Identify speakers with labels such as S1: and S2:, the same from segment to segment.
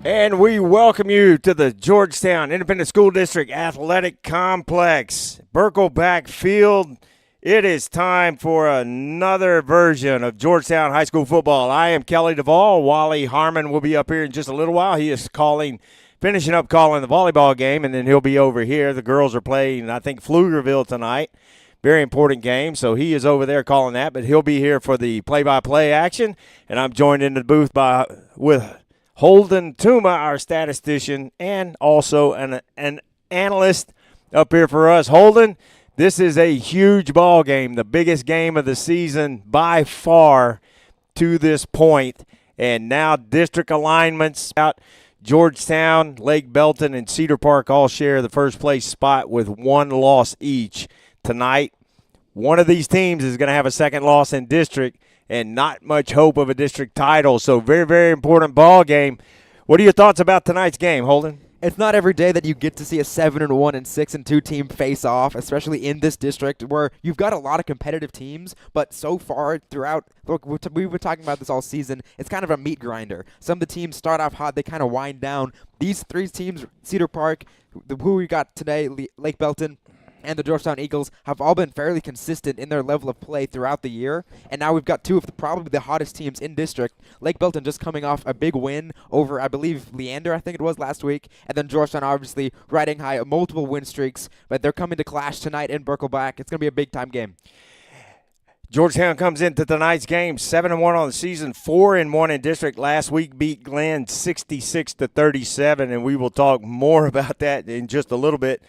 S1: And we welcome you to the Georgetown Independent School District Athletic Complex, Birkelbach Field. It is time for another version of Georgetown High School football. I am Kelly Duvall. Wally Harmon will be up here in just a little while. He is finishing up calling the volleyball game, and then he'll be over here. The girls are playing, I think, Pflugerville tonight. Very important game, so he is over there calling that, but he'll be here for the play-by-play action. And I'm joined in the booth with Holden Tuma, our statistician, and also an analyst up here for us. Holden, this is a huge ball game, the biggest game of the season by far to this point. And now district alignments out. Georgetown, Lake Belton, and Cedar Park all share the first place spot with one loss each. Tonight, one of these teams is going to have a second loss in district, and not much hope of a district title. So very, very important ball game. What are your thoughts about tonight's game, Holden?
S2: It's not every day that you get to see a 7-1 and 6-2 team face off, especially in this district where you've got a lot of competitive teams, but so far throughout, look, we've been talking about this all season, it's kind of a meat grinder. Some of the teams start off hot, they kind of wind down. These three teams, Cedar Park, who we got today, Lake Belton, and the Georgetown Eagles have all been fairly consistent in their level of play throughout the year. And now we've got two of probably the hottest teams in district. Lake Belton just coming off a big win over, I believe, Leander, I think it was, last week. And then Georgetown obviously riding high, multiple win streaks. But they're coming to clash tonight in Birkelbach. It's going to be a big-time game.
S1: Georgetown comes into tonight's game 7-1 on the season, 4-1 in district. Last week beat Glenn 66-37, and we will talk more about that in just a little bit.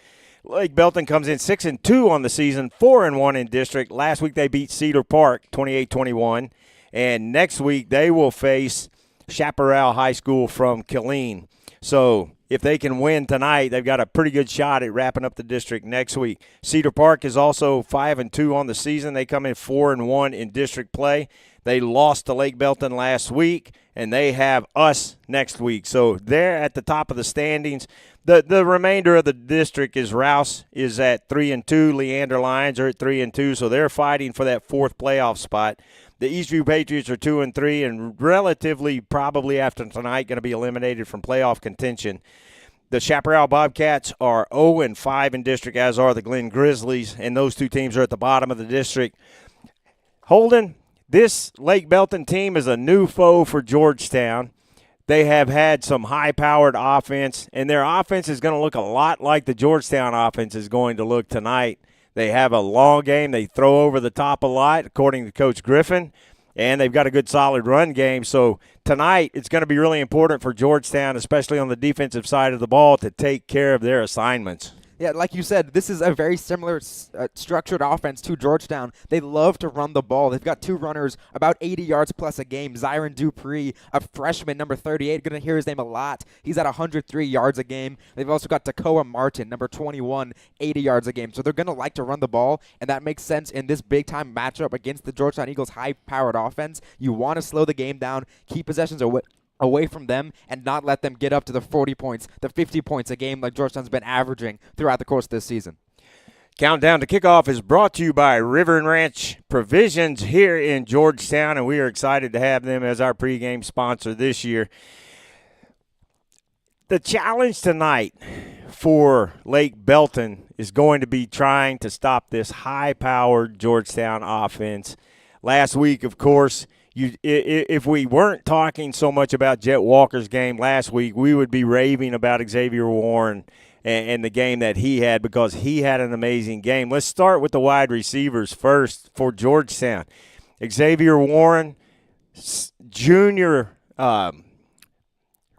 S1: Lake Belton comes in 6-2 on the season, 4-1 in district. Last week they beat Cedar Park 28-21, and next week they will face Chaparral High School from Killeen. So if they can win tonight, they've got a pretty good shot at wrapping up the district next week. Cedar Park is also 5-2 on the season. They come in 4-1 in district play. They lost to Lake Belton last week, and they have us next week. So they're at the top of the standings. The remainder of the district is Rouse is at 3-2. Leander Lions are at 3-2, so they're fighting for that fourth playoff spot. The Eastview Patriots are 2-3, and relatively probably after tonight going to be eliminated from playoff contention. The Chaparral Bobcats are 0-5 in district, as are the Glen Grizzlies, and those two teams are at the bottom of the district. Holden, this Lake Belton team is a new foe for Georgetown. They have had some high-powered offense, and their offense is going to look a lot like the Georgetown offense is going to look tonight. They have a long game. They throw over the top a lot, according to Coach Griffin, and they've got a good solid run game. So tonight it's going to be really important for Georgetown, especially on the defensive side of the ball, to take care of their assignments.
S2: Yeah, like you said, this is a very similar structured offense to Georgetown. They love to run the ball. They've got two runners, about 80 yards plus a game. Zyron Dupree, a freshman, number 38. Going to hear his name a lot. He's at 103 yards a game. They've also got Takoa Martin, number 21, 80 yards a game. So they're going to like to run the ball, and that makes sense in this big-time matchup against the Georgetown Eagles' high-powered offense. You want to slow the game down, keep possessions away from them, and not let them get up to the 40 points, the 50 points a game like Georgetown's been averaging throughout the course of this season.
S1: Countdown to Kickoff is brought to you by River and Ranch Provisions here in Georgetown, and we are excited to have them as our pregame sponsor this year. The challenge tonight for Lake Belton is going to be trying to stop this high-powered Georgetown offense. Last week, of course, if we weren't talking so much about Jet Walker's game last week, we would be raving about Xavier Warren and the game that he had, because he had an amazing game. Let's start with the wide receivers first for Georgetown. Xavier Warren, junior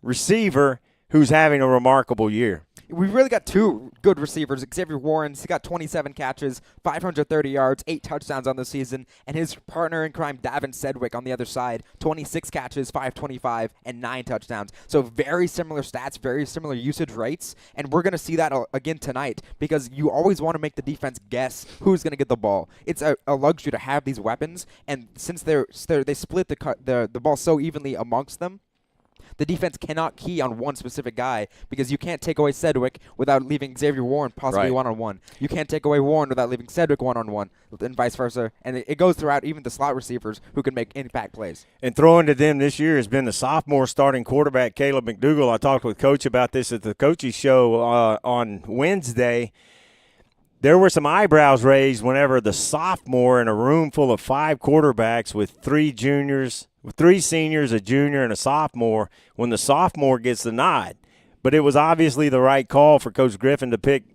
S1: receiver, who's having a remarkable year.
S2: We've really got two good receivers. Xavier Warren's got 27 catches, 530 yards, 8 touchdowns on the season, and his partner in crime, Davin Sedgwick, on the other side, 26 catches, 525, and 9 touchdowns. So very similar stats, very similar usage rates, and we're going to see that again tonight, because you always want to make the defense guess who's going to get the ball. It's a luxury to have these weapons, and since they split the ball so evenly amongst them, The defense cannot key on one specific guy because you can't take away Sedgwick without leaving Xavier Warren possibly one-on-one. You can't take away Warren without leaving Sedgwick one-on-one, and vice versa. And it goes throughout even the slot receivers who can make impact plays.
S1: And throwing to them this year has been the sophomore starting quarterback, Caleb McDougal. I talked with Coach about this at the coaches show on Wednesday. There were some eyebrows raised whenever the sophomore in a room full of 5 quarterbacks with 3 seniors, a junior, and a sophomore, when the sophomore gets the nod. But it was obviously the right call for Coach Griffin to pick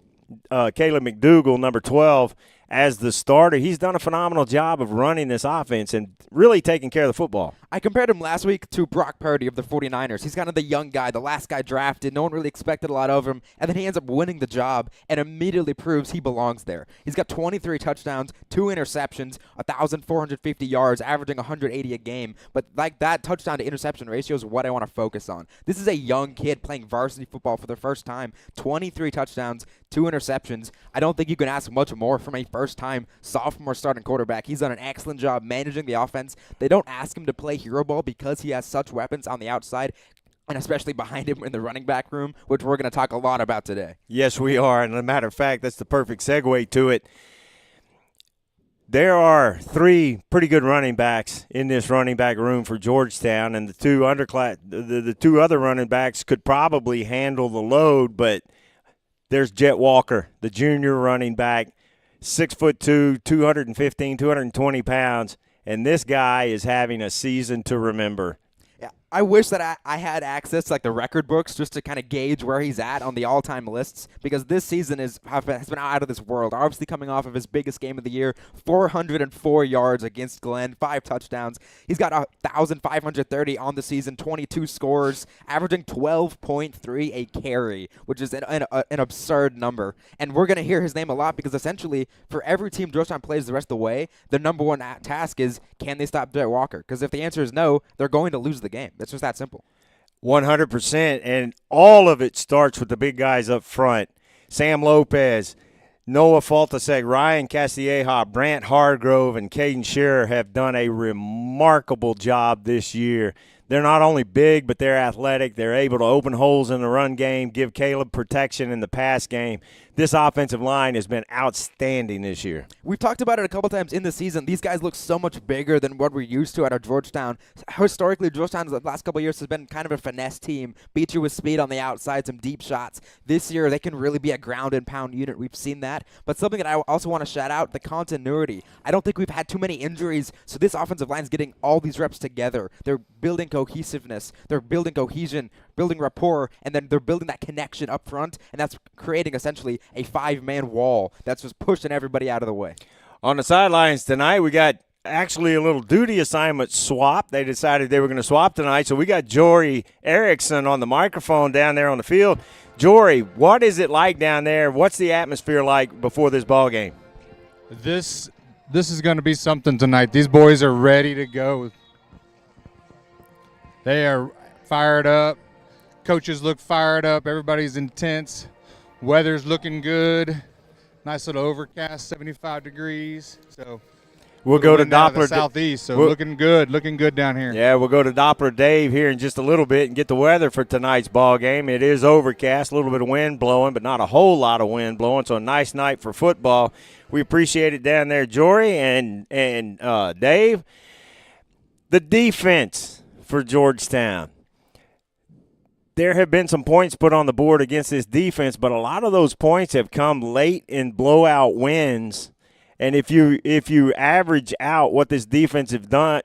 S1: Caleb McDougal, number 12, as the starter. He's done a phenomenal job of running this offense and really taking care of the football.
S2: I compared him last week to Brock Purdy of the 49ers. He's kind of the young guy, the last guy drafted. No one really expected a lot of him, and then he ends up winning the job and immediately proves he belongs there. He's got 23 touchdowns, 2 interceptions, 1,450 yards, averaging 180 a game. But like that touchdown to interception ratio is what I want to focus on. This is a young kid playing varsity football for the first time. 23 touchdowns, 2 interceptions. I don't think you can ask much more from a first-time sophomore starting quarterback. He's done an excellent job managing the offense. They don't ask him to play hero ball because he has such weapons on the outside, and especially behind him in the running back room, which we're going to talk a lot about today.
S1: Yes, we are. And as a matter of fact, that's the perfect segue to it. There are 3 pretty good running backs in this running back room for Georgetown, and the 2 other running backs could probably handle the load, but there's Jet Walker, the junior running back, 6'2", 215, 220 pounds, and this guy is having a season to remember.
S2: Yeah, I wish that I had access to like the record books just to kind of gauge where he's at on the all-time lists, because this season has been out of this world. Obviously coming off of his biggest game of the year, 404 yards against Glenn, 5 touchdowns. He's got 1,530 on the season, 22 scores, averaging 12.3 a carry, which is an absurd number. And we're going to hear his name a lot because essentially for every team Georgetown plays the rest of the way, the number one task is, can they stop Jet Walker? Because if the answer is no, they're going to lose the game. It's just that simple.
S1: 100%, and all of it starts with the big guys up front. Sam Lopez, Noah Faltasek, Ryan Castilleja, Brant Hargrove, and Caden Shearer have done a remarkable job this year. They're not only big, but they're athletic. They're able to open holes in the run game, give Caleb protection in the pass game. This offensive line has been outstanding this year.
S2: We've talked about it a couple times in the season. These guys look so much bigger than what we're used to out of Georgetown. Historically, Georgetown the last couple of years has been kind of a finesse team, beat you with speed on the outside, some deep shots. This year, they can really be a ground and pound unit. We've seen that. But something that I also want to shout out, the continuity. I don't think we've had too many injuries, so this offensive line is getting all these reps together. They're building cohesiveness. They're building cohesion, building rapport, and then they're building that connection up front, and that's creating essentially a 5-man wall that's just pushing everybody out of the way.
S1: On the sidelines tonight, we got actually a little duty assignment swap. They decided they were going to swap tonight, so we got Jory Erickson on the microphone down there on the field. Jory, what is it like down there? What's the atmosphere like before this ball game?
S3: This is going to be something tonight. These boys are ready to go. They are fired up. Coaches look fired up. Everybody's intense. Weather's looking good. Nice little overcast, 75 degrees. So
S1: we'll go to Doppler
S3: southeast. So looking good down here.
S1: Yeah, we'll go to Doppler Dave here in just a little bit and get the weather for tonight's ball game. It is overcast, a little bit of wind blowing, but not a whole lot of wind blowing. So a nice night for football. We appreciate it down there, Jory and Dave. The defense for Georgetown. There have been some points put on the board against this defense, but a lot of those points have come late in blowout wins. And if you average out what this defense has done,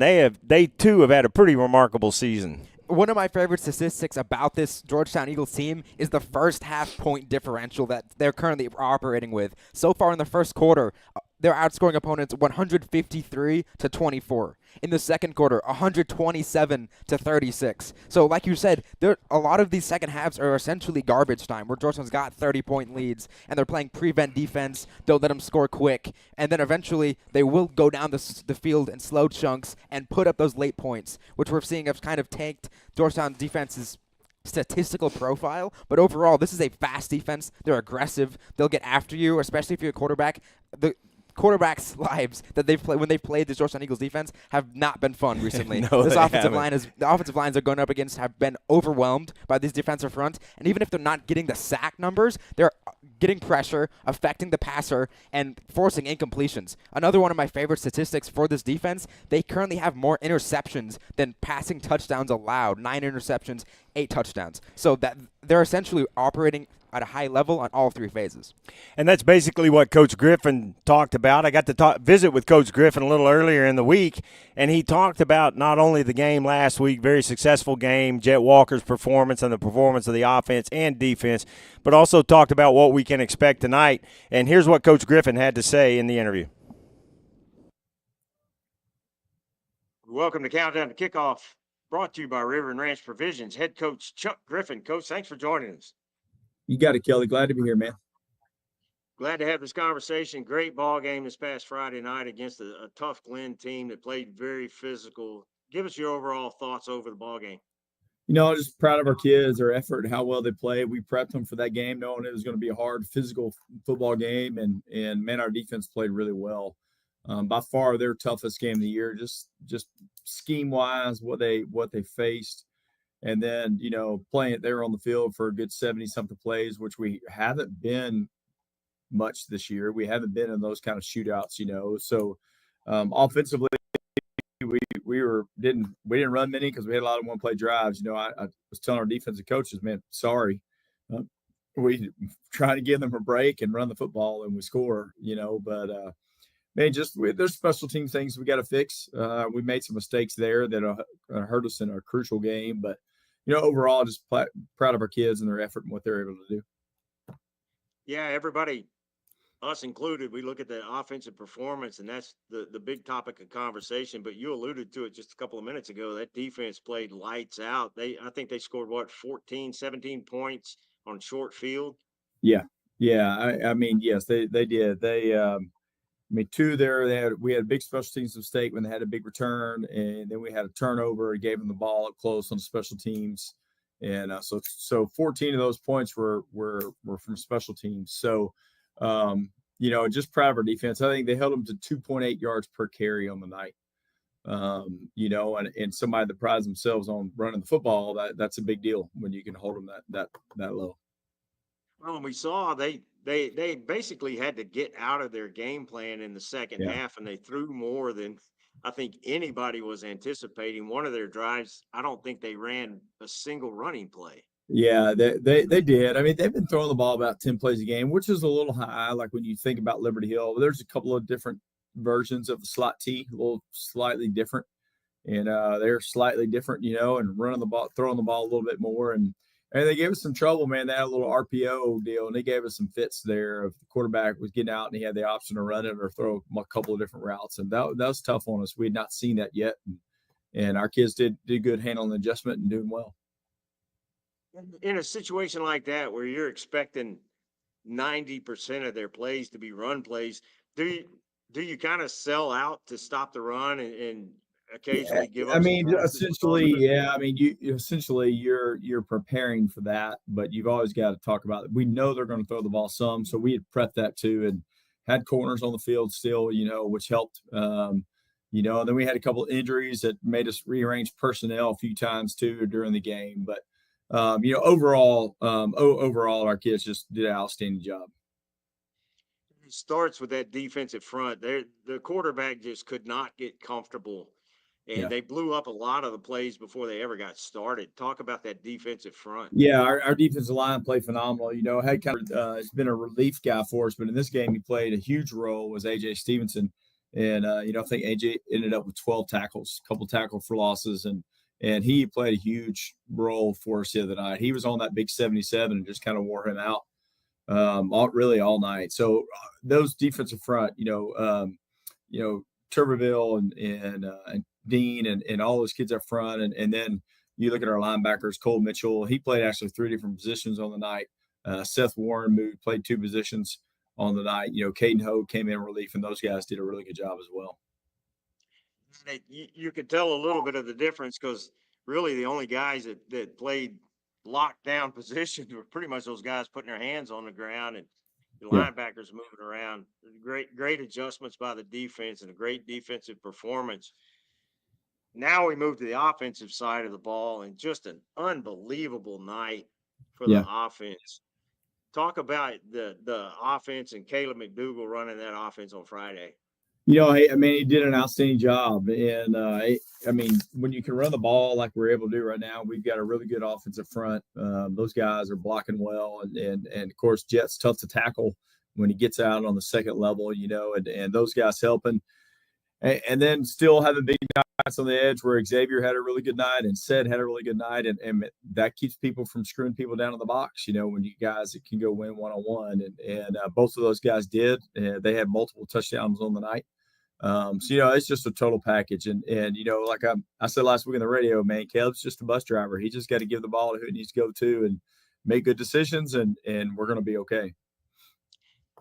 S1: they too have had a pretty remarkable season.
S2: One of my favorite statistics about this Georgetown Eagles team is the first half-point differential that they're currently operating with. So far in the first quarter, they're outscoring opponents 153-24. In the second quarter, 127-36. So like you said, a lot of these second halves are essentially garbage time, where Georgetown's got 30-point leads, and they're playing prevent defense, don't let them score quick, and then eventually they will go down the field in slow chunks and put up those late points, which we're seeing have kind of tanked Georgetown defense's statistical profile. But overall, this is a fast defense. They're aggressive. They'll get after you, especially if you're a quarterback. The quarterbacks' lives that they've played when they've played this Georgetown Eagles defense have not been fun recently.
S1: No,
S2: The offensive lines they're going up against have been overwhelmed by these defensive fronts, and even if they're not getting the sack numbers, they're getting pressure, affecting the passer, and forcing incompletions. Another one of my favorite statistics for this defense, they currently have more interceptions than passing touchdowns allowed. 9 interceptions, 8 touchdowns. So that they're essentially operating at a high level on all 3 phases.
S1: And that's basically what Coach Griffin talked about. I got to visit with Coach Griffin a little earlier in the week, and he talked about not only the game last week, very successful game, Jet Walker's performance and the performance of the offense and defense, but also talked about what we can expect tonight. And here's what Coach Griffin had to say in the interview. Welcome to Countdown to Kickoff, brought to you by River and Ranch Provisions. Head coach Chuck Griffin. Coach, thanks for joining us.
S4: You got it, Kelly. Glad to be here, man.
S1: Glad to have this conversation. Great ball game this past Friday night against a tough Glen team that played very physical. Give us your overall thoughts over the ball game.
S4: I'm just proud of our kids, their effort, and how well they played. We prepped them for that game, knowing it was going to be a hard physical football game, and man, our defense played really well. By far their toughest game of the year, just scheme wise, what they faced. And then, playing it there on the field for a good 70-something plays, which we haven't been much this year. We haven't been in those kind of shootouts, So offensively, we didn't run many because we had a lot of one-play drives. I was telling our defensive coaches, man, sorry. We trying to give them a break and run the football, and we score, But, man, there's special team things we got to fix. We made some mistakes there that hurt us in a crucial game, but overall, just proud of our kids and their effort and what they're able to do.
S1: Yeah, everybody, us included, we look at the offensive performance, and that's the big topic of conversation. But you alluded to it just a couple of minutes ago. That defense played lights out. I think they scored 14, 17 points on short field.
S4: Yeah. I mean, yes, they did. Two there. We had a big special teams mistake when they had a big return, and then we had a turnover. It gave them the ball up close on special teams, and so 14 of those points were from special teams. So, just proud of our defense. I think they held them to 2.8 yards per carry on the night. And somebody that prides themselves on running the football, that's a big deal when you can hold them that low.
S1: Well, and we saw they basically had to get out of their game plan in the second half, and they threw more than I think anybody was anticipating. One of their drives, I don't think they ran a single running play.
S4: Yeah, they did. I mean, they've been throwing the ball about 10 plays a game, which is a little high. Like when you think about Liberty Hill, there's a couple of different versions of the slot T, a little slightly different, and they're slightly different, and running the ball, throwing the ball a little bit more, and they gave us some trouble, man. They had a little RPO deal, and they gave us some fits there. If the quarterback was getting out and he had the option to run it or throw a couple of different routes, and that was tough on us. We had not seen that yet, and our kids did good handling the adjustment and doing well.
S1: In a situation like that where you're expecting 90% of their plays to be run plays, do you kind of sell out to stop the run and occasionally give up?
S4: I mean, essentially, yeah. I mean, you're preparing for that, but you've always got to talk about it. We know they're going to throw the ball some, so we had prepped that too, and had corners on the field still, which helped. And then we had a couple of injuries that made us rearrange personnel a few times too during the game. But overall, our kids just did an outstanding job.
S1: It starts with that defensive front. The quarterback just could not get comfortable. And they blew up a lot of the plays before they ever got started. Talk about that defensive front.
S4: Yeah, our defensive line played phenomenal. Had it's been a relief guy for us, but in this game he played a huge role. Was AJ Stevenson, and I think AJ ended up with 12 tackles, a couple tackle for losses, and he played a huge role for us the other night. He was on that big 77 and just kind of wore him out all night. So those defensive front, Tuberville and Dean and all those kids up front. And then you look at our linebackers, Cole Mitchell, he played actually 3 different positions on the night. Seth Warren played 2 positions on the night. Caden Hogue came in relief, and those guys did a really good job as well.
S1: You could tell a little bit of the difference because really the only guys that played lockdown positions were pretty much those guys putting their hands on the ground. And The
S4: Yeah.
S1: linebackers moving around. Great adjustments by the defense and a great defensive performance. Now we move to the offensive side of the ball, and just an unbelievable night for the
S4: Yeah.
S1: offense. Talk about the offense and Caleb McDougal running that offense on Friday.
S4: I mean, he did an outstanding job. And, I mean, when you can run the ball like we're able to do right now, we've got a really good offensive front. Those guys are blocking well. And of course, Jet's tough to tackle when he gets out on the second level, and those guys helping. And then still having big nights on the edge where Xavier had a really good night and Sid had a really good night. And that keeps people from screwing people down in the box, when you guys can go win one-on-one. And both of those guys did. They had multiple touchdowns on the night. So, it's just a total package. And like I said last week on the radio, man, Caleb's just a bus driver. He just got to give the ball to who he needs to go to and make good decisions, and we're going to be okay.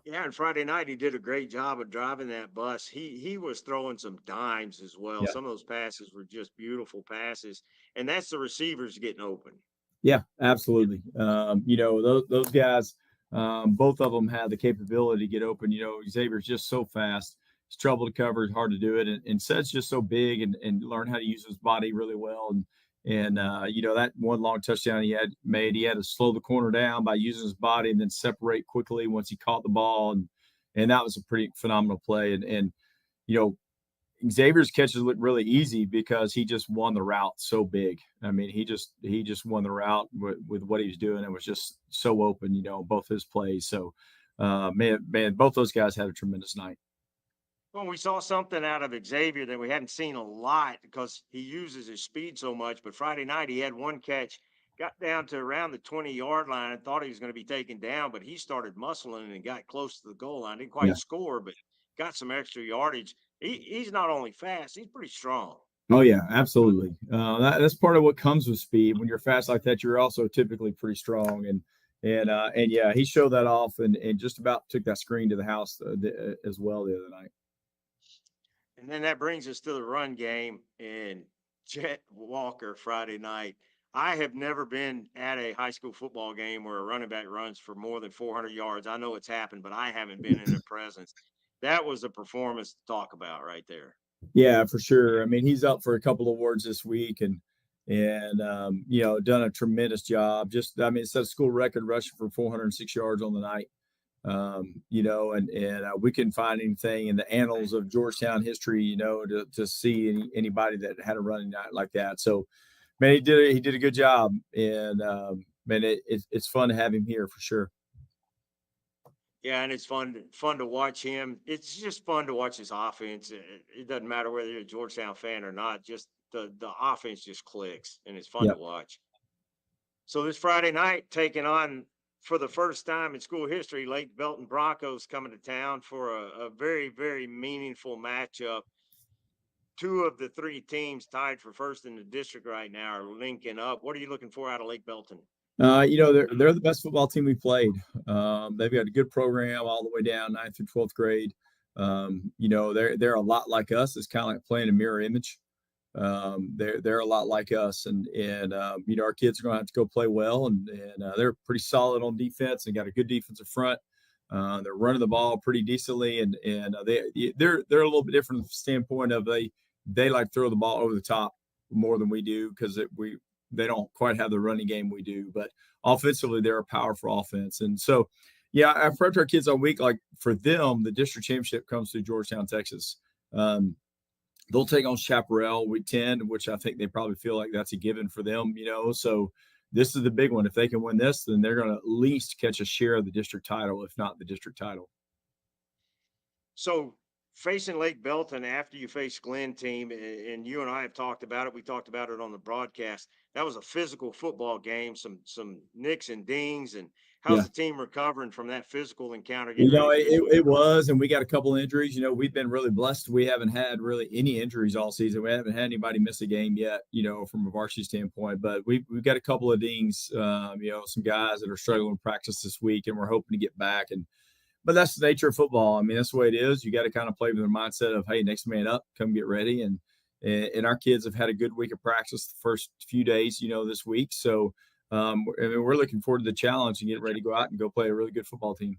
S1: Yeah, and Friday night he did a great job of driving that bus. He was throwing some dimes as well.
S4: Yeah.
S1: Some of those passes were just beautiful passes, and that's the receivers getting open.
S4: Yeah, absolutely. Those guys, both of them have the capability to get open. Xavier's just so fast. It's trouble to cover. It's hard to do it. And Seth's just so big and learn how to use his body really well. And that one long touchdown he had to slow the corner down by using his body and then separate quickly once he caught the ball. And that was a pretty phenomenal play. And Xavier's catches look really easy because he just won the route so big. I mean, he just won the route with what he was doing. It was just so open, both his plays. So, man, both those guys had a tremendous night.
S1: Well, we saw something out of Xavier that we hadn't seen a lot because he uses his speed so much. But Friday night he had one catch, got down to around the 20-yard line and thought he was going to be taken down, but he started muscling and got close to the goal line. Didn't quite score, but got some extra yardage. He's not only fast, he's pretty strong.
S4: Oh, yeah, absolutely. That's part of what comes with speed. When you're fast like that, you're also typically pretty strong. And yeah, he showed that off and just about took that screen to the house as well the other night.
S1: And then that brings us to the run game and Jet Walker Friday night. I have never been at a high school football game where a running back runs for more than 400 yards. I know it's happened, but I haven't been in their presence. That was a performance to talk about right there.
S4: Yeah, for sure. I mean, he's up for a couple of awards this week and done a tremendous job. It set a school record rushing for 406 yards on the night. We couldn't find anything in the annals of Georgetown history, to see anybody that had a running night like that. So, man, he did a good job, and it's fun to have him here for sure.
S1: Yeah, and it's fun to watch him. It's just fun to watch his offense. It doesn't matter whether you're a Georgetown fan or not. Just the offense just clicks, and it's fun to watch. So this Friday night, taking on for the first time in school history, Lake Belton Broncos coming to town for a very, very meaningful matchup. Two of the three teams tied for first in the district right now are linking up. What are you looking for out of Lake Belton?
S4: They're the best football team we played. They've got a good program all the way down 9th through 12th grade. They're a lot like us. It's kind of like playing a mirror image. They're a lot like us, and our kids are going to have to go play well, and they're pretty solid on defense and got a good defensive front. They're running the ball pretty decently, and they're a little bit different from the standpoint of they like to throw the ball over the top more than we do because they don't quite have the running game we do, but offensively they're a powerful offense. And so, yeah, I prepped our kids all week. Like for them, the district championship comes through Georgetown, Texas. They'll take on Chaparral week 10, which I think they probably feel like that's a given for them, So this is the big one. If they can win this, then they're going to at least catch a share of the district title, if not the district title.
S1: So facing Lake Belton after you face Glenn team, and you and I have talked about it. We talked about it on the broadcast. That was a physical football game, some nicks and dings. And how's the team recovering from that physical encounter?
S4: It was, and we got a couple of injuries. We've been really blessed. We haven't had really any injuries all season. We haven't had anybody miss a game yet, from a varsity standpoint. But we've got a couple of dings, some guys that are struggling in practice this week, and we're hoping to get back. But that's the nature of football. I mean, that's the way it is. You got to kind of play with the mindset of, hey, next man up, come get ready. And our kids have had a good week of practice the first few days, this week. So we're looking forward to the challenge and getting ready to go out and go play a really good football team.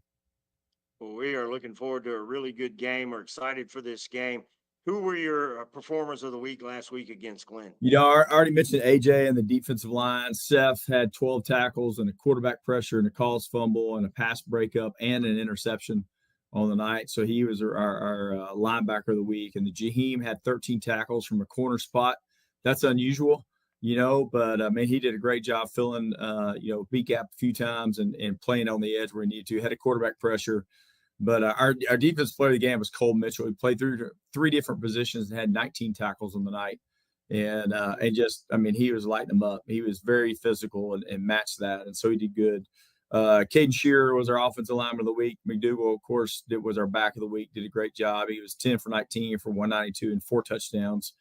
S1: Well, we are looking forward to a really good game. We're excited for this game. Who were your performers of the week last week against Glenn?
S4: I already mentioned AJ and the defensive line. Seth had 12 tackles and a quarterback pressure and a calls fumble and a pass breakup and an interception on the night. So he was our linebacker of the week. And the Jaheim had 13 tackles from a corner spot. That's unusual, but I mean, he did a great job filling, beat gap a few times and playing on the edge where he needed to. Had a quarterback pressure. But our defense player of the game was Cole Mitchell. He played through 3 different positions and had 19 tackles on the night. And he was lighting them up. He was very physical and matched that. And so he did good. Caden Shearer was our offensive lineman of the week. McDougal, of course, was our back of the week, did a great job. He was 10 for 19 for 192 and 4 touchdowns.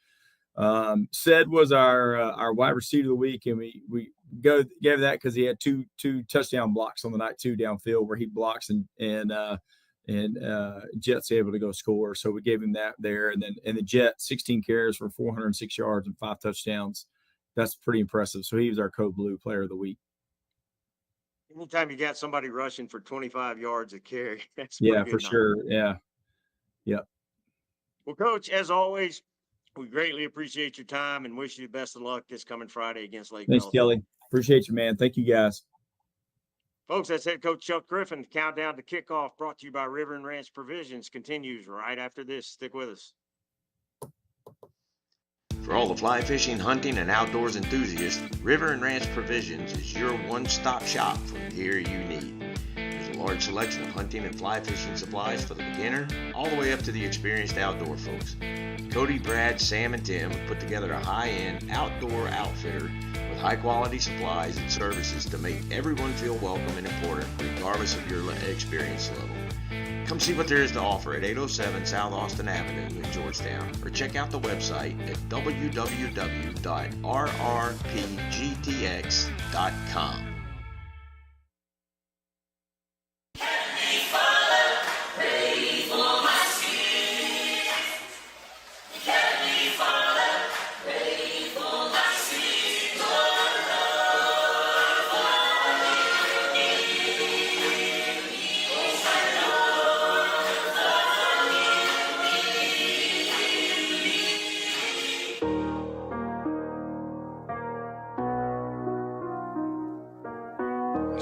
S4: Said was our wide receiver of the week, and we gave that because he had two touchdown blocks on the night too downfield where he blocks and Jet's able to go score. So we gave him that there. And the Jet, 16 carries for 406 yards and 5 touchdowns. That's pretty impressive. So he was our Code Blue player of the week.
S1: Anytime you got somebody rushing for 25 yards a carry, that's
S4: for sure. Yeah. Yep.
S1: Well, Coach, as always, we greatly appreciate your time and wish you the best of luck this coming Friday against Lake
S4: Thanks,
S1: Belton.
S4: Kelly. Appreciate you, man. Thank you, guys.
S1: Folks, that's head coach Chuck Griffin. The countdown to kickoff brought to you by River and Ranch Provisions continues right after this. Stick with us.
S5: For all the fly fishing, hunting, and outdoors enthusiasts, River and Ranch Provisions is your one-stop shop for the gear you need. There's a large selection of hunting and fly fishing supplies for the beginner, all the way up to the experienced outdoor folks. Cody, Brad, Sam, and Tim have put together a high-end outdoor outfitter with high-quality supplies and services to make everyone feel welcome and important, regardless of your experience level. Come see what there is to offer at 807 South Austin Avenue in Georgetown, or check out the website at www.rrpgtx.com.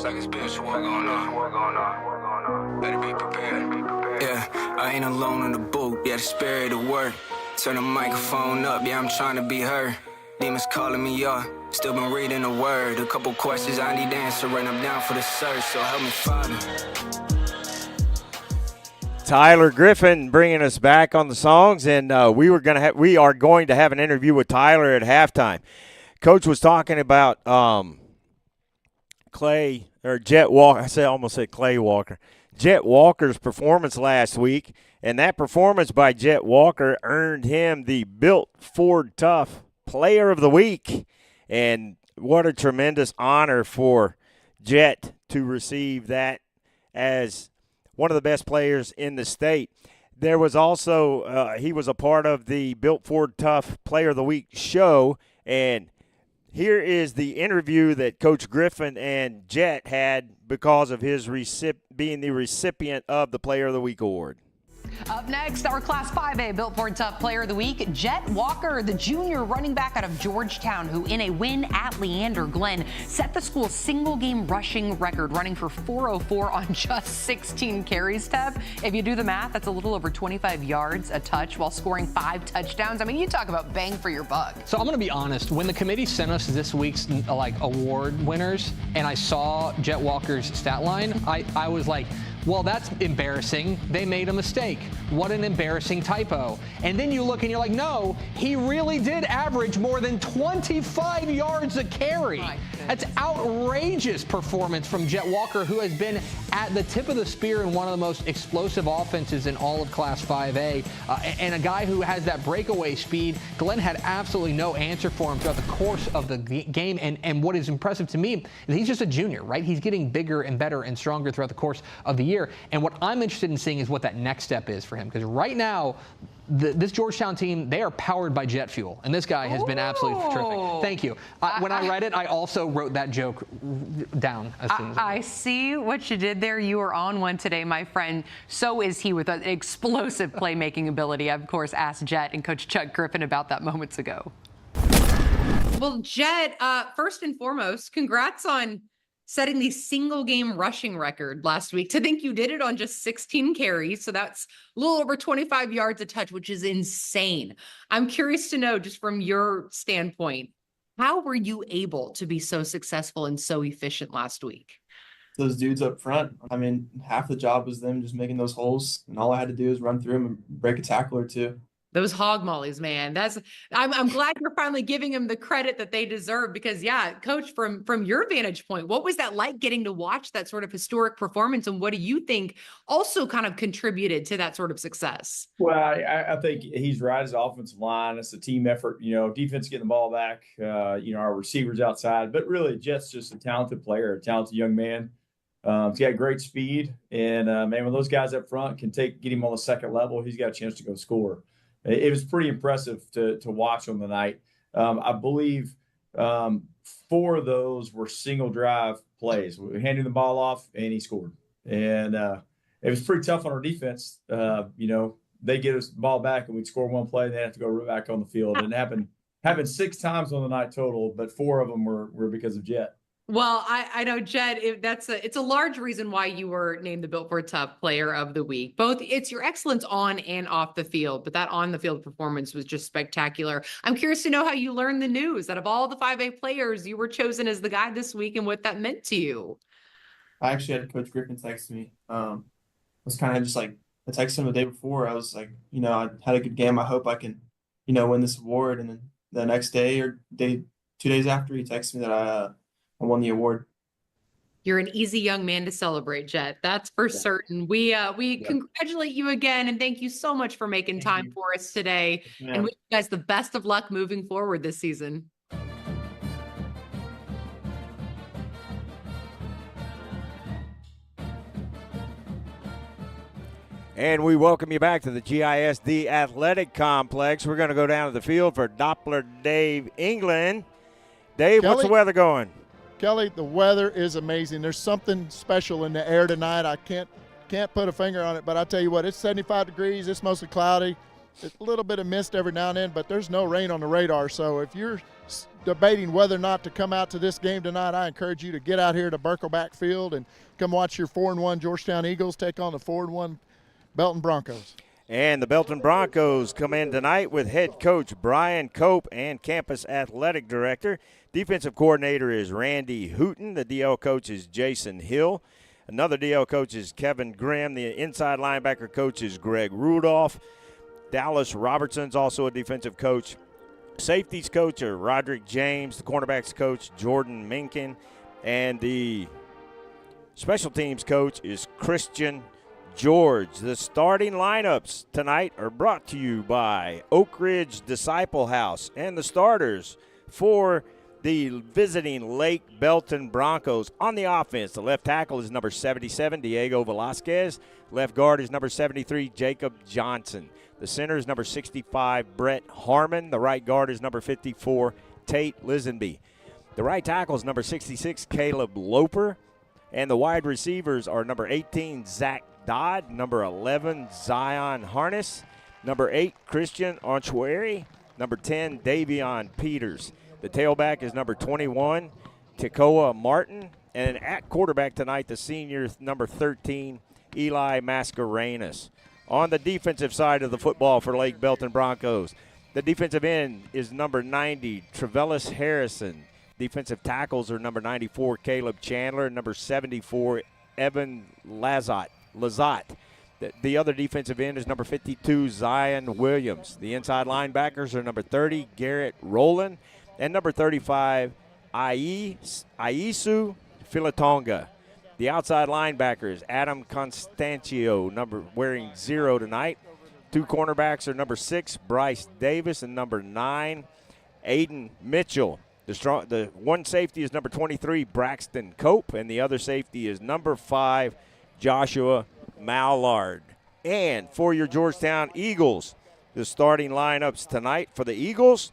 S6: Like it's been some war going on. Better be prepared. Yeah, I ain't alone in the booth. Yeah, the spirit of work. Turn the microphone up. Yeah, I'm trying to be heard. Demons calling me up. Still been reading the word. A couple questions I need answering. I'm down for the search, so help me Father.
S1: Tyler Griffin bringing us back on the songs, and we are going to have an interview with Tyler at halftime. Coach was talking about Jet Walker. I almost said Clay Walker. Jet Walker's performance last week, and that performance by Jet Walker earned him the Built Ford Tough Player of the Week. And what a tremendous honor for Jet to receive that as one of the best players in the state. There was also he was a part of the Built Ford Tough Player of the Week show, and here is the interview that Coach Griffin and Jet had because of his being the recipient of the Player of the Week award.
S7: Up next, our Class 5A Built Ford Tough Player of the Week, Jet Walker, the junior running back out of Georgetown, who in a win at Leander Glen set the school's single-game rushing record, running for 404 on just 16 carries, Teb. If you do the math, that's a little over 25 yards a touch while scoring 5 touchdowns. I mean, you talk about bang for your buck.
S8: So I'm going to be honest. When the committee sent us this week's award winners and I saw Jet Walker's stat line, I was like, well, that's embarrassing. They made a mistake. What an embarrassing typo. And then you look and you're like, no, he really did average more than 25 yards a carry. That's outrageous performance from Jet Walker, who has been at the tip of the spear in one of the most explosive offenses in all of Class 5A. And a guy who has that breakaway speed. Glenn had absolutely no answer for him throughout the course of the game. And what is impressive to me is he's just a junior, right? He's getting bigger and better and stronger throughout the course of the year. And what I'm interested in seeing is what that next step is for him. Because right now, this Georgetown team, they are powered by jet fuel, and this guy has been absolutely terrific. Thank you. When I read it, I also wrote that joke down as soon as
S7: I see what you did there. You are on one today, my friend. So is he with an explosive playmaking ability. I, of course, asked Jet and Coach Chuck Griffin about that moments ago. Well, Jet, first and foremost, congrats on setting the single game rushing record last week. To think you did it on just 16 carries. So that's a little over 25 yards a touch, which is insane. I'm curious to know, just from your standpoint, how were you able to be so successful and so efficient last week?
S9: Those dudes up front, I mean, half the job was them just making those holes, and all I had to do is run through them and break a tackle or two.
S7: Those hog mollies, man. I'm glad you're finally giving them the credit that they deserve, because yeah, Coach, from your vantage point, what was that like getting to watch that sort of historic performance, and what do you think also kind of contributed to that sort of success?
S4: Well, I think he's right. His offensive line, it's a team effort. Defense getting the ball back. Our receivers outside, but really, Jet's just a talented player, a talented young man. He's got great speed, and man, when those guys up front can get him on the second level, he's got a chance to go score. It was pretty impressive to watch on the night. I believe 4 of those were single drive plays. We handed the ball off, and he scored. And it was pretty tough on our defense. They get us the ball back, and we'd score one play, and they have to go back on the field. And it happened 6 times on the night total, but 4 of them were because of Jet.
S7: Well, I know, Jed, it's a large reason why you were named the Built for Tough Player of the Week. Both it's your excellence on and off the field, but that on the field performance was just spectacular. I'm curious to know how you learned the news that of all the 5A players, you were chosen as the guy this week and what that meant to you.
S9: I actually had Coach Griffin text me. I was kind of just like, I texted him the day before. I was like, I had a good game. I hope I can, win this award. And then the next day 2 days after, he texted me that I won the award.
S7: You're an easy young man to celebrate, Jet. That's for certain. We congratulate you again, and thank you so much for making time for us today. Yeah. And wish you guys the best of luck moving forward this season.
S1: And we welcome you back to the GISD Athletic Complex. We're going to go down to the field for Doppler Dave England. Dave,
S10: Kelly,
S1: what's the weather going?
S10: Kelly, the weather is amazing. There's something special in the air tonight. I can't put a finger on it, but I tell you what, it's 75 degrees. It's mostly cloudy. It's a little bit of mist every now and then, but there's no rain on the radar. So if you're debating whether or not to come out to this game tonight, I encourage you to get out here to Birkelbach Field and come watch your 4-1 Georgetown Eagles take on the 4-1 Belton Broncos.
S1: And the Belton Broncos come in tonight with head coach Brian Cope and campus athletic director. Defensive coordinator is Randy Hooten. The DL coach is Jason Hill. Another DL coach is Kevin Grimm. The inside linebacker coach is Greg Rudolph. Dallas Robertson's also a defensive coach. Safeties coach are Roderick James. The cornerbacks coach Jordan Minkin. And the special teams coach is Christian George. The starting lineups tonight are brought to you by Oak Ridge Disciple House, and the starters for the visiting Lake Belton Broncos. On the offense, the left tackle is number 77, Diego Velasquez. Left guard is number 73, Jacob Johnson. The center is number 65, Brett Harmon. The right guard is number 54, Tate Lisenby. The right tackle is number 66, Caleb Loper. And the wide receivers are number 18, Zach Dodd, number 11, Zion Harness, number 8, Christian Onchueri, number 10, Davion Peters. The tailback is number 21, Tekoa Martin, and at quarterback tonight, the senior number 13, Eli Mascarenas. On the defensive side of the football for Lake Belton Broncos, the defensive end is number 90, Trevellis Harrison. Defensive tackles are number 94, Caleb Chandler, number 74, Evan Lazat. The other defensive end is number 52, Zion Williams. The inside linebackers are number 30, Garrett Rowland, and number 35, Aisu Filatonga. The outside linebackers, Adam Constantio, wearing 0 tonight. 2 cornerbacks are number 6, Bryce Davis, and number 9, Aiden Mitchell. The one safety is number 23, Braxton Cope, and the other safety is number 5, Joshua Mallard. And for your Georgetown Eagles, the starting lineups tonight for the Eagles.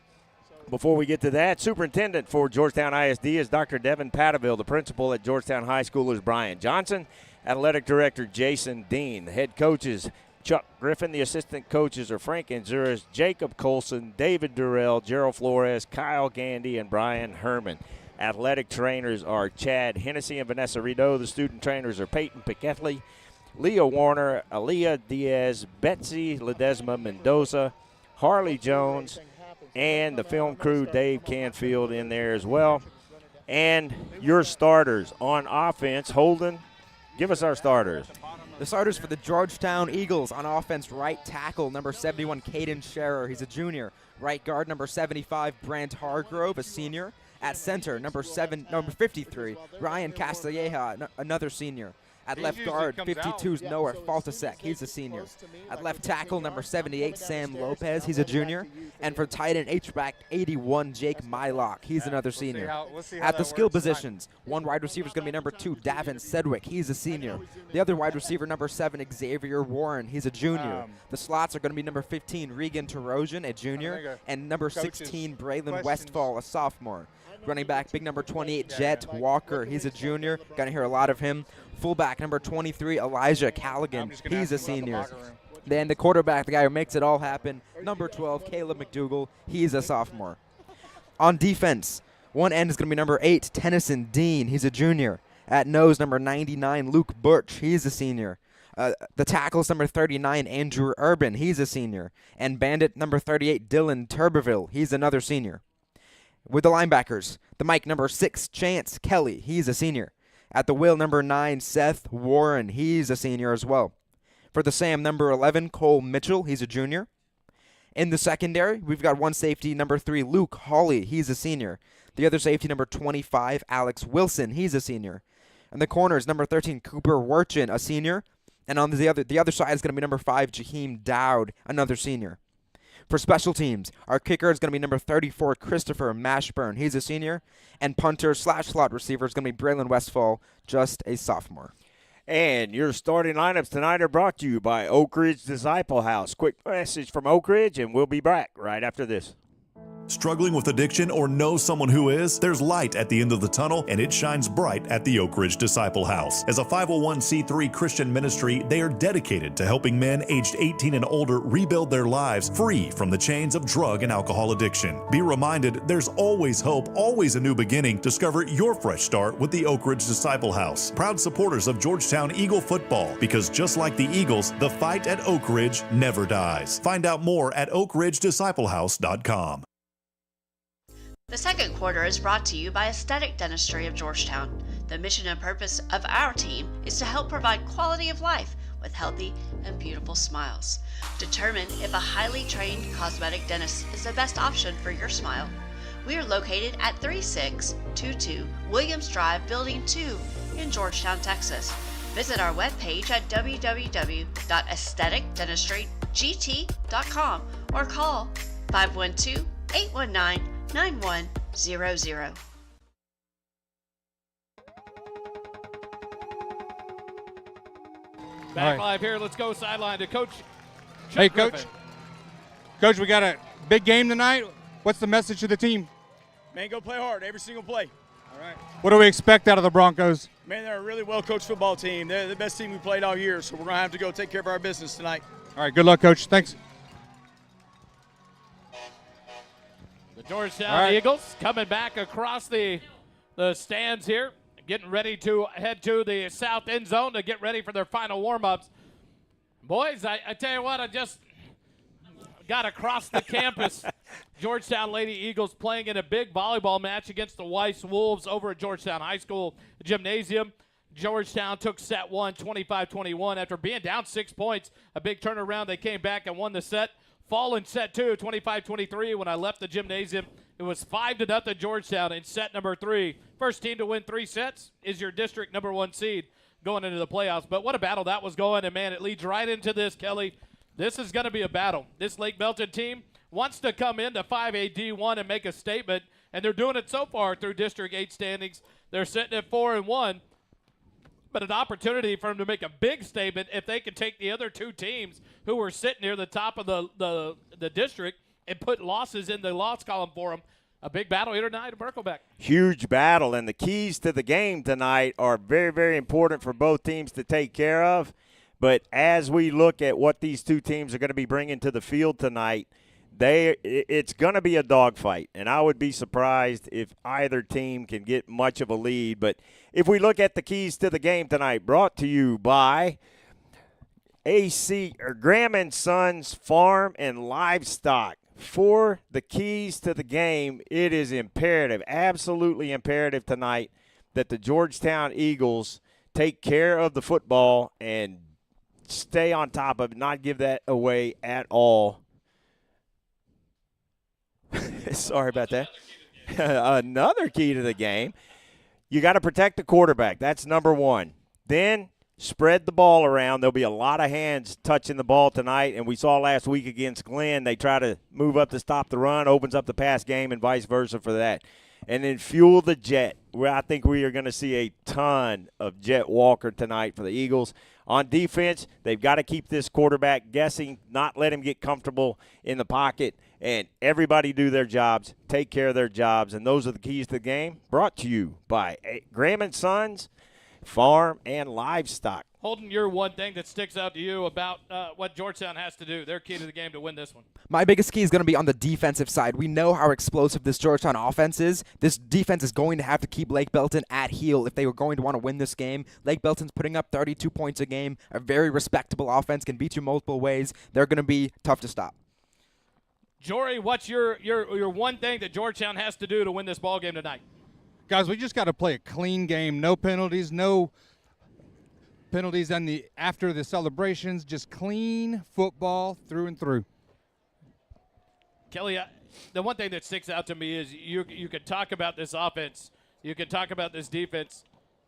S1: Before we get to that, superintendent for Georgetown ISD is Dr. Devin Patteville. The principal at Georgetown High School is Brian Johnson. Athletic director Jason Dean. The head coaches Chuck Griffin. The assistant coaches are Frank Anzuris, Jacob Colson, David Durrell, Gerald Flores, Kyle Gandy, and Brian Herman. Athletic trainers are Chad Hennessy and Vanessa Rideau. The student trainers are Peyton Piquetley, Leah Warner, Aaliyah Diaz, Betsy Ledesma Mendoza, Harley Jones, and the film crew, Dave Canfield, in there as well. And your starters on offense, Holden, give us our starters.
S2: The starters for the Georgetown Eagles on offense: right tackle, number 71, Caden Scherer. He's a junior. Right guard, number 75, Brant Hargrove, a senior. At center, number 53, Ryan Castilleja, another senior. At left guard, 52 is Noah Faltasek. He's a senior. At left tackle, number 78, Sam Lopez. He's a junior. And for tight end, H-back 81, Jake Mylock. He's another senior. At the skill positions, one wide receiver is going to be number 2, Davin Sedgwick. He's a senior. The other wide receiver, number 7, Xavier Warren. He's a junior. The slots are going to be number 15, Regan Terosian, a junior. And number 16, Braylon Westfall, a sophomore. Running back, big number 28, Jet Walker. He's a junior. Going to hear a lot of him. Fullback, number 23, Elijah Callaghan. He's a senior. Then the quarterback, the guy who makes it all happen, number 12, Caleb McDougall. He's a sophomore. On defense, one end is going to be number 8, Tennyson Dean. He's a junior. At nose, number 99, Luke Birch. He's a senior. The tackles, number 39, Andrew Urban. He's a senior. And bandit, number 38, Dylan Turbeville. He's another senior. With the linebackers, the Mike, number 6, Chance Kelly. He's a senior. At the wheel, number 9, Seth Warren. He's a senior as well. For the Sam, number 11, Cole Mitchell. He's a junior. In the secondary, we've got one safety, number 3, Luke Hawley. He's a senior. The other safety, number 25, Alex Wilson. He's a senior. And the corners, number 13, Cooper Werchin, a senior. And on the other side is going to be number 5, Jaheim Dowd, another senior. For special teams, our kicker is going to be number 34, Christopher Mashburn. He's a senior. And punter/slot receiver is going to be Braylon Westfall, just a sophomore.
S1: And your starting lineups tonight are brought to you by Oak Ridge Disciple House. Quick message from Oak Ridge, and we'll be back right after this.
S11: Struggling with addiction or know someone who is? There's light at the end of the tunnel, and it shines bright at the Oak Ridge Disciple House. As a 501c3 Christian ministry, they are dedicated to helping men aged 18 and older rebuild their lives free from the chains of drug and alcohol addiction. Be reminded, there's always hope, always a new beginning. Discover your fresh start with the Oak Ridge Disciple House. Proud supporters of Georgetown Eagle football, because just like the Eagles, the fight at Oak Ridge never dies. Find out more at oakridgedisciplehouse.com.
S12: The second quarter is brought to you by Aesthetic Dentistry of Georgetown. The mission and purpose of our team is to help provide quality of life with healthy and beautiful smiles. Determine if a highly trained cosmetic dentist is the best option for your smile. We are located at 3622 Williams Drive, Building 2 in Georgetown, Texas. Visit our webpage at www.aestheticdentistrygt.com or call 512-819-9100.
S13: Back live here. Let's go sideline to Coach.
S3: Hey,
S13: Griffin.
S3: Coach. Coach, we got a big game tonight. What's the message to the team?
S14: Man, go play hard every single play.
S3: All right. What do we expect out of the Broncos?
S14: Man, they're a really well-coached football team. They're the best team we played all year, so we're going to have to go take care of our business tonight.
S3: All right, good luck, Coach. Thanks.
S13: The Georgetown Eagles coming back across the stands here, getting ready to head to the south end zone to get ready for their final warm-ups. Boys, I tell you what, I just got across the campus. Georgetown Lady Eagles playing in a big volleyball match against the Weiss Wolves over at Georgetown High School Gymnasium. Georgetown took set one, 25-21. After being down 6 points, a big turnaround, they came back and won the set. Fall in set two, 25-23. When I left the gymnasium, it was 5-0 Georgetown in set number 3. First team to win 3 sets is your district number 1 seed going into the playoffs. But what a battle that was going, and, man, it leads right into this, Kelly. This is going to be a battle. This Lake Belton team wants to come into 5A D1 and make a statement, and they're doing it so far through District 8 standings. They're sitting at 4-1. but an opportunity for them to make a big statement if they can take the other two teams who were sitting near the top of the district and put losses in the loss column for them. A big battle here tonight at Birkelbach.
S1: Huge battle, and the keys to the game tonight are very, very important for both teams to take care of. But as we look at what these two teams are going to be bringing to the field tonight, it's going to be a dogfight, and I would be surprised if either team can get much of a lead. But if we look at the keys to the game tonight, brought to you by Graham & Sons Farm and Livestock. For the keys to the game, it is imperative, absolutely imperative tonight that the Georgetown Eagles take care of the football and stay on top of it, not give that away at all. Sorry about that. Another key to the game, you got to protect the quarterback. That's number one. Then spread the ball around. There'll be a lot of hands touching the ball tonight, and we saw last week against Glenn, they try to move up to stop the run, opens up the pass game, and vice versa for that. And then fuel the jet, where I think we are going to see a ton of Jet Walker tonight for the Eagles. On defense, they've got to keep this quarterback guessing, not let him get comfortable in the pocket, and everybody do their jobs, take care of their jobs, and those are the keys to the game. Brought to you by Graham & Sons Farm and Livestock.
S13: Holden, your one thing that sticks out to you about what Georgetown has to do, their key to the game to win this one.
S2: My biggest key is going to be on the defensive side. We know how explosive this Georgetown offense is. This defense is going to have to keep Lake Belton at heel if they were going to want to win this game. Lake Belton's putting up 32 points a game, a very respectable offense, can beat you multiple ways. They're going to be tough to stop.
S13: Jory, what's your one thing that Georgetown has to do to win this ball game tonight?
S3: Guys, we just got to play a clean game. No penalties, after the celebrations. Just clean football through and through.
S13: Kelly, the one thing that sticks out to me is you could talk about this offense. You could talk about this defense.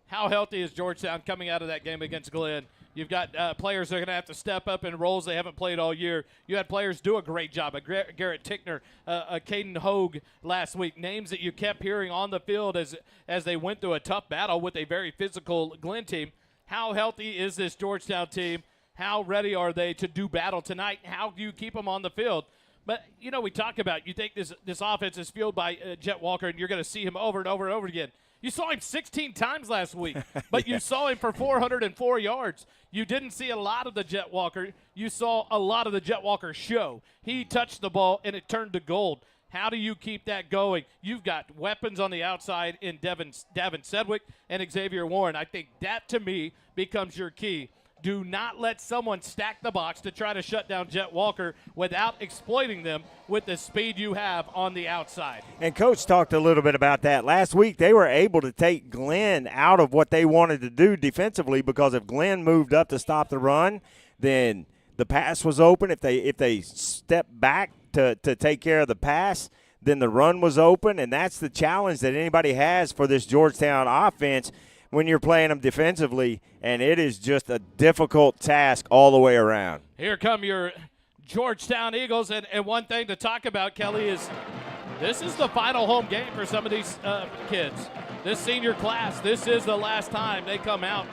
S13: How healthy is Georgetown coming out of that game against Glenn? You've got players that are going to have to step up in roles they haven't played all year. You had players do a great job. Garrett Tickner, Caden Hogue last week. Names that you kept hearing on the field as they went through a tough battle with a very physical Glenn team. How healthy is this Georgetown team? How ready are they to do battle tonight? How do you keep them on the field? But, we talk about, you think this offense is fueled by Jet Walker, and you're going to see him over and over and over again. You saw him 16 times last week, but you saw him for 404 yards. You didn't see a lot of the Jet Walker. You saw a lot of the Jet Walker show. He touched the ball, and it turned to gold. How do you keep that going? You've got weapons on the outside in Davin Sedgwick and Xavier Warren. I think that, to me, becomes your key. Do not let someone stack the box to try to shut down Jet Walker without exploiting them with the speed you have on the outside.
S1: And Coach talked a little bit about that. Last week they were able to take Glenn out of what they wanted to do defensively, because if Glenn moved up to stop the run, then the pass was open. If they stepped back to take care of the pass, then the run was open, and that's the challenge that anybody has for this Georgetown offense when you're playing them defensively, and it is just a difficult task all the way around.
S13: Here come your Georgetown Eagles, and one thing to talk about, Kelly, is this is the final home game for some of these kids. This senior class, this is the last time they come out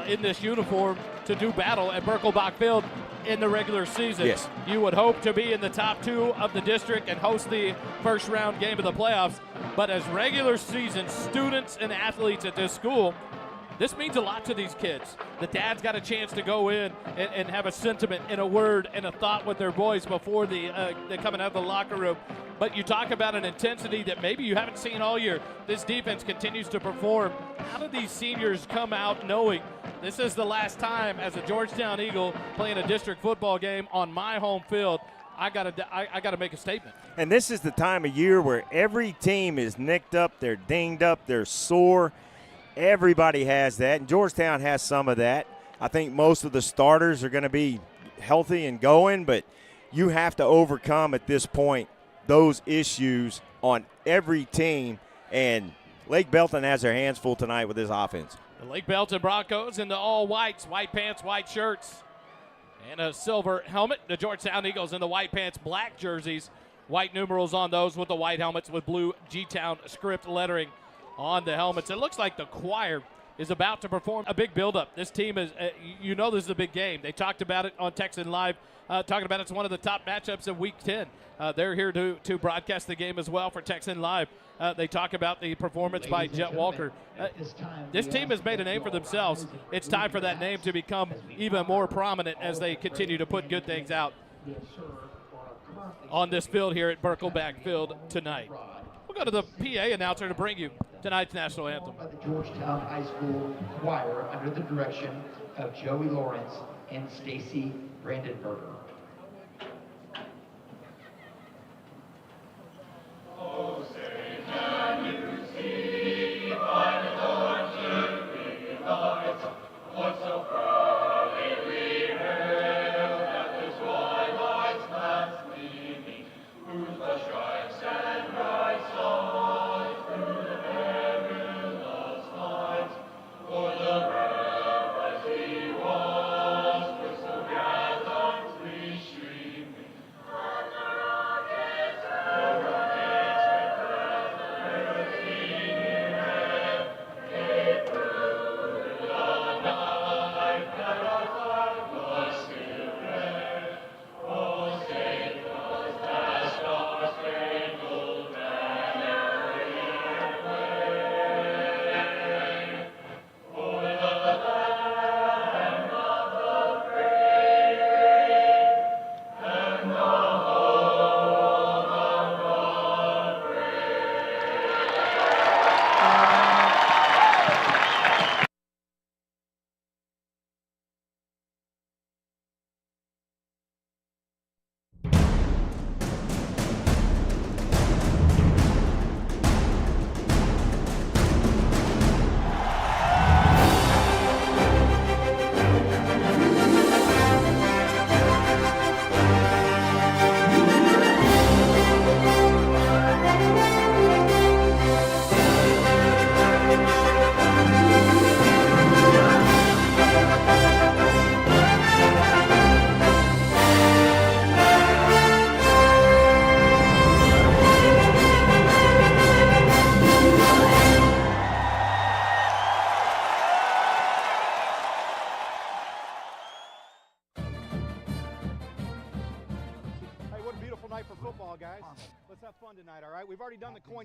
S13: in this uniform to do battle at Birkelbach Field in the regular season.
S1: Yes.
S13: You would hope to be in the top two of the district and host the first round game of the playoffs. But as regular season students and athletes at this school, this means a lot to these kids. The dad's got a chance to go in and have a sentiment and a word and a thought with their boys before they're coming out of the locker room. But you talk about an intensity that maybe you haven't seen all year. This defense continues to perform. How do these seniors come out knowing this is the last time as a Georgetown Eagle playing a district football game on my home field? I gotta make a statement.
S1: And this is the time of year where every team is nicked up, they're dinged up, they're sore. Everybody has that, and Georgetown has some of that. I think most of the starters are going to be healthy and going, but you have to overcome at this point those issues on every team, and Lake Belton has their hands full tonight with this offense.
S13: The Lake Belton Broncos in the all whites, white pants, white shirts, and a silver helmet. The Georgetown Eagles in the white pants, black jerseys, white numerals on those with the white helmets with blue G-Town script lettering on the helmets. It looks like the choir is about to perform a big buildup. This team is, this is a big game. They talked about it on Texan Live, talking about it's one of the top matchups of Week 10. They're here to broadcast the game as well for Texan Live. They talk about the performance by Jet Walker. This team has made a name for themselves. It's time for that name to become even more prominent as they continue to put good things out on this field here at Birkelbach Field tonight. We'll go to the PA announcer to bring you tonight's national anthem.
S15: By the Georgetown High School Choir under the direction of Joey Lawrence and Stacy Brandenberger.
S16: Oh, say, can you see by the Lord's living lights, what so proudly we hail at the twilight's last gleaming, whose the stripes and bright stars through the perilous night, for the reverence he was, crystal gallantly streaming, and the rockets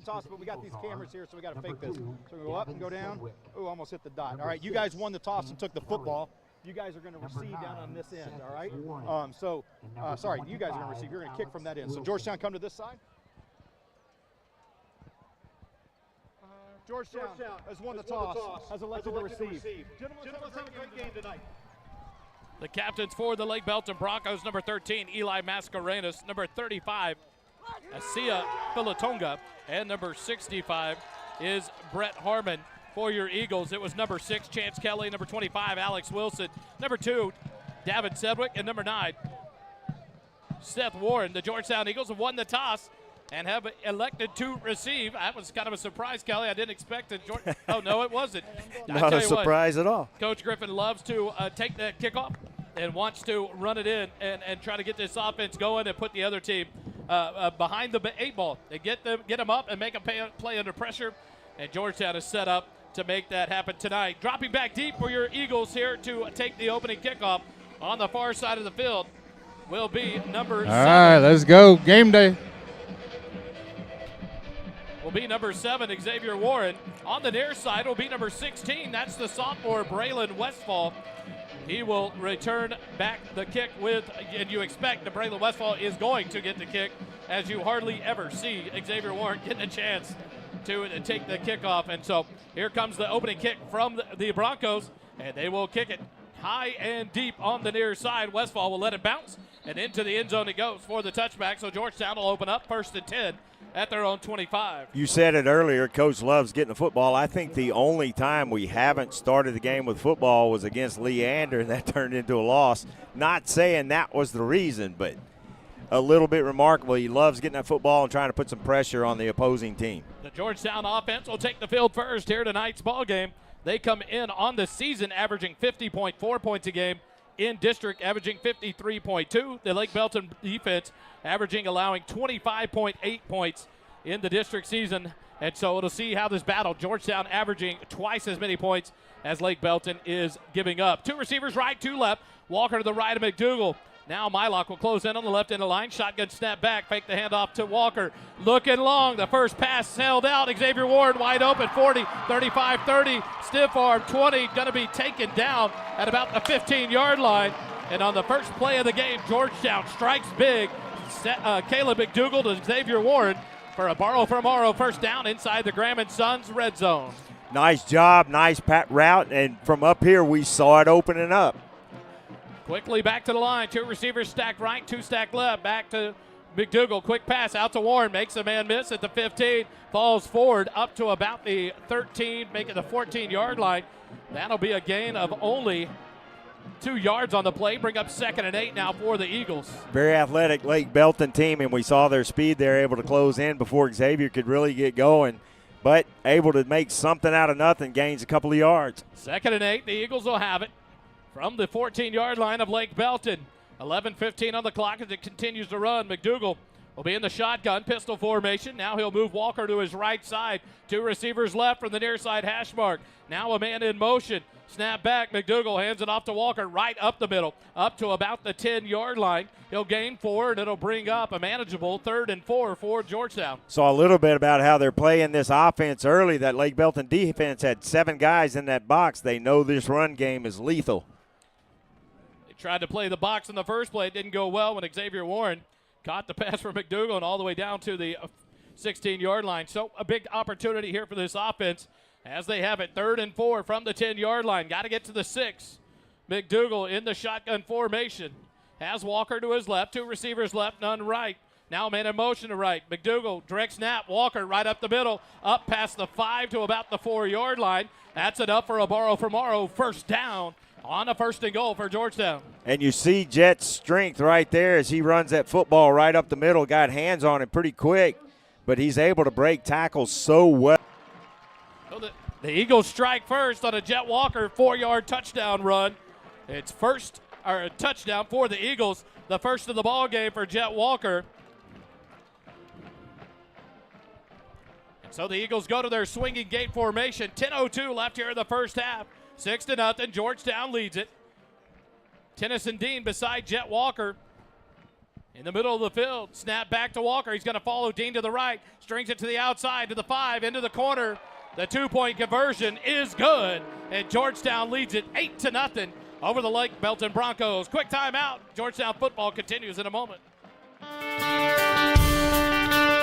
S17: Toss, but we got these cameras here, so we got to fake this. So we go up and go down. Oh, almost hit the dot. All right, you guys won the toss and took the football. You guys are going to receive down on this end, all right? Sorry, you guys are going to receive. You're going to kick from that end. So Georgetown, come to this side. Georgetown has won the toss, has elected to receive. Gentlemen, let's have a great game tonight.
S13: The captains for the Lake Belton Broncos, number 13, Eli Mascarenas, number 35, Asia Philatonga, and number 65 is Brett Harmon. For your Eagles, it was number 6, Chance Kelly, number 25, Alex Wilson, number 2, Davin Sedgwick, and number 9, Seth Warren. The Georgetown Eagles have won the toss and have elected to receive. That was kind of a surprise, Kelly. I didn't expect it. Oh, no, it wasn't.
S1: Not a surprise at all.
S13: Coach Griffin loves to take the kickoff and wants to run it in and try to get this offense going and put the other team behind the 8 ball. They get them up and make them play under pressure, and Georgetown is set up to make that happen tonight. Dropping back deep for your Eagles here to take the opening kickoff on the far side of the field will be number 7.
S3: All right, let's go. Game day.
S13: Will be number 7, Xavier Warren. On the near side will be number 16. That's the sophomore, Braylon Westfall. He will return back the kick and you expect that Braylon Westfall is going to get the kick, as you hardly ever see Xavier Warren getting a chance to take the kickoff. And so here comes the opening kick from the Broncos, and they will kick it high and deep on the near side. Westfall will let it bounce, and into the end zone it goes for the touchback. So Georgetown will open up 1st and 10 at their own 25.
S1: You said it earlier, Coach loves getting the football. I think the only time we haven't started the game with football was against Leander, and that turned into a loss. Not saying that was the reason, but a little bit remarkable. He loves getting that football and trying to put some pressure on the opposing team.
S13: The Georgetown offense will take the field first here tonight's ball game. They come in on the season averaging 50.4 points a game, in district averaging 53.2. The Lake Belton defense allowing 25.8 points in the district season And so it'll see how this battle. Georgetown averaging twice as many points as Lake Belton is giving up. 2 receivers right, 2 left. Walker to the right of McDougal. Now Mylock will close in on the left end of the line. Shotgun snap back. Fake the handoff to Walker. Looking long. The first pass held out. Xavier Ward wide open. 40, 35, 30. Stiff arm. 20. Going to be taken down at about the 15-yard line. And on the first play of the game, Georgetown strikes big. Caleb McDougal to Xavier Warren for a borrow from Morrow first down inside the Graham & Sons red zone.
S1: Nice job, nice pat route, and from up here we saw it opening up.
S13: Quickly back to the line. 2 receivers stacked right, 2 stacked left. Back to McDougal. Quick pass out to Warren. Makes a man miss at the 15. Falls forward up to about the 13, making the 14-yard line. That'll be a gain of only 2 yards on the play. Bring up 2nd and 8 now for the Eagles.
S1: Very athletic Lake Belton team, and we saw their speed there, able to close in before Xavier could really get going. But able to make something out of nothing, gains a couple of yards.
S13: 2nd and 8, the Eagles will have it from the 14-yard line of Lake Belton. 11:15 on the clock as it continues to run. McDougal will be in the shotgun, pistol formation. Now he'll move Walker to his right side. 2 receivers left from the near side hash mark. Now a man in motion. Snap back. McDougal hands it off to Walker right up the middle, up to about the 10-yard line. He'll gain 4, and it'll bring up a manageable 3rd and 4 for Georgetown.
S1: Saw a little bit about how they're playing this offense early. That Lake Belton defense had 7 guys in that box. They know this run game is lethal.
S13: They tried to play the box in the first play. It didn't go well when Xavier Warren caught the pass from McDougal and all the way down to the 16-yard line. So a big opportunity here for this offense as they have it 3rd and 4 from the 10-yard line. Got to get to the 6. McDougal in the shotgun formation. Has Walker to his left. 2 receivers left, none right. Now man in motion to right. McDougal, direct snap. Walker right up the middle. Up past the 5 to about the 4-yard line. That's enough for a borrow for Morrow. First down on a 1st and goal for Georgetown.
S1: And you see Jet's strength right there as he runs that football right up the middle. Got hands on it pretty quick, but he's able to break tackles so well.
S13: So the Eagles strike first on a Jet Walker 4-yard touchdown run. It's a touchdown for the Eagles, the first of the ball game for Jet Walker. And so the Eagles go to their swinging gate formation. 10:02 left here in the first half. 6-0. Georgetown leads it. Tennyson Dean beside Jet Walker. In the middle of the field, snap back to Walker. He's going to follow Dean to the right. Strings it to the outside, to the 5, into the corner. The 2-point conversion is good, and Georgetown leads it 8-0 over the Lake Belton Broncos. Quick timeout. Georgetown football continues in a moment.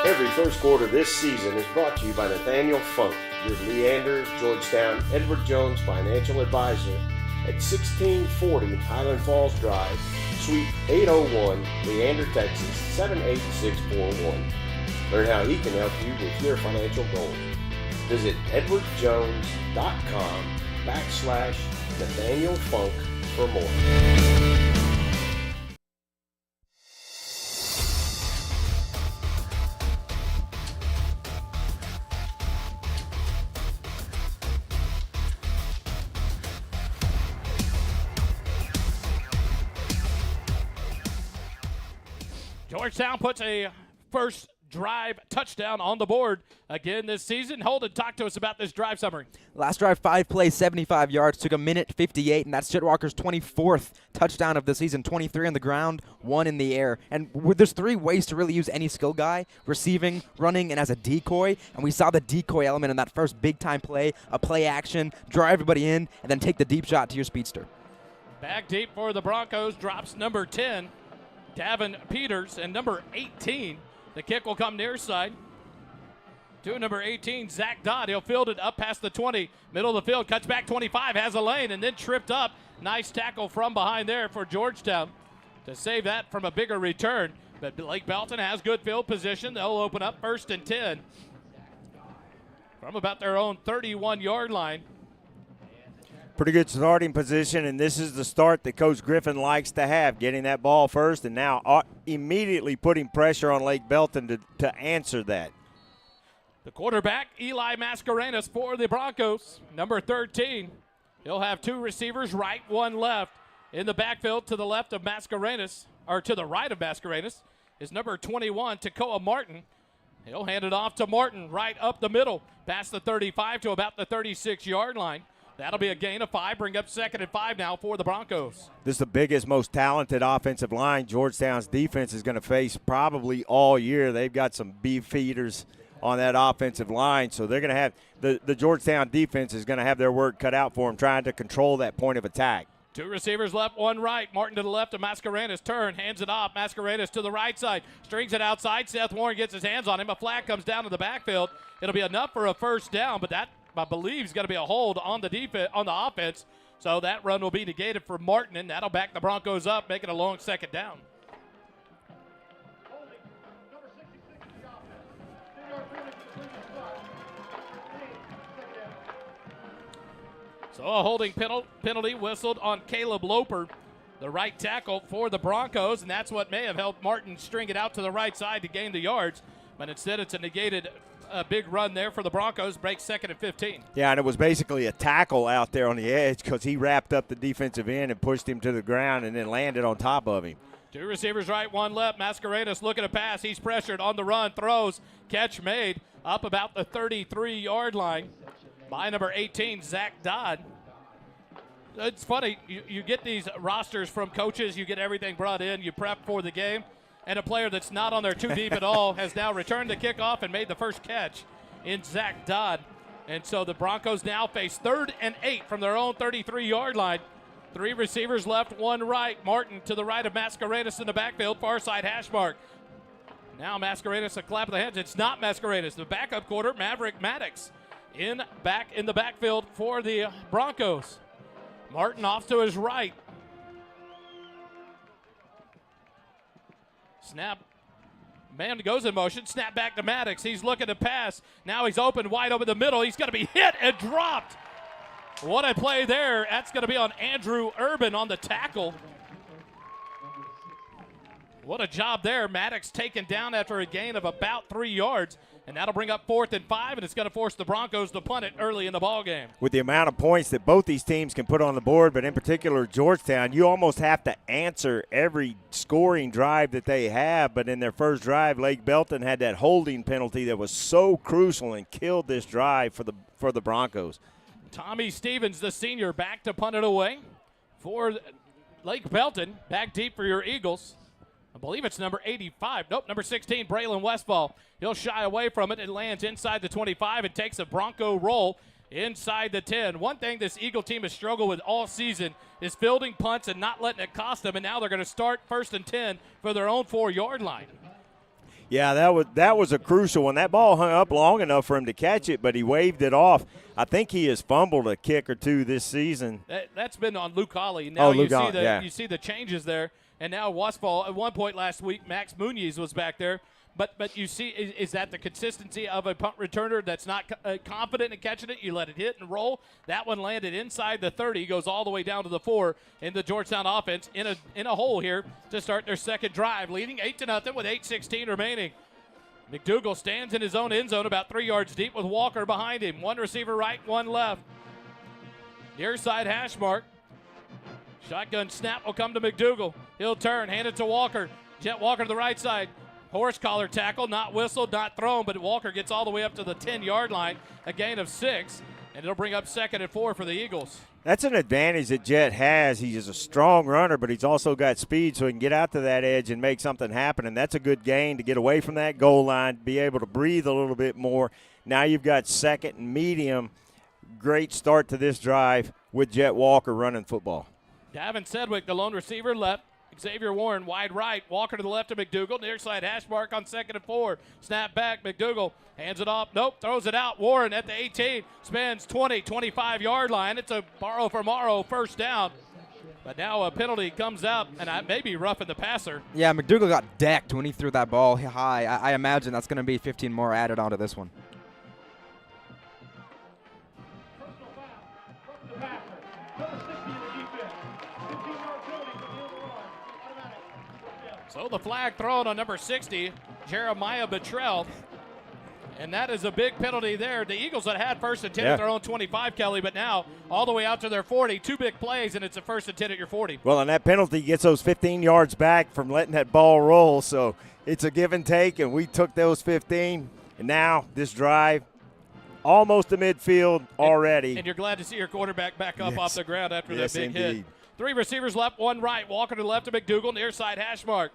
S5: Every first quarter this season is brought to you by Nathaniel Funk, your Leander, Georgetown, Edward Jones financial advisor at 1640 Highland Falls Drive, Suite 801, Leander, Texas 78641. Learn how he can help you with your financial goals. Visit edwardjones.com/Nathaniel Funk for more.
S13: Georgetown puts a first drive touchdown on the board again this season. Holden, talk to us about this drive summary.
S2: Last drive, 5 plays, 75 yards, took a minute 58, and that's Jet Walker's 24th touchdown of the season. 23 on the ground, 1 in the air. And there's 3 ways to really use any skill guy: receiving, running, and as a decoy. And we saw the decoy element in that first big-time play, a play action, draw everybody in, and then take the deep shot to your speedster.
S13: Back deep for the Broncos, drops number 10, Davin Peters, and number 18. The kick will come near side to number 18, Zach Dodd. He'll field it up past the 20, middle of the field, cuts back 25, has a lane, and then tripped up. Nice tackle from behind there for Georgetown to save that from a bigger return. But Lake Belton has good field position. They'll open up 1st and 10 from about their own 31-yard line.
S1: Pretty good starting position, and this is the start that Coach Griffin likes to have, getting that ball first and now immediately putting pressure on Lake Belton to answer that.
S13: The quarterback, Eli Mascarenas for the Broncos, number 13. He'll have 2 receivers right, 1 left. In the backfield to the left of Mascarenas, or to the right of Mascarenas, is number 21, Takoa Martin. He'll hand it off to Martin right up the middle, past the 35 to about the 36-yard line. That'll be a gain of 5, bring up 2nd and 5 now for the Broncos.
S1: This is the biggest, most talented offensive line Georgetown's defense is going to face probably all year. They've got some beef feeders on that offensive line, so they're going to have the Georgetown defense is going to have their work cut out for them trying to control that point of attack.
S13: 2 receivers left, 1 right. Martin to the left of Mascarenas. Turn, hands it off. Mascarenas to the right side. Strings it outside. Seth Warren gets his hands on him. A flag comes down to the backfield. It'll be enough for a first down, but that, I believe, is going to be a hold on the defense, on the offense. So that run will be negated for Martin, and that'll back the Broncos up, making a long 2nd down. So a holding penalty whistled on Caleb Loper, the right tackle for the Broncos, and that's what may have helped Martin string it out to the right side to gain the yards. But instead it's a negated big run there for the Broncos, breaks 2nd and 15.
S1: Yeah, and it was basically a tackle out there on the edge because he wrapped up the defensive end and pushed him to the ground and then landed on top of him.
S13: 2 receivers right, 1 left. Mascarenas looking to pass. He's pressured on the run, throws, catch made up about the 33-yard line by number 18, Zach Dodd. It's funny, you get these rosters from coaches, you get everything brought in, you prep for the game, and a player that's not on there too deep at all has now returned the kickoff and made the first catch in Zach Dodd. And so the Broncos now face 3rd and 8 from their own 33-yard line. 3 receivers left, 1 right. Martin to the right of Mascarenas in the backfield, far side hash mark. Now Mascarenas a clap of the hands. It's not Mascarenas. The backup quarter, Maverick Maddox, in the backfield for the Broncos. Martin off to his right. Snap. Man goes in motion. Snap back to Maddox. He's looking to pass. Now he's open, wide open the middle. He's going to be hit and dropped. What a play there. That's going to be on Andrew Urban on the tackle. What a job there. Maddox taken down after a gain of about 3 yards. And that'll bring up 4th and 5, and it's going to force the Broncos to punt it early in the ballgame.
S1: With the amount of points that both these teams can put on the board, but in particular Georgetown, you almost have to answer every scoring drive that they have. But in their first drive, Lake Belton had that holding penalty that was so crucial and killed this drive for the Broncos.
S13: Tommy Stevens, the senior, back to punt it away for Lake Belton. Back deep for your Eagles. I believe it's number 85. Nope, number 16, Braylon Westfall. He'll shy away from it. It lands inside the 25 and takes a Bronco roll inside the 10. One thing this Eagle team has struggled with all season is fielding punts and not letting it cost them, and now they're going to start 1st and 10 for their own 4-yard line.
S1: Yeah, that was a crucial one. That ball hung up long enough for him to catch it, but he waved it off. I think he has fumbled a kick or 2 this season.
S13: That's been on Luke Hawley. Now you see the changes there. And now Westfall, at one point last week, Max Muniz was back there. But you see, is that the consistency of a punt returner that's not confident in catching it? You let it hit and roll. That one landed inside the 30, goes all the way down to the 4 in the Georgetown offense in a hole here to start their 2nd drive, leading 8-0 with 8:16 remaining. McDougal stands in his own end zone about 3 yards deep with Walker behind him. 1 receiver right, 1 left. Near side hash mark. Shotgun snap will come to McDougal. He'll turn, hand it to Walker. Jet Walker to the right side. Horse collar tackle, not whistled, not thrown, but Walker gets all the way up to the 10-yard line, a gain of 6, and it'll bring up 2nd and 4 for the Eagles.
S1: That's an advantage that Jet has. He's a strong runner, but he's also got speed, so he can get out to that edge and make something happen, and that's a good gain to get away from that goal line, be able to breathe a little bit more. Now you've got 2nd and medium. Great start to this drive with Jet Walker running football.
S13: Davin Sedgwick, the lone receiver, left. Xavier Warren, wide right. Walker to the left of McDougal. Near side hash mark on 2nd and 4. Snap back. McDougal hands it off. Nope, throws it out. Warren at the 18. Spins 20, 25-yard line. It's a borrow for Morrow first down. But now a penalty comes out, and I may be roughing the passer.
S2: Yeah, McDougal got decked when he threw that ball high. I imagine that's going to be 15 more added onto this one.
S13: So the flag thrown on number 60, Jeremiah Betrell. And that is a big penalty there. The Eagles had 1st and 10 at their own 25, Kelly, but now all the way out to their 40. 2 big plays, and it's a 1st and 10 at your 40.
S1: Well, and that penalty gets those 15 yards back from letting that ball roll. So it's a give and take, and we took those 15. And now this drive, almost to midfield already.
S13: And you're glad to see your quarterback back up off the ground after
S1: Yes,
S13: that big
S1: indeed.
S13: hit. 3 receivers left, 1 right. Walker to the left of McDougal, near side hash mark.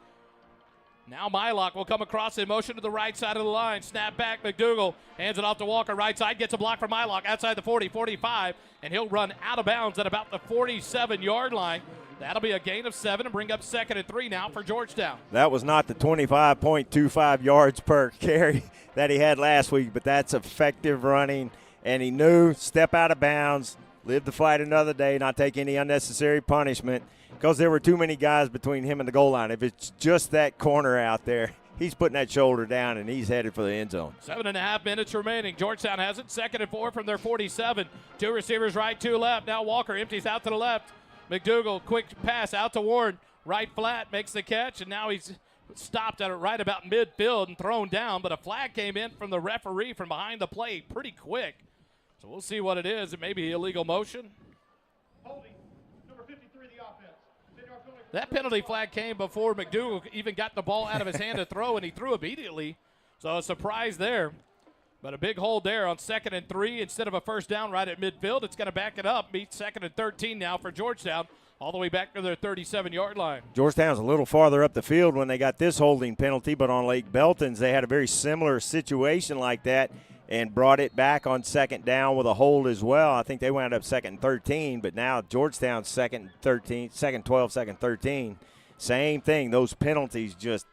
S13: Now Mylock will come across in motion to the right side of the line. Snap back, McDougal hands it off to Walker, right side, gets a block from Mylock outside the 40, 45, and he'll run out of bounds at about the 47-yard line. That'll be a gain of 7 and bring up 2nd and 3 now for Georgetown.
S1: That was not the 25.25 yards per carry that he had last week, but that's effective running, and he knew step out of bounds, live to fight another day, not take any unnecessary punishment, because there were too many guys between him and the goal line. If it's just that corner out there, he's putting that shoulder down, and he's headed for the end zone.
S13: 7.5 minutes remaining. Georgetown has it. 2nd and 4 from their 47. 2 receivers right, 2 left. Now Walker empties out to the left. McDougal, quick pass out to Warren. Right flat, makes the catch, and now he's stopped at it right about midfield and thrown down. But a flag came in from the referee from behind the plate pretty quick. So we'll see what it is. It may be illegal motion. That penalty flag came before McDougal even got the ball out of his hand to throw, and he threw immediately. So a surprise there. But a big hold there on 2nd and 3 instead of a first down right at midfield. It's going to back it up. Meet 2nd and 13 now for Georgetown, all the way back to their 37-yard line.
S1: Georgetown's a little farther up the field when they got this holding penalty, but on Lake Belton's they had a very similar situation like that and brought it back on 2nd down with a hold as well. I think they wound up 2nd and 13, but now Georgetown's 2nd and 13, 2nd 12, 2nd 13. Same thing. Those penalties just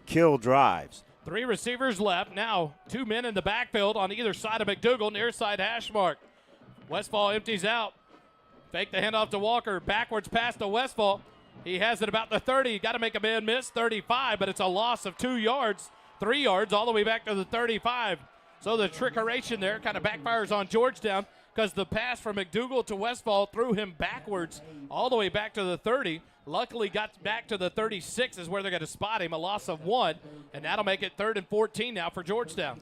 S1: kill drives.
S13: 3 receivers left. Now 2 men in the backfield on either side of McDougal, near side hash mark. Westfall empties out. Fake the handoff to Walker. Backwards pass to Westfall. He has it about the 30. Got to make a man miss. 35, but it's a loss of 2 yards, 3 yards, all the way back to the 35. So the trickeration there kind of backfires on Georgetown because the pass from McDougal to Westfall threw him backwards all the way back to the 30. Luckily got back to the 36 is where they're going to spot him, a loss of 1. And that'll make it 3rd and 14 now for Georgetown.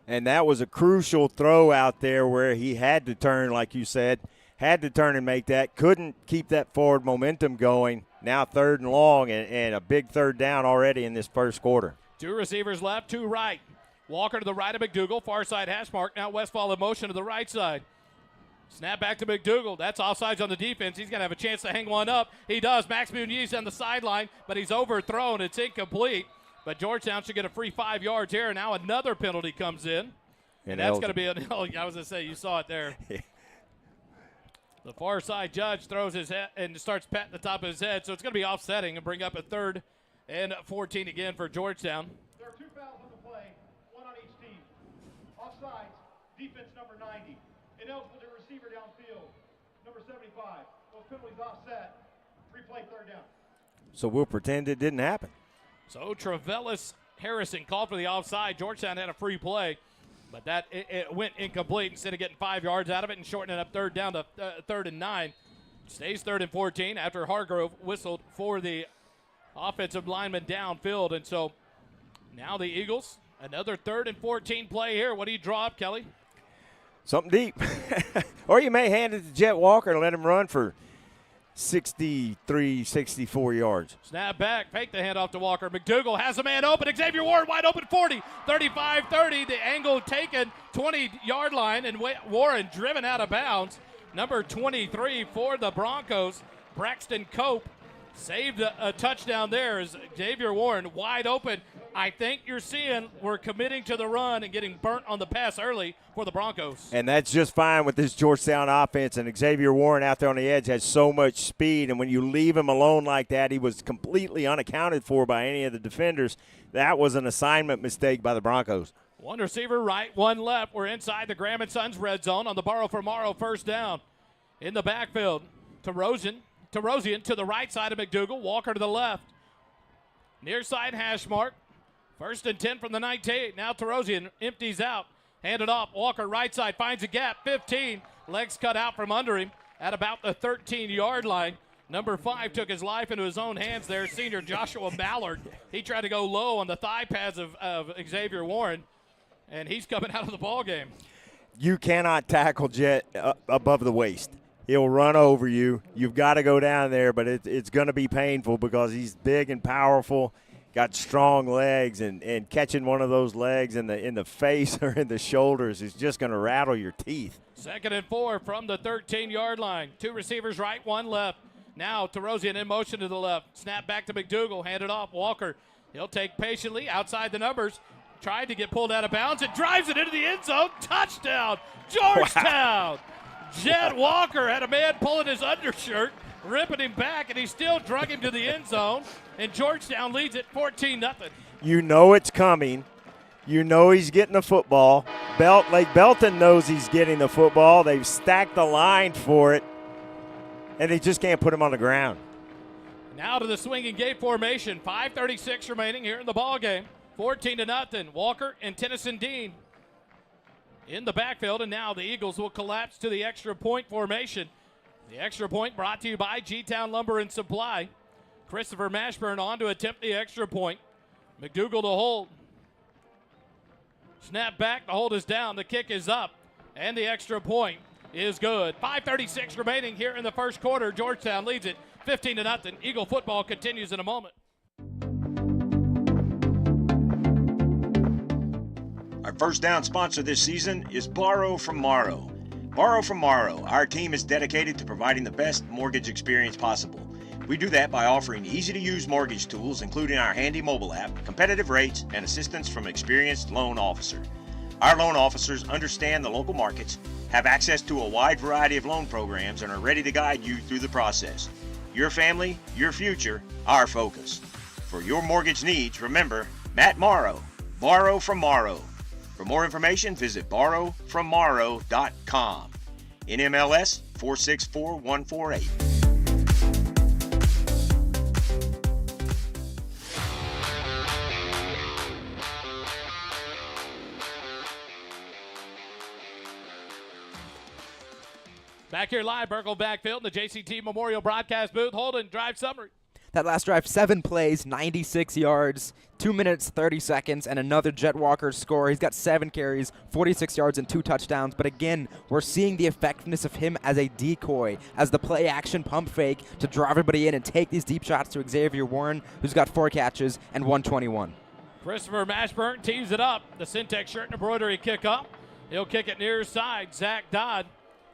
S1: And that was a crucial throw out there where he had to turn, like you said, had to turn and make that. Couldn't keep that forward momentum going. Now 3rd and long and a big 3rd down already in this first quarter.
S13: 2 receivers left, 2 right. Walker to the right of McDougal, far side hash mark. Now Westfall in motion to the right side. Snap back to McDougal. That's offsides on the defense. He's going to have a chance to hang one up. He does. Max Muniz on the sideline, but he's overthrown. It's incomplete. But Georgetown should get a free 5 yards here. Now another penalty comes in. And that's going to be I was going to say, you saw it there. The far side judge throws his head and starts patting the top of his head. So it's going to be offsetting and bring up a 3rd and 14 again for Georgetown.
S18: There are 2 fouls on the play, 1 on each team. Offsides, defense number 90. Ineligible to receiver downfield, number 75. Those penalties offset. Replay 3rd down.
S1: So we'll pretend it didn't happen.
S13: So Trevellis Harrison called for the offside. Georgetown had a free play, but that it went incomplete instead of getting 5 yards out of it and shortening up 3rd down to 3rd and 9. Stays 3rd and 14 after Hargrove whistled for the offensive lineman downfield. And so now the Eagles, another 3rd and 14 play here. What do you draw up, Kelly?
S1: Something deep. Or you may hand it to Jet Walker and let him run for 63, 64 yards.
S13: Snap back, fake the handoff to Walker. McDougal has a man open. Xavier Warren wide open 40, 35, 30. The angle taken, 20-yard line, and Warren driven out of bounds. Number 23 for the Broncos, Braxton Cope, saved a touchdown there as Xavier Warren wide open. I think you're seeing we're committing to the run and getting burnt on the pass early for the Broncos.
S1: And that's just fine with this Georgetown offense. And Xavier Warren out there on the edge has so much speed. And when you leave him alone like that, he was completely unaccounted for by any of the defenders. That was an assignment mistake by the Broncos.
S13: 1 receiver right, 1 left. We're inside the Graham & Sons red zone on the Borrow for Morrow first down. In the backfield, Tarosian to the right side of McDougal. Walker to the left. Near side hash mark. 1st and 10 from the 19. Now Tarosian empties out. Handed off. Walker right side finds a gap. 15. Legs cut out from under him at about the 13-yard line. Number 5 took his life into his own hands there. Senior Joshua Ballard. He tried to go low on the thigh pads of Xavier Warren, and he's coming out of the ball game.
S1: You cannot tackle Jet above the waist. He'll run over you. You've got to go down there, but it's going to be painful because he's big and powerful. got strong legs, and catching one of those legs in the face or in the shoulders is just going to rattle your teeth.
S13: 2nd and 4 from the 13-yard line. 2 receivers right, 1 left. Now Terosian in motion to the left. Snap back to McDougal, handed off. Walker, he'll take patiently outside the numbers. Tried to get pulled out of bounds and drives it into the end zone. Touchdown, Georgetown. Wow. Jet Walker had a man pulling his undershirt, ripping him back, and he still drug him to the end zone. And Georgetown leads it 14-0.
S1: You know it's coming. You know he's getting the football. Lake Belton knows he's getting the football. They've stacked the line for it, and they just can't put him on the ground.
S13: Now to the swinging gate formation. 5:36 remaining here in the ball game. 14-0. Walker and Tennyson Dean in the backfield, and now the Eagles will collapse to the extra point formation. The extra point brought to you by G-Town Lumber and Supply. Christopher Mashburn on to attempt the extra point. McDougal to hold. Snap back, the hold is down, the kick is up, and the extra point is good. 5:36 remaining here in the first quarter. Georgetown leads it 15-0. Eagle football continues in a moment.
S5: Our first down sponsor this season is Borrow from Morrow. Borrow from Morrow, our team is dedicated to providing the best mortgage experience possible. We do that by offering easy-to-use mortgage tools, including our handy mobile app, competitive rates, and assistance from an experienced loan officer. Our loan officers understand the local markets, have access to a wide variety of loan programs, and are ready to guide you through the process. Your family, your future, our focus. For your mortgage needs, remember, Matt Morrow, Borrow from Morrow. For more information, visit borrowfrommorrow.com. NMLS 464148.
S13: Back here live, Birkelbach Field in the JCT Memorial Broadcast booth. Holden, drive summary.
S2: That last drive, 7 plays, 96 yards, 2 minutes, 30 seconds, and another Jet Walker score. He's got 7 carries, 46 yards, and 2 touchdowns. But again, we're seeing the effectiveness of him as a decoy, as the play-action pump fake to draw everybody in and take these deep shots to Xavier Warren, who's got 4 catches and 121.
S13: Christopher Mashburn tees it up. The Syntex shirt and embroidery kick up. He'll kick it near side. Zach Dodd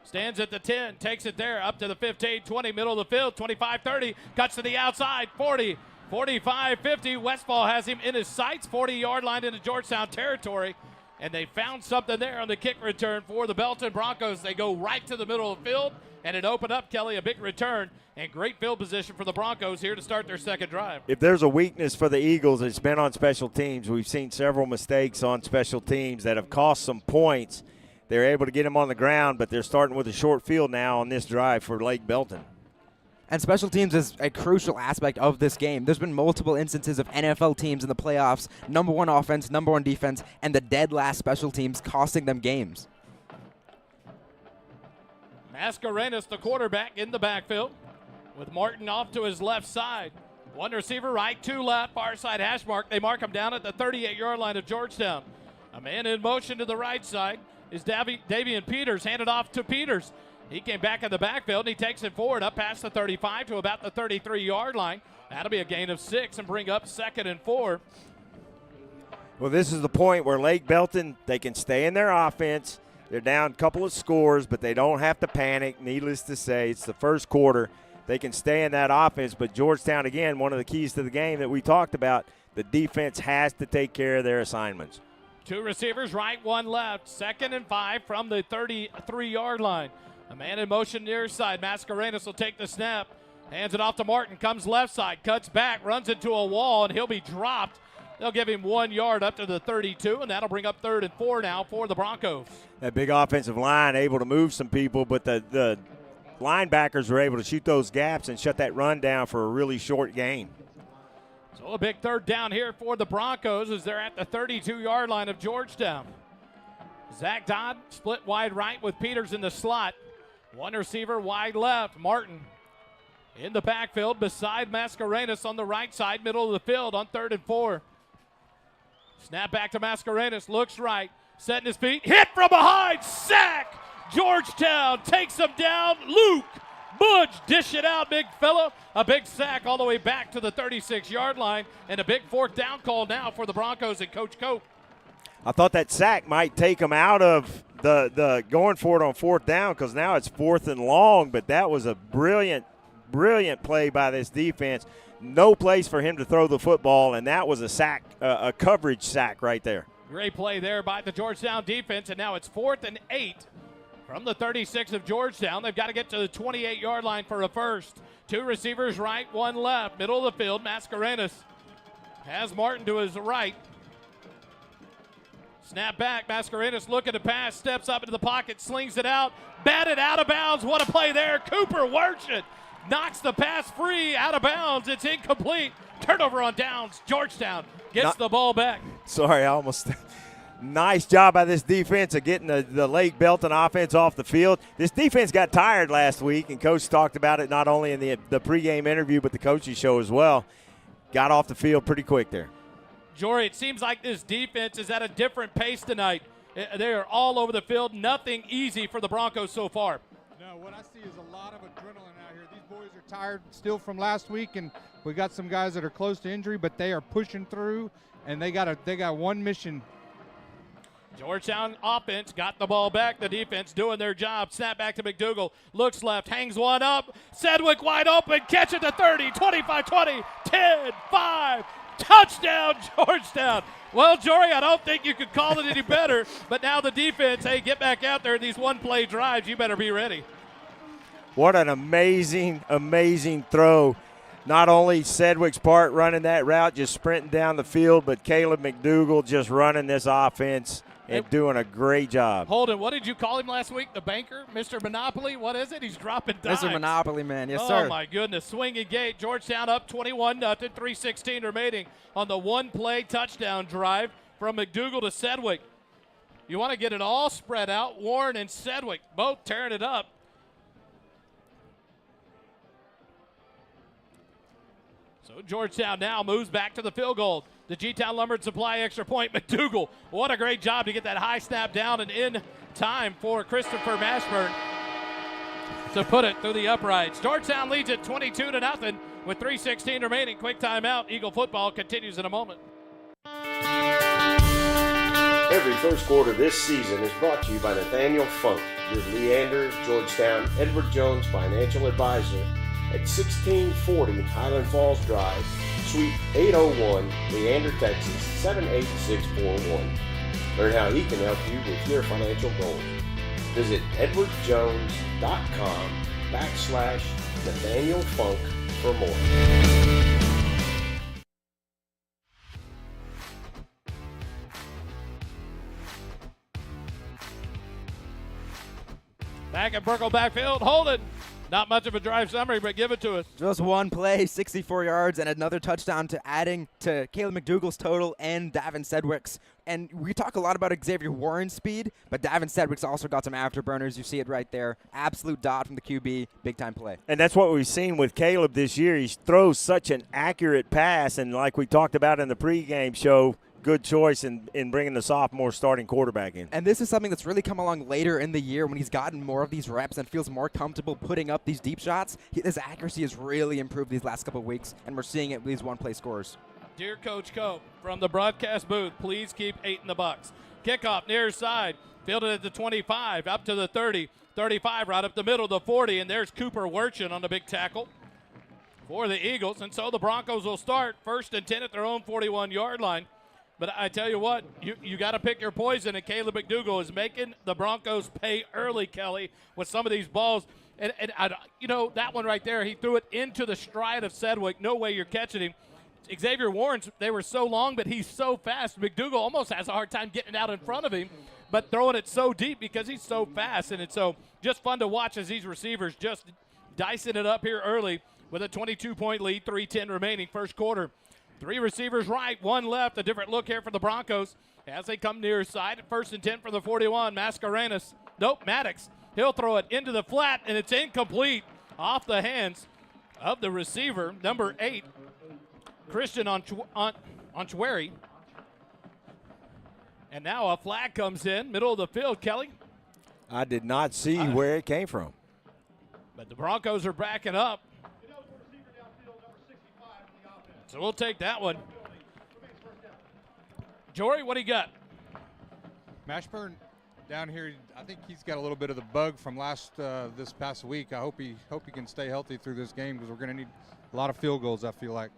S13: stands at the 10, takes it there, up to the 15, 20, middle of the field, 25, 30, cuts to the outside, 40, 45, 50. Westfall has him in his sights, 40-yard line into Georgetown territory, and they found something there on the kick return for the Belton Broncos. They go right to the middle of the field, and it opened up, Kelly, a big return, and great field position for the Broncos here to start their second drive.
S1: If there's a weakness for the Eagles, it's been on special teams. We've seen several mistakes on special teams that have cost some points. They're able to get him on the ground, but they're starting with a short field now on this drive for Lake Belton.
S2: And special teams is a crucial aspect of this game. There's been multiple instances of NFL teams in the playoffs, number 1 offense, number 1 defense, and the dead last special teams costing them games.
S13: Mascarenas, the quarterback, in the backfield with Martin off to his left side. 1 receiver right, 2 left, far side hash mark. They mark him down at the 38-yard line of Georgetown. A man in motion to the right side is Davian Peters, handed off to Peters. He came back in the backfield, and he takes it forward up past the 35 to about the 33-yard line. That'll be a gain of 6 and bring up 2nd and 4.
S1: Well, this is the point where Lake Belton, they can stay in their offense. They're down a couple of scores, but they don't have to panic. Needless to say, it's the first quarter. They can stay in that offense, but Georgetown, again, one of the keys to the game that we talked about, the defense has to take care of their assignments.
S13: 2 receivers right, 1 left. 2nd and 5 from the 33-yard line. A man in motion near side. Mascarenas will take the snap. Hands it off to Martin. Comes left side. Cuts back. Runs into a wall, and he'll be dropped. They'll give him 1 yard up to the 32, and that'll bring up 3rd and 4 now for the Broncos.
S1: That big offensive line able to move some people, but the linebackers were able to shoot those gaps and shut that run down for a really short gain.
S13: So a big 3rd down here for the Broncos as they're at the 32-yard line of Georgetown. Zach Dodd split wide right with Peters in the slot. 1 receiver wide left. Martin in the backfield beside Mascarenas on the right side, middle of the field on 3rd and 4. Snap back to Mascarenas, looks right, setting his feet, hit from behind, sack! Georgetown takes him down. Luke Budge, dish it out, big fella. A big sack all the way back to the 36-yard line, and a big fourth down call now for the Broncos and Coach Cope.
S1: I thought that sack might take them out of the going for it on fourth down because now it's 4th and long, but that was a brilliant play by this defense. No place for him to throw the football, and that was a sack, a coverage sack right there.
S13: Great play there by the Georgetown defense, and now it's 4th and 8 from the 36 of Georgetown. They've got to get to the 28-yard line for a first. 2 receivers right, 1 left. Middle of the field, Mascarenas has Martin to his right. Snap back, Mascarenas looking to pass, steps up into the pocket, slings it out, batted out of bounds. What a play there. Cooper works it, knocks the pass free, out of bounds. It's incomplete. Turnover on downs. Georgetown gets the ball back.
S1: Sorry, I almost – nice job by this defense of getting the Lake Belton offense off the field. This defense got tired last week, and Coach talked about it not only in the pregame interview but the coaching show as well. Got off the field pretty quick there.
S13: Jory, it seems like this defense is at a different pace tonight. They are all over the field. Nothing easy for the Broncos so far.
S3: No, what I see is a lot of adrenaline out here. These boys are tired still from last week, and we got some guys that are close to injury, but they are pushing through, and they got one mission.
S13: Georgetown offense got the ball back. The defense doing their job. Snap back to McDougal. Looks left, hangs one up. Sedgwick wide open. Catch it to 30, 25, 20, 10, 5. Touchdown, Georgetown. Well, Jory, I don't think you could call it any better, but now the defense, hey, get back out there in these one-play drives. You better be ready.
S1: What an amazing, amazing throw. Not only Sedgwick's part running that route, just sprinting down the field, but Caleb McDougal just running this offense and doing a great job.
S13: Holden, what did you call him last week? The banker? Mr. Monopoly? What is it? He's dropping dimes.
S2: Mr. Monopoly, man. Yes,
S13: sir.
S2: sir.
S13: Oh, my goodness. Swinging gate. Georgetown up 21-0, 3:16 remaining on the one-play touchdown drive from McDougal to Sedgwick. You want to get it all spread out. Warren and Sedgwick both tearing it up. So Georgetown now moves back to the field goal. The G-Town Lumber and Supply extra point. McDougal, what a great job to get that high snap down and in time for Christopher Mashburn to put it through the uprights. Georgetown leads it 22-0 with 3:16 remaining. Quick timeout. Eagle football continues in a moment.
S5: Every first quarter this season is brought to you by Nathaniel Funk, your Leander, Georgetown, Edward Jones financial advisor at 1640 Highland Falls Drive, Suite 801, Leander, Texas 78641. Learn how he can help you with your financial goals. Visit edwardjones.com/Nathaniel Funk for more.
S13: Back at Birkelbach Field, Holden. Not much of a drive summary, but give it to us.
S2: Just one play, 64 yards, and another touchdown to adding to Caleb McDougal's total and Davin Sedgwick's. And we talk a lot about Xavier Warren's speed, but Davin Sedgwick's also got some afterburners. You see it right there. Absolute dot from the QB, big-time play.
S1: And that's what we've seen with Caleb this year. He throws such an accurate pass, and like we talked about in the pregame show, good choice in bringing the sophomore starting quarterback in.
S2: And this is something that's really come along later in the year when he's gotten more of these reps and feels more comfortable putting up these deep shots. His accuracy has really improved these last couple of weeks, and we're seeing it with these one-play scores.
S13: Dear Coach Cope, from the broadcast booth, please keep 8 in the box. Kickoff near side, fielded at the 25, up to the 30, 35, right up the middle, the 40, and there's Cooper Werchin on the big tackle for the Eagles. And so the Broncos will start 1st and 10 at their own 41-yard line. But I tell you what, you got to pick your poison, and Caleb McDougal is making the Broncos pay early, Kelly, with some of these balls. And that one right there, he threw it into the stride of Sedgwick. No way you're catching him. Xavier Warren's, they were so long, but he's so fast. McDougal almost has a hard time getting it out in front of him, but throwing it so deep because he's so fast. And it's so just fun to watch as these receivers just dicing it up here early with a 22-point lead, 3:10 remaining, first quarter. 3 receivers right, 1 left. A different look here for the Broncos as they come near side. 1st and 10 for the 41. Mascarenas. Nope, Maddox. He'll throw it into the flat, and it's incomplete off the hands of the receiver, number 8, Christian Onchweri. And now a flag comes in, middle of the field, Kelly.
S1: I did not see where it came from.
S13: But the Broncos are backing up. So we'll take that one. Jory, what do you got?
S3: Mashburn down here, I think he's got a little bit of the bug from this past week. I hope he can stay healthy through this game because we're going to need a lot of field goals, I feel like.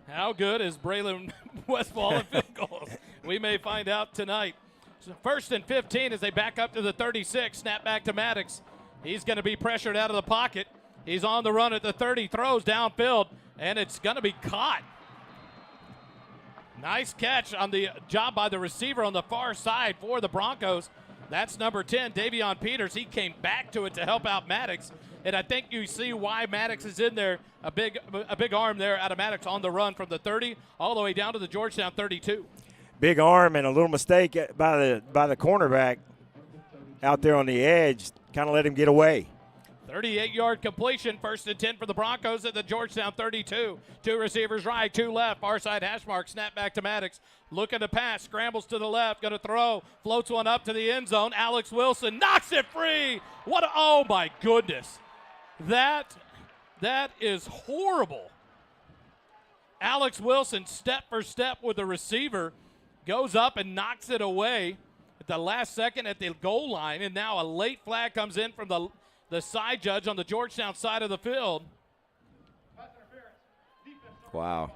S13: How good is Braylon Westfall at field goals? We may find out tonight. So 1st and 15 as they back up to the 36. Snap back to Maddox. He's going to be pressured out of the pocket. He's on the run at the 30, throws downfield, and it's going to be caught. Nice catch on the job by the receiver on the far side for the Broncos. That's number 10, Davion Peters. He came back to it to help out Maddox. And I think you see why Maddox is in there. A big arm there out of Maddox on the run from the 30 all the way down to the Georgetown 32.
S1: Big arm and a little mistake by the cornerback out there on the edge. Kind of let him get away.
S13: 38-yard completion, 1st and 10 for the Broncos at the Georgetown 32. 2 receivers right, 2 left, far side hash mark, snap back to Maddox. Looking to pass, scrambles to the left, going to throw, floats one up to the end zone. Alex Wilson knocks it free. Oh my goodness. That is horrible. Alex Wilson, step for step with the receiver, goes up and knocks it away at the last second at the goal line, and now a late flag comes in from the side judge on the Georgetown side of the field.
S1: Wow.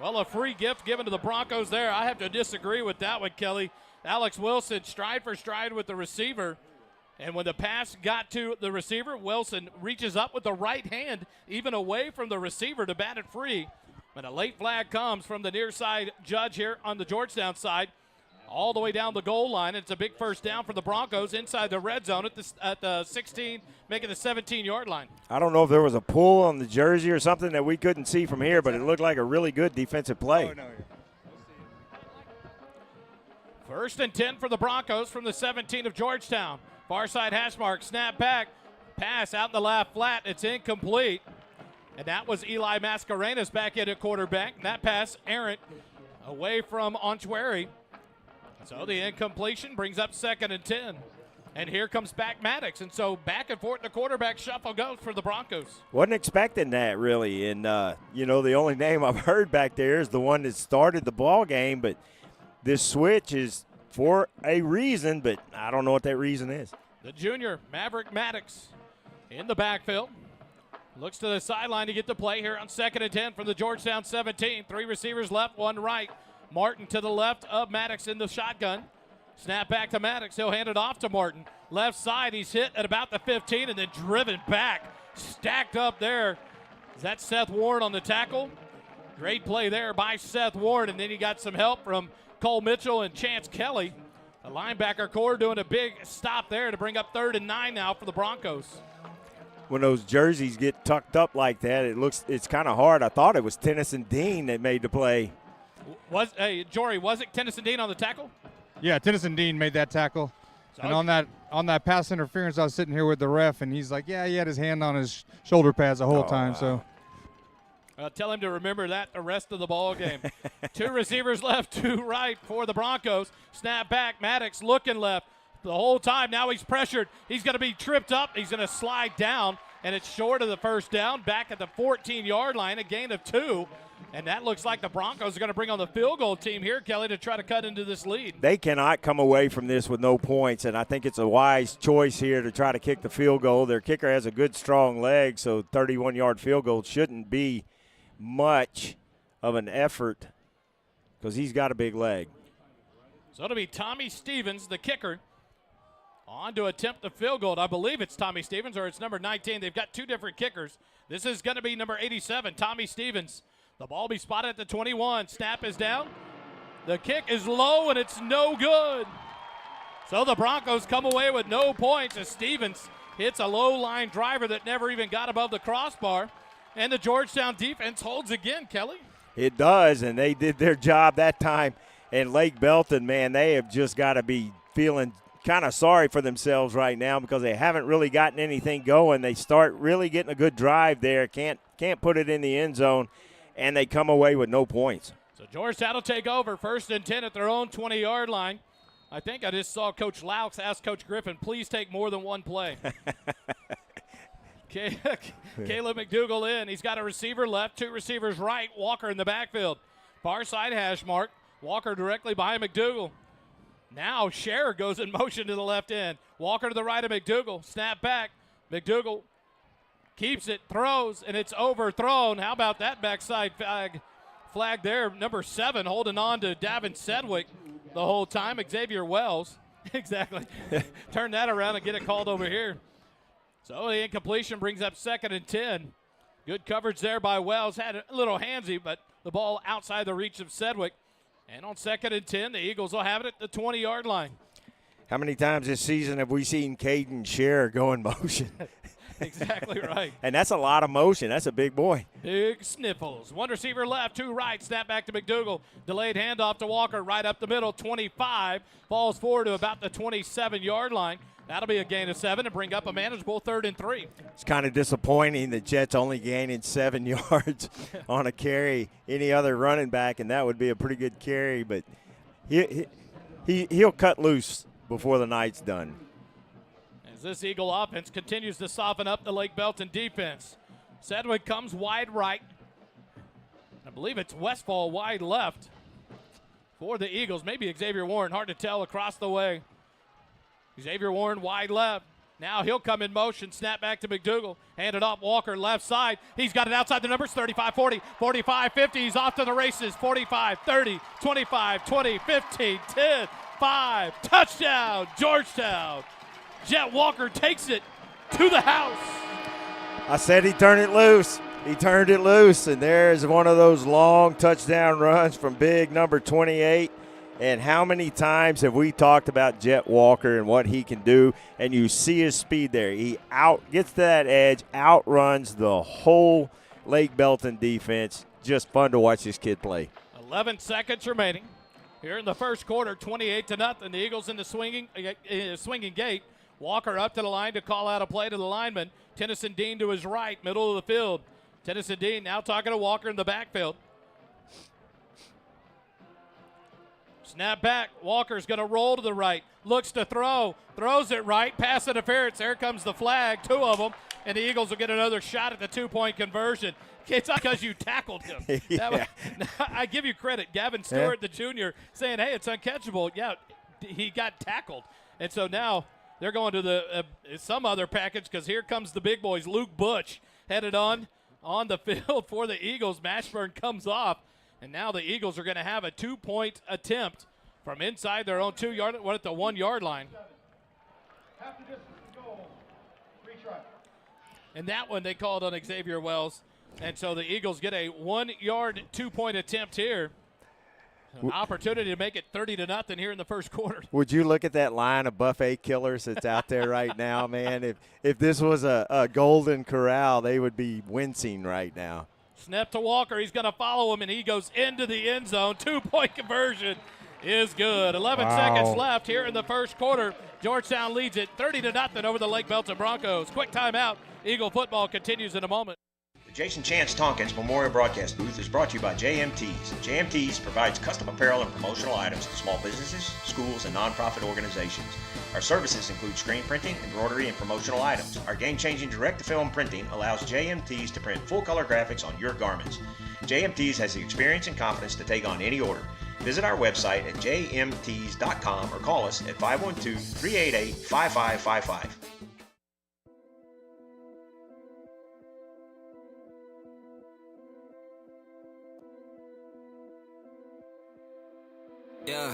S13: Well, a free gift given to the Broncos there. I have to disagree with that one, Kelly. Alex Wilson stride for stride with the receiver. And when the pass got to the receiver, Wilson reaches up with the right hand, even away from the receiver to bat it free. But a late flag comes from the near side judge here on the Georgetown side, all the way down the goal line. It's a big first down for the Broncos inside the red zone at the 16, making the 17-yard line.
S1: I don't know if there was a pull on the jersey or something that we couldn't see from here, but it looked like a really good defensive play.
S3: Oh, no.
S13: 1st and 10 for the Broncos from the 17 of Georgetown. Far side hash mark, snap back, pass out in the left flat. It's incomplete. And that was Eli Mascarenas back in at quarterback. And that pass errant away from Onchweri. So the incompletion brings up 2nd and 10. And here comes back Maddox. And so back and forth the quarterback shuffle goes for the Broncos.
S1: Wasn't expecting that, really. And, the only name I've heard back there is the one that started the ball game. But this switch is for a reason, but I don't know what that reason is.
S13: The junior, Maverick Maddox, in the backfield. Looks to the sideline to get the play here on 2nd and 10 from the Georgetown 17. 3 receivers left, 1 right. Martin to the left of Maddox in the shotgun. Snap back to Maddox. He'll hand it off to Martin. Left side, he's hit at about the 15 and then driven back. Stacked up there. Is that Seth Warren on the tackle? Great play there by Seth Warren, and then he got some help from Cole Mitchell and Chance Kelly. The linebacker core doing a big stop there to bring up 3rd and 9 now for the Broncos.
S1: When those jerseys get tucked up like that, it's kind of hard. I thought it was Tennyson Dean that made the play.
S13: Jory, was it Tennyson Dean on the tackle?
S3: Yeah, Tennyson Dean made that tackle. And on that pass interference, I was sitting here with the ref, and he's like, yeah, he had his hand on his shoulder pads the whole time.
S1: Wow.
S3: So
S13: tell him to remember that the rest of the ball game. 2 receivers left, 2 right for the Broncos. Snap back, Maddox looking left the whole time. Now he's pressured. He's going to be tripped up. He's going to slide down, and it's short of the first down. Back at the 14-yard line, a gain of 2. And that looks like the Broncos are going to bring on the field goal team here, Kelly, to try to cut into this lead.
S1: They cannot come away from this with no points, and I think it's a wise choice here to try to kick the field goal. Their kicker has a good, strong leg, so 31-yard field goal shouldn't be much of an effort because he's got a big leg.
S13: So it'll be Tommy Stevens, the kicker, on to attempt the field goal. I believe it's Tommy Stevens or it's number 19. They've got 2 different kickers. This is going to be number 87, Tommy Stevens. The ball will be spotted at the 21. Snap is down. The kick is low, and it's no good. So the Broncos come away with no points as Stevens hits a low-line driver that never even got above the crossbar. And the Georgetown defense holds again, Kelly.
S1: It does, and they did their job that time. And Lake Belton, man, they have just got to be feeling kind of sorry for themselves right now because they haven't really gotten anything going. They start really getting a good drive there, can't put it in the end zone, and they come away with no points.
S13: So Georgetown will take over 1st and 10 at their own 20-yard line. I think I just saw Coach Laux ask Coach Griffin, please take more than one play. Caleb McDougal in. He's got a receiver left, 2 receivers right. Walker in the backfield. Far side hash mark. Walker directly behind McDougal. Now Scherer goes in motion to the left end. Walker to the right of McDougal. Snap back. McDougal keeps it, throws, and it's overthrown. How about that backside flag there? Number 7 holding on to Davin Sedgwick the whole time. Xavier Wells. Exactly. Turn that around and get it called over here. So the incompletion brings up 2nd and 10. Good coverage there by Wells. Had a little handsy, but the ball outside the reach of Sedgwick. And on 2nd and 10, the Eagles will have it at the 20-yard line.
S1: How many times this season have we seen Caden Scherer go in motion?
S13: Exactly right.
S1: And that's a lot of motion. That's a big boy.
S13: Big sniffles. 1 receiver left, 2 right. Snap back to McDougal. Delayed handoff to Walker right up the middle. 25. Falls forward to about the 27-yard line. That'll be a gain of 7 and bring up a manageable 3rd and 3.
S1: It's kind of disappointing that Jets only gaining 7 yards on a carry. Any other running back, and that would be a pretty good carry. But he'll cut loose before the night's done.
S13: As this Eagle offense continues to soften up the Lake Belton defense. Sedgwick comes wide right. I believe it's Westfall wide left for the Eagles. Maybe Xavier Warren, hard to tell across the way. Xavier Warren wide left. Now he'll come in motion. Snap back to McDougal. Hand it off Walker left side. He's got it outside the numbers. 35-40, 45-50. He's off to the races. 45-30, 25-20, 15, 10, 5. Touchdown, Georgetown. Jet Walker takes it to the house.
S1: I said he turned it loose. He turned it loose, and there's one of those long touchdown runs from big number 28. And how many times have we talked about Jet Walker and what he can do? And you see his speed there. He gets to that edge, outruns the whole Lake Belton defense. Just fun to watch this kid play.
S13: 11 seconds remaining here in the first quarter. 28-0. The Eagles in the swinging gate. Walker up to the line to call out a play to the lineman. Tennyson Dean to his right, middle of the field. Tennyson Dean now talking to Walker in the backfield. Snap back. Walker's going to roll to the right. Looks to throw. Throws it right. Pass interference. There comes the flag. 2 of them. And the Eagles will get another shot at the 2-point conversion. It's not because you tackled him.
S1: Yeah.
S13: I give you credit. Gavin Stewart, the junior, saying, hey, it's uncatchable. Yeah, he got tackled. And so now they're going to the some other package because here comes the big boys. Luke Butch headed on the field for the Eagles. Mashburn comes off. And now the Eagles are going to have a 2-point attempt from inside their own 2-yard, at the 1-yard line.
S18: Half the distance to goal. Retry.
S13: And that one they called on Xavier Wells. And so the Eagles get a 1-yard, 2-point attempt here. An opportunity to make it 30-0 here in the first quarter.
S1: Would you look at that line of buffet killers that's out there right now, man? If this was a Golden Corral, they would be wincing right now.
S13: Snap to Walker. He's going to follow him, and he goes into the end zone. 2-point conversion is good. 11 seconds left here in the first quarter. Georgetown leads it 30-0 over the Lake Belton Broncos. Quick timeout. Eagle football continues in a moment.
S5: The Jason Chance Tompkins Memorial Broadcast Booth is brought to you by JMTs. JMTs provides custom apparel and promotional items to small businesses, schools, and nonprofit organizations. Our services include screen printing, embroidery, and promotional items. Our game-changing direct-to-film printing allows JMTs to print full-color graphics on your garments. JMTs has the experience and confidence to take on any order. Visit our website at jmts.com or call us at 512-388-5555.
S6: Yeah.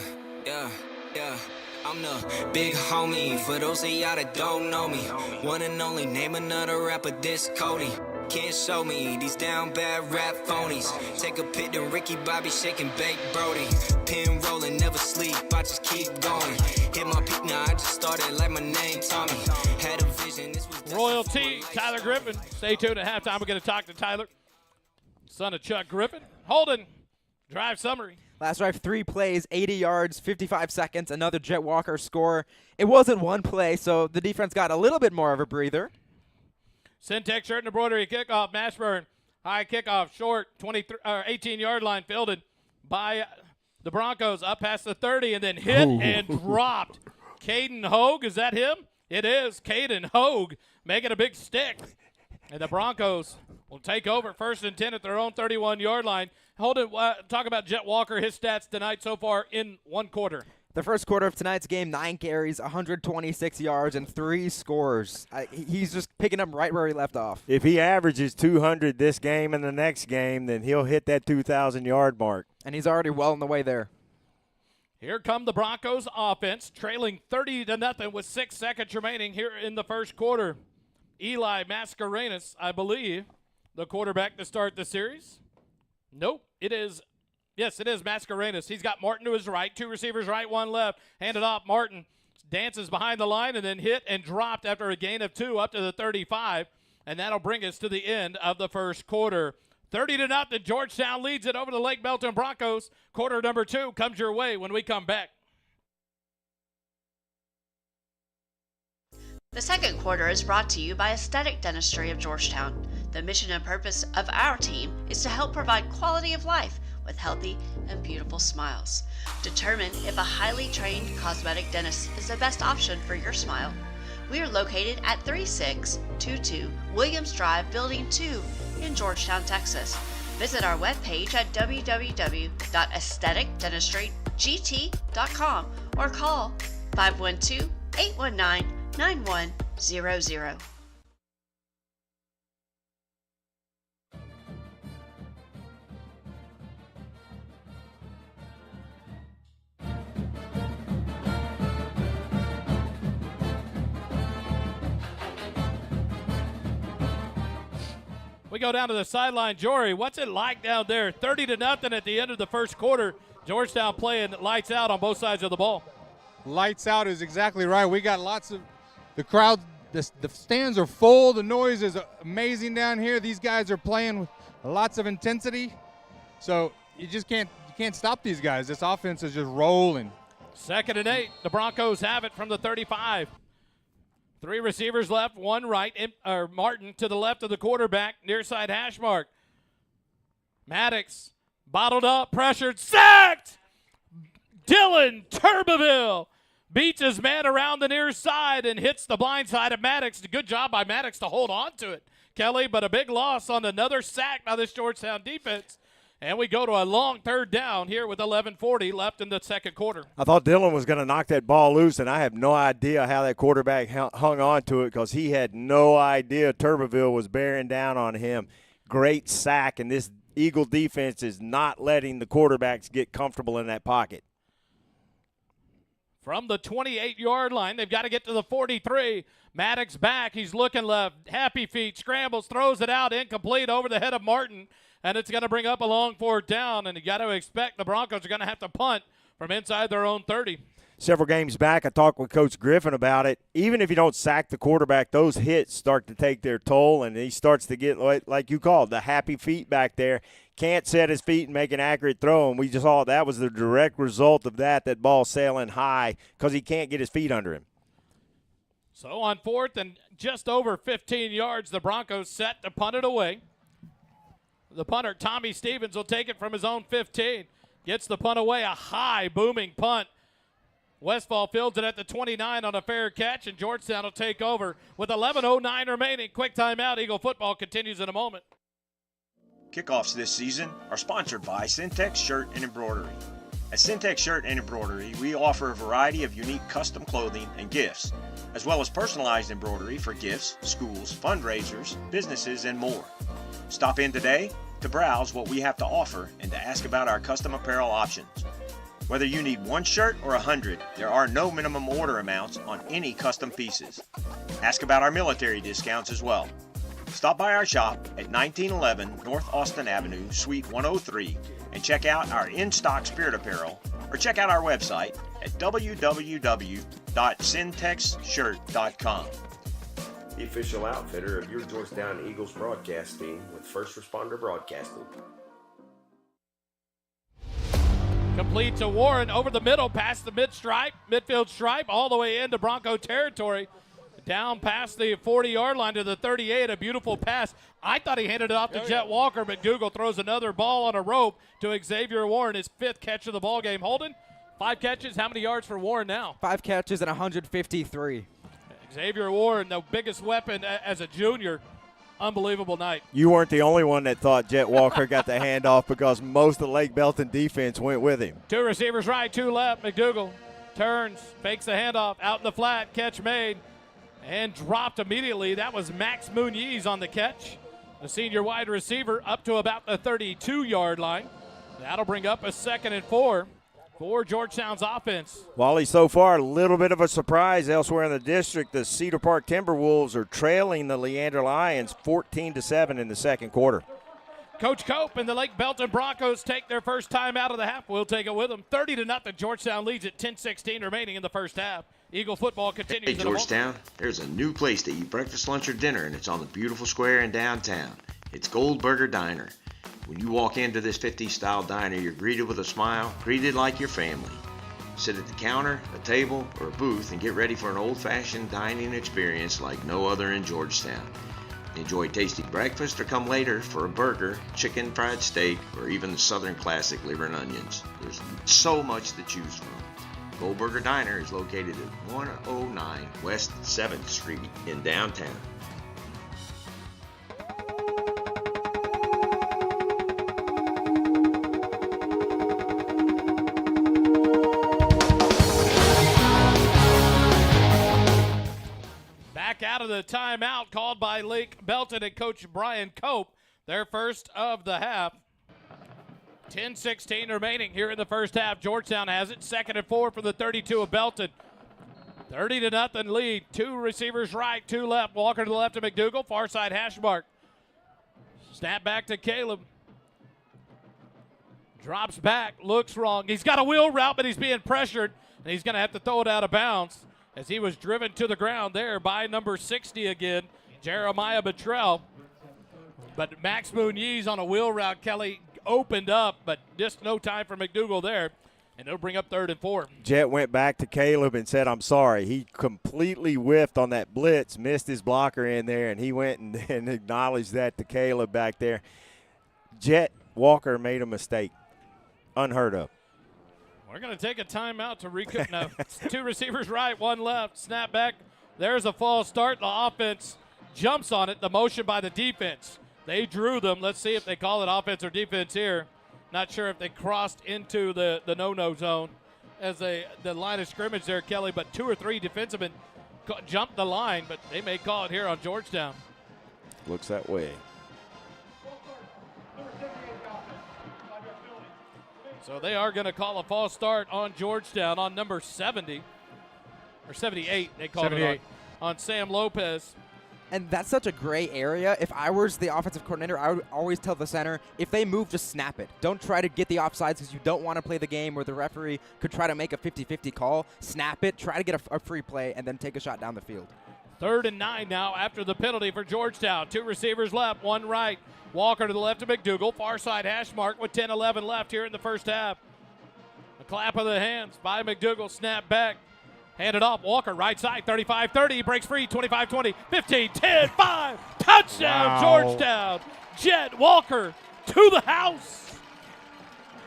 S6: I'm the big homie, for those of y'all that don't know me. One and only, name another rapper this Cody. Can't show me these down bad rap phonies. Take a pic to Ricky Bobby shaking baked Brody. Pin rolling, never sleep, I just keep going. Hit my peak now, I just started like my name Tommy. Had a vision, this was
S13: Royalty, Tyler Griffin. Stay tuned at halftime. We're going to talk to Tyler, son of Chuck Griffin. Holden, drive summary.
S2: Last drive, 3 plays, 80 yards, 55 seconds, another Jet Walker score. It wasn't one play, so the defense got a little bit more of a breather.
S13: Syntex shirt and embroidery kickoff. Mashburn, high kickoff, short, 18-yard line, fielded by the Broncos up past the 30 and then hit and dropped. Caden Hogue, is that him? It is. Caden Hogue making a big stick. And the Broncos will take over 1st and 10 at their own 31-yard line. Talk about Jet Walker, his stats tonight so far in one quarter.
S2: The first quarter of tonight's game, 9 carries, 126 yards, and 3 scores. He's just picking up right where he left off.
S1: If he averages 200 this game and the next game, then he'll hit that 2,000-yard mark.
S2: And he's already well on the way there.
S13: Here come the Broncos offense, trailing 30-0 with 6 seconds remaining here in the first quarter. Eli Mascarenas, I believe, the quarterback to start the series. Nope, it is. Yes, it is Mascarenas. He's got Martin to his right, 2 receivers right, 1 left. Handed off. Martin dances behind the line and then hit and dropped after a gain of 2 up to the 35. And that'll bring us to the end of the first quarter. 30-0. Georgetown leads it over the Lake Belton Broncos. Quarter number 2 comes your way when we come back.
S12: The second quarter is brought to you by Aesthetic Dentistry of Georgetown. The mission and purpose of our team is to help provide quality of life with healthy and beautiful smiles. Determine if a highly trained cosmetic dentist is the best option for your smile. We are located at 3622 Williams Drive, Building 2 in Georgetown, Texas. Visit our webpage at www.aestheticdentistrygt.com or call 512-819-9100.
S13: We go down to the sideline. Jory, what's it like down there? 30-0 at the end of the first quarter. Georgetown playing lights out on both sides of the ball.
S3: Lights out is exactly right. We got lots of the crowd. The stands are full. The noise is amazing down here. These guys are playing with lots of intensity. So you just can't stop these guys. This offense is just rolling.
S13: 2nd and 8. The Broncos have it from the 35. 3 receivers left, 1 right. Martin to the left of the quarterback, near side hash mark. Maddox bottled up, pressured, sacked! Dylan Turbeville beats his man around the near side and hits the blind side of Maddox. Good job by Maddox to hold on to it, Kelly, but a big loss on another sack by this Georgetown defense. And we go to a long 3rd down here with 11:40 left in the second quarter.
S1: I thought Dylan was going to knock that ball loose, and I have no idea how that quarterback hung on to it because he had no idea Turbeville was bearing down on him. Great sack, and this Eagle defense is not letting the quarterbacks get comfortable in that pocket.
S13: From the 28-yard line, they've got to get to the 43. Maddox back. He's looking left. Happy feet. Scrambles. Throws it out. Incomplete over the head of Martin. And it's going to bring up a long 4th down. And you got to expect the Broncos are going to have to punt from inside their own 30.
S1: Several games back, I talked with Coach Griffin about it. Even if you don't sack the quarterback, those hits start to take their toll, and he starts to get, like you called, the happy feet back there. Can't set his feet and make an accurate throw, and we just saw that was the direct result of that ball sailing high because he can't get his feet under him.
S13: So on 4th and just over 15 yards, the Broncos set to punt it away. The punter, Tommy Stevens, will take it from his own 15. Gets the punt away, a high, booming punt. Westfall fields it at the 29 on a fair catch, and Georgetown will take over with 11:09 remaining. Quick timeout. Eagle football continues in a moment.
S5: Kickoffs this season are sponsored by Syntex Shirt and Embroidery. At Syntex Shirt and Embroidery, we offer a variety of unique custom clothing and gifts, as well as personalized embroidery for gifts, schools, fundraisers, businesses, and more. Stop in today to browse what we have to offer and to ask about our custom apparel options. Whether you need 1 shirt or 100, there are no minimum order amounts on any custom pieces. Ask about our military discounts as well. Stop by our shop at 1911 North Austin Avenue, Suite 103, and check out our in-stock spirit apparel, or check out our website at www.syntexshirt.com.
S19: The official outfitter of your Georgetown Eagles broadcast team with First Responder Broadcasting.
S13: Complete to Warren over the middle, past the midfield stripe, all the way into Bronco territory. down past the 40-yard line to the 38, a beautiful pass. I thought he handed it off to Jet Walker. McDougal throws another ball on a rope to Xavier Warren, his 5th catch of the ball game. Holden, 5 catches. How many yards for Warren now?
S2: 5 catches and 153.
S13: Xavier Warren, the biggest weapon as a junior. Unbelievable night.
S1: You weren't the only one that thought Jet Walker got the handoff because most of the Lake Belton defense went with him.
S13: 2 receivers right, 2 left. McDougal turns, fakes the handoff, out in the flat, catch made, and dropped immediately. That was Max Muniz on the catch. The senior wide receiver up to about the 32-yard line. That'll bring up a 2nd and 4 for Georgetown's offense.
S1: Wally, so far, a little bit of a surprise elsewhere in the district. The Cedar Park Timberwolves are trailing the Leander Lions 14-7 in the second quarter.
S13: Coach Cope and the Lake Belton Broncos take their first time out of the half. We'll take it with them. 30-0. Georgetown leads at 10:16 remaining in the first half. Eagle football continues.
S5: Hey, Georgetown, there's a new place to eat breakfast, lunch, or dinner, and it's on the beautiful square in downtown. It's Goldberger Diner. When you walk into this 50s-style diner, you're greeted with a smile, greeted like your family. Sit at the counter, a table, or a booth and get ready for an old-fashioned dining experience like no other in Georgetown. Enjoy tasty breakfast or come later for a burger, chicken fried steak, or even the Southern classic liver and onions. There's so much to choose from. Goldberger Diner is located at 109 West 7th Street in downtown.
S13: Out of the timeout called by Lake Belton and Coach Brian Cope, their first of the half. 10:16 remaining here in the first half. Georgetown has it. 2nd and 4 for the 32 of Belton. 30-0 lead. 2 receivers right, 2 left. Walker to the left of McDougal. Far side hash mark. Snap back to Caleb. Drops back, looks wrong. He's got a wheel route, but he's being pressured, and he's going to have to throw it out of bounds, as he was driven to the ground there by number 60 again, Jeremiah Buttrell. But Max Muniz on a wheel route, Kelly, opened up, but just no time for McDougal there, and it'll bring up 3rd and 4.
S1: Jet went back to Caleb and said, I'm sorry. He completely whiffed on that blitz, missed his blocker in there, and he went and acknowledged that to Caleb back there. Jet Walker made a mistake. Unheard of.
S13: We're going to take a timeout to recoup now. 2 receivers right, 1 left. Snap back. There's a false start. The offense jumps on it. The motion by the defense. They drew them. Let's see if they call it offense or defense here. Not sure if they crossed into the no-no zone as the line of scrimmage there, Kelly, but 2 or 3 defensemen jumped the line, but they may call it here on Georgetown.
S1: Looks that way.
S13: So they are going to call a false start on Georgetown on number 70. Or 78, they called it on Sam Lopez.
S2: And that's such a gray area. If I was the offensive coordinator, I would always tell the center, if they move, just snap it. Don't try to get the offsides because you don't want to play the game where the referee could try to make a 50-50 call. Snap it, try to get a free play, and then take a shot down the field.
S13: 3rd and 9 now after the penalty for Georgetown. 2 receivers left, 1 right. Walker to the left of McDougal. Far side hash mark with 10-11 left here in the first half. A clap of the hands by McDougal. Snap back. Handed off. Walker right side. 35-30. He breaks free. 25-20. 15-10-5. Touchdown, Georgetown. Jet Walker to the house.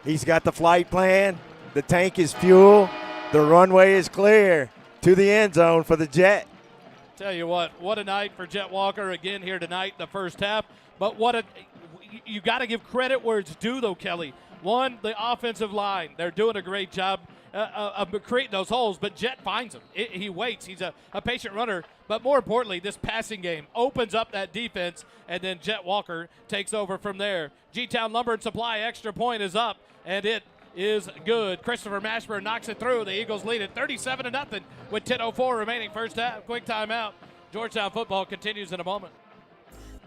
S1: He's got the flight plan. The tank is fuel. The runway is clear to the end zone for the Jet.
S13: Tell you what a night for Jet Walker again here tonight in the first half. But you got to give credit where it's due, though, Kelly. One, the offensive line. They're doing a great job of creating those holes, but Jet finds them. He waits. He's a patient runner. But more importantly, this passing game opens up that defense, and then Jet Walker takes over from there. G-Town Lumber and Supply extra point is up, and it is good. Christopher Mashburn knocks it through. The Eagles lead it 37-0 with 10:04 remaining first half. Quick timeout. Georgetown football continues in a moment.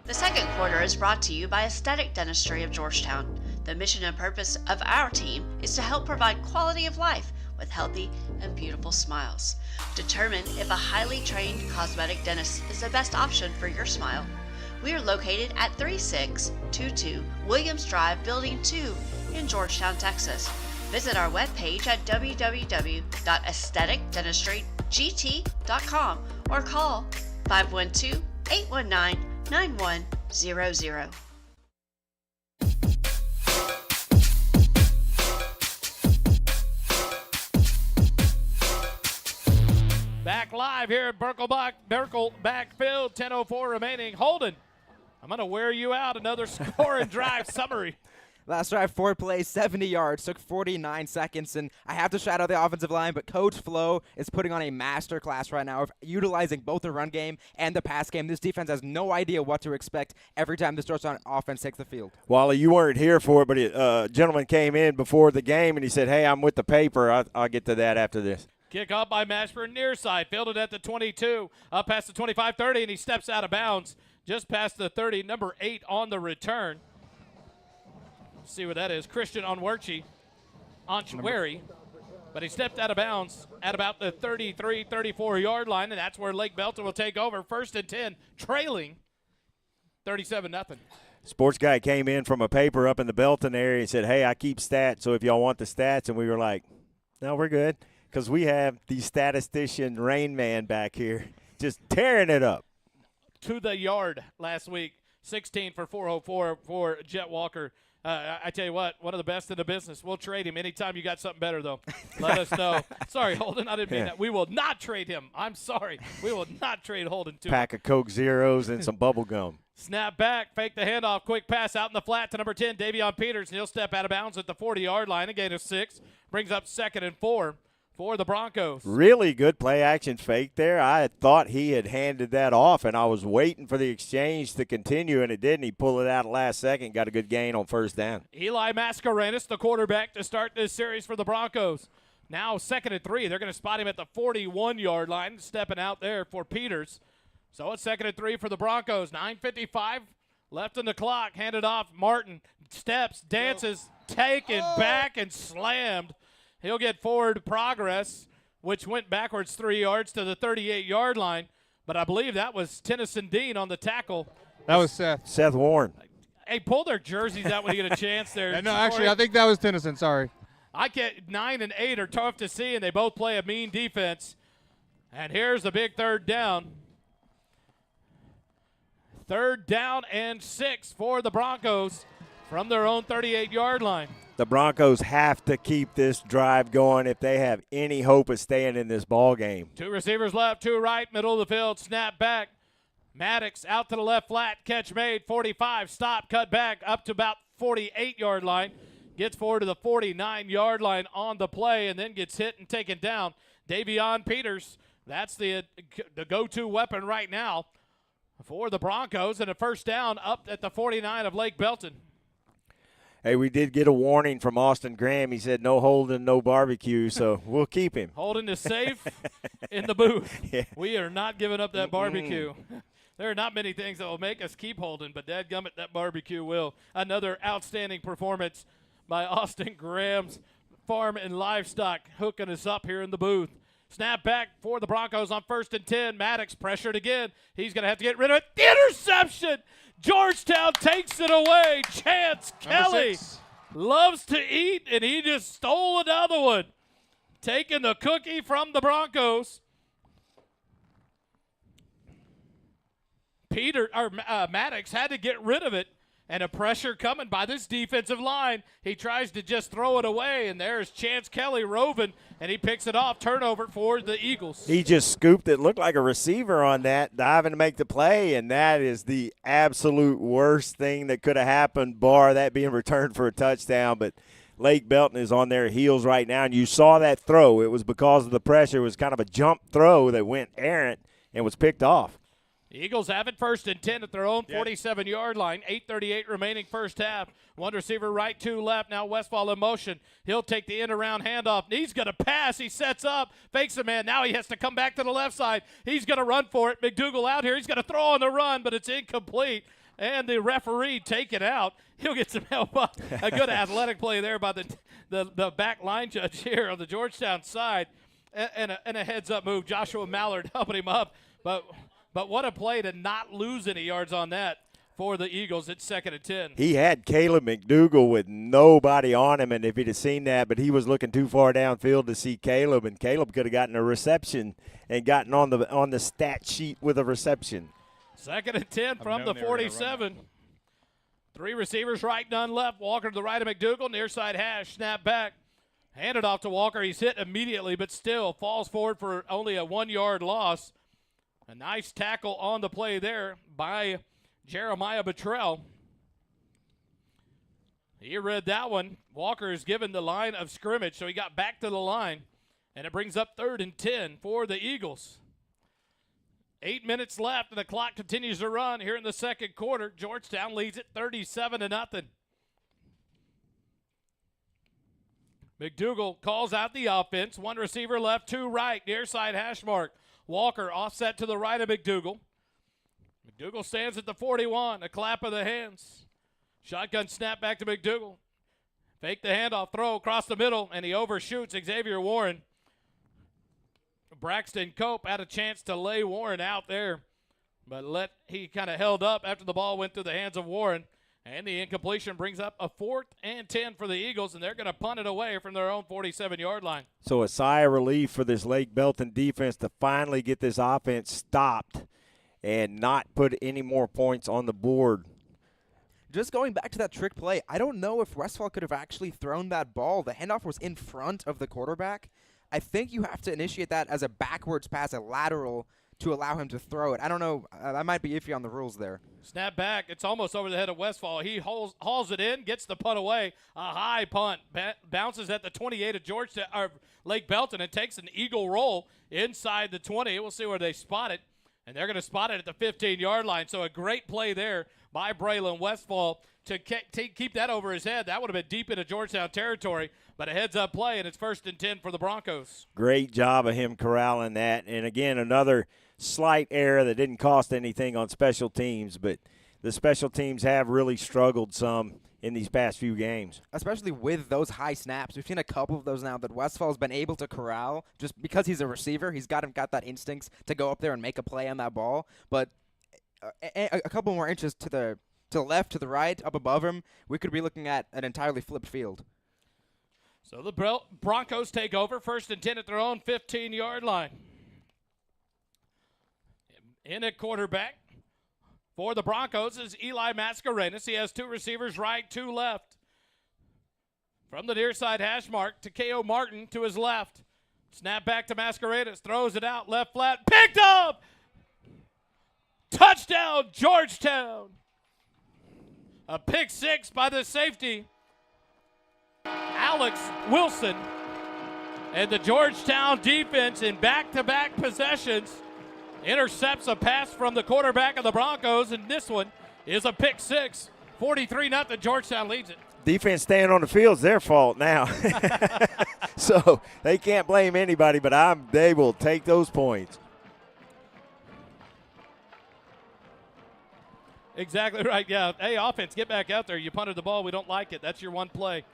S12: The second quarter is brought to you by Aesthetic Dentistry of Georgetown. The mission and purpose of our team is to help provide quality of life with healthy and beautiful smiles. Determine if a highly trained cosmetic dentist is the best option for your smile. We are located at 3622 Williams Drive, Building 2 in Georgetown, Texas. Visit our webpage at www.aestheticdentistrygt.com or call 512-819-9100.
S13: Back live here at Birkelbach Field, 10:04 remaining. Holden, I'm going to wear you out. Another score and drive summary.
S2: Last drive, 4 plays, 70 yards, took 49 seconds, and I have to shout out the offensive line, but Coach Flo is putting on a master class right now of utilizing both the run game and the pass game. This defense has no idea what to expect every time this Georgetown offense takes the field.
S1: Wally, you weren't here for it, but a gentleman came in before the game, and he said, hey, I'm with the paper. I'll get to that after this.
S13: Kickoff by Mashburn near side, fielded at the 22, up past the 25-30, and he steps out of bounds just past the 30, number 8 on the return. See what that is. Christian Onweri, but he stepped out of bounds at about the 33, 34-yard line, and that's where Lake Belton will take over. 1st and 10, trailing 37-0.
S1: Sports guy came in from a paper up in the Belton area and said, hey, I keep stats, so if y'all want the stats, and we were like, no, we're good, because we have the statistician Rain Man back here just tearing it up.
S13: To the yard last week, 16 for 404 for Jet Walker. I tell you what, one of the best in the business. We'll trade him anytime you got something better, though. Let us know. Sorry, Holden, I didn't mean that. We will not trade him. I'm sorry. We will not trade Holden to
S1: Pack of Coke Zeros and some bubble gum.
S13: Snap back, fake the handoff, quick pass out in the flat to number 10, Davion Peters, and he'll step out of bounds at the 40-yard line. A gain of 6, brings up 2nd and 4 for the Broncos.
S1: Really good play-action fake there. I had thought he had handed that off, and I was waiting for the exchange to continue, and it didn't. He pulled it out last second, got a good gain on 1st down.
S13: Eli Mascarenas, the quarterback, to start this series for the Broncos. Now 2nd and 3. They're going to spot him at the 41-yard line, stepping out there for Peters. So it's 2nd and 3 for the Broncos. 9:55 left on the clock. Handed off. Martin steps, dances, taken back, and slammed. He'll get forward progress, which went backwards 3 yards to the 38-yard line. But I believe that was Tennyson Dean on the tackle.
S3: That was Seth.
S1: Seth Warren.
S13: Hey, pull their jerseys out when you get a chance there.
S3: No, actually, I think that was Tennyson. Sorry.
S13: I get 9 and 8 are tough to see, and they both play a mean defense. And here's the big 3rd down. 3rd down and 6 for the Broncos from their own 38-yard line.
S1: The Broncos have to keep this drive going if they have any hope of staying in this ball game.
S13: 2 receivers left, 2 right, middle of the field, snap back. Maddox out to the left flat, catch made, 45, stop, cut back up to about 48-yard line. Gets forward to the 49-yard line on the play and then gets hit and taken down. Davion Peters, that's the go-to weapon right now for the Broncos, and a 1st down up at the 49 of Lake Belton.
S1: Hey, we did get a warning from Austin Graham. He said no holding, no barbecue, so we'll keep him.
S13: Holden is safe in the booth.
S1: Yeah.
S13: We are not giving up that barbecue. There are not many things that will make us keep Holden, but dadgummit, that barbecue will. Another outstanding performance by Austin Graham's Farm and Livestock, hooking us up here in the booth. Snap back for the Broncos on 1st and 10. Maddox pressured again. He's going to have to get rid of it. Interception! Georgetown takes it away. Chance Kelly loves to eat, and he just stole another one. Taking the cookie from the Broncos. Maddox had to get rid of it, and a pressure coming by this defensive line. He tries to just throw it away, and there's Chance Kelly roving, and he picks it off. Turnover for the Eagles.
S1: He just scooped it, looked like a receiver on that, diving to make the play, and that is the absolute worst thing that could have happened, bar that being returned for a touchdown. But Lake Belton is on their heels right now, and you saw that throw. It was because of the pressure. It was kind of a jump throw that went errant and was picked off.
S13: Eagles have it 1st and 10 at their own 47-yard line. 8:38 remaining 1st half. 1 receiver right, 2 left. Now Westfall in motion. He'll take the in-around handoff. He's going to pass. He sets up, fakes a man. Now he has to come back to the left side. He's going to run for it. McDougal out here. He's going to throw on the run, but it's incomplete. And the referee take it out. He'll get some help up. A good athletic play there by the back line judge here on the Georgetown side. And a heads-up move. Joshua Mallard helping him up. But what a play to not lose any yards on that. for the Eagles. It's 2nd and 10.
S1: He had Caleb McDougal with nobody on him, and if he'd have seen that, but he was looking too far downfield to see Caleb, and Caleb could have gotten a reception and gotten on the stat sheet with a reception.
S13: 2nd and 10 from the 47. 3 receivers right, none left. Walker to the right of McDougal, near side hash, snap back. Handed off to Walker. He's hit immediately, but still falls forward for only a 1-yard loss. A nice tackle on the play there by Jeremiah Buttrell. He read that one. Walker is given the line of scrimmage, so he got back to the line, and it brings up 3rd and 10 for the Eagles. 8 minutes left, and the clock continues to run here in the second quarter. Georgetown leads it 37-0. McDougal calls out the offense. 1 receiver left, 2 right, near side hash mark. Walker offset to the right of McDougal. McDougal stands at the 41, a clap of the hands. Shotgun snap back to McDougal. Fake the handoff, throw across the middle, and he overshoots Xavier Warren. Braxton Cope had a chance to lay Warren out there, but he kind of held up after the ball went through the hands of Warren. And the incompletion brings up a 4th and 10 for the Eagles, and they're going to punt it away from their own 47-yard line.
S1: So a sigh of relief for this Lake Belton defense to finally get this offense stopped and not put any more points on the board.
S2: Just going back to that trick play, I don't know if Westphal could have actually thrown that ball. The handoff was in front of the quarterback. I think you have to initiate that as a backwards pass, a lateral, to allow him to throw it. I don't know. I might be iffy on the rules there.
S13: Snap back. It's almost over the head of Westphal. He hauls it in, gets the punt away. A high punt. Bounces at the 28 of Georgetown, or Lake Belton, and takes an eagle roll inside the 20. We'll see where they spot it. And they're going to spot it at the 15-yard line. So a great play there by Braylon Westphal to keep that over his head. That would have been deep into Georgetown territory. But a heads-up play, and it's 1st and 10 for the Broncos.
S1: Great job of him corralling that. And, again, another slight error that didn't cost anything on special teams. But the special teams have really struggled some in these past few games.
S2: Especially with those high snaps. We've seen a couple of those now that Westphal's been able to corral. Just because he's a receiver, he's got that instincts to go up there and make a play on that ball. But a couple more inches to the left, to the right, up above him, we could be looking at an entirely flipped field.
S13: So the Broncos take over, 1st and 10 at their own 15-yard line. In at quarterback for the Broncos is Eli Mascarenas. He has 2 receivers right, 2 left. From the near side hash mark to K.O. Martin to his left. Snap back to Mascarenas, throws it out, left flat, picked up! Touchdown, Georgetown! A pick 6 by the safety, Alex Wilson. And the Georgetown defense in back-to-back possessions intercepts a pass from the quarterback of the Broncos, and this one is a pick 6. 43-0, Georgetown leads it.
S1: Defense staying on the field is their fault now. So they can't blame anybody, but they will take those points.
S13: Exactly right, yeah. Hey, offense, get back out there. You punted the ball. We don't like it. That's your one play.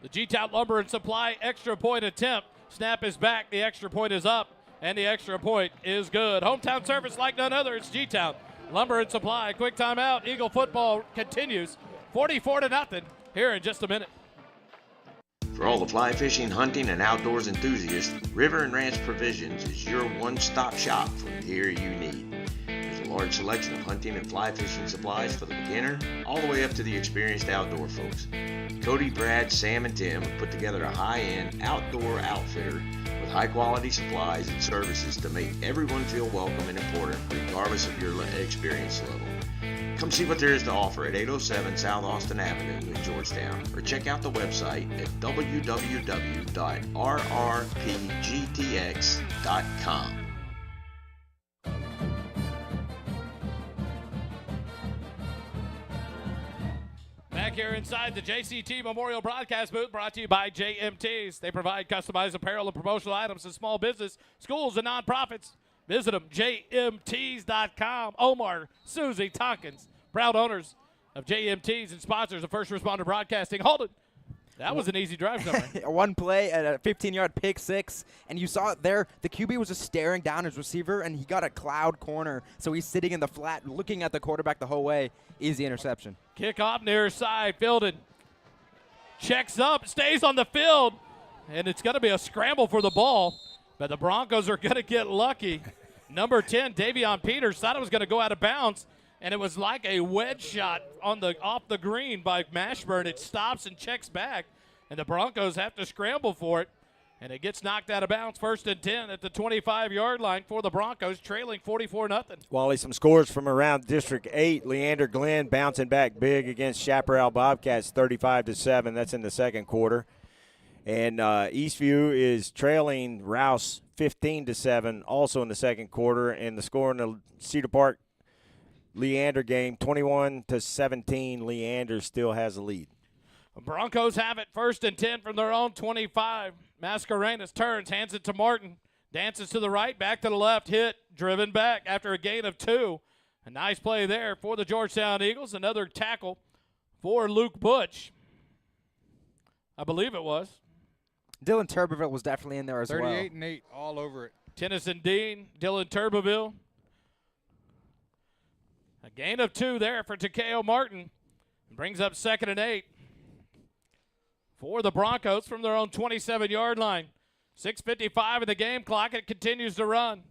S13: The G-Town Lumber and Supply extra point attempt. Snap is back. The extra point is up, and the extra point is good. Hometown service like none other. It's G-Town Lumber and Supply. Quick timeout. Eagle football continues. 44-0 here in just a minute.
S5: For all the fly fishing, hunting, and outdoors enthusiasts, River and Ranch Provisions is your one-stop shop for the gear you need. There's a large selection of hunting and fly fishing supplies for the beginner, all the way up to the experienced outdoor folks. Cody, Brad, Sam, and Tim have put together a high-end outdoor outfitter with high-quality supplies and services to make everyone feel welcome and important, regardless of your experience level. Come see what there is to offer at 807 South Austin Avenue in Georgetown, or check out the website at www.rrpgtx.com.
S13: Back here inside the JCT Memorial Broadcast booth, brought to you by JMTs. They provide customized apparel and promotional items to small business, schools, and nonprofits. Visit them, jmts.com. Omar, Susie, Tompkins, proud owners of JMTs and sponsors of First Responder Broadcasting. Hold it. That was an easy drive somewhere.
S2: One play at a 15-yard pick six, and you saw it there. The QB was just staring down his receiver, and he got a cloud corner, so he's sitting in the flat looking at the quarterback the whole way. Easy interception.
S13: Kickoff near side, fielded. Checks up, stays on the field, and it's going to be a scramble for the ball, but the Broncos are going to get lucky. Number 10, Davion Peters, thought it was going to go out of bounds, and it was like a wedge shot off the green by Mashburn. It stops and checks back, and the Broncos have to scramble for it, and it gets knocked out of bounds. 1st and 10 at the 25-yard line for the Broncos, trailing 44-0.
S1: Wally, some scores from around District 8. Leander Glenn bouncing back big against Chaparral Bobcats, 35-7. That's in the second quarter. And Eastview is trailing Rouse 15-7, also in the second quarter. And the score in the Cedar Park Leander game, 21-17. Leander still has the lead.
S13: The Broncos have it 1st and 10 from their own 25. Mascarenas turns, hands it to Martin. Dances to the right, back to the left, hit, driven back after a gain of 2. A nice play there for the Georgetown Eagles. Another tackle for Luke Butch. I believe it was.
S2: Dylan Turbeville was definitely in there as well.
S3: 38 and 8, all over it.
S13: Tennyson Dean, Dylan Turbeville. A gain of 2 there for Takeo Martin. Brings up 2nd and 8 for the Broncos from their own 27-yard line. 6:55 in the game clock. It continues to run.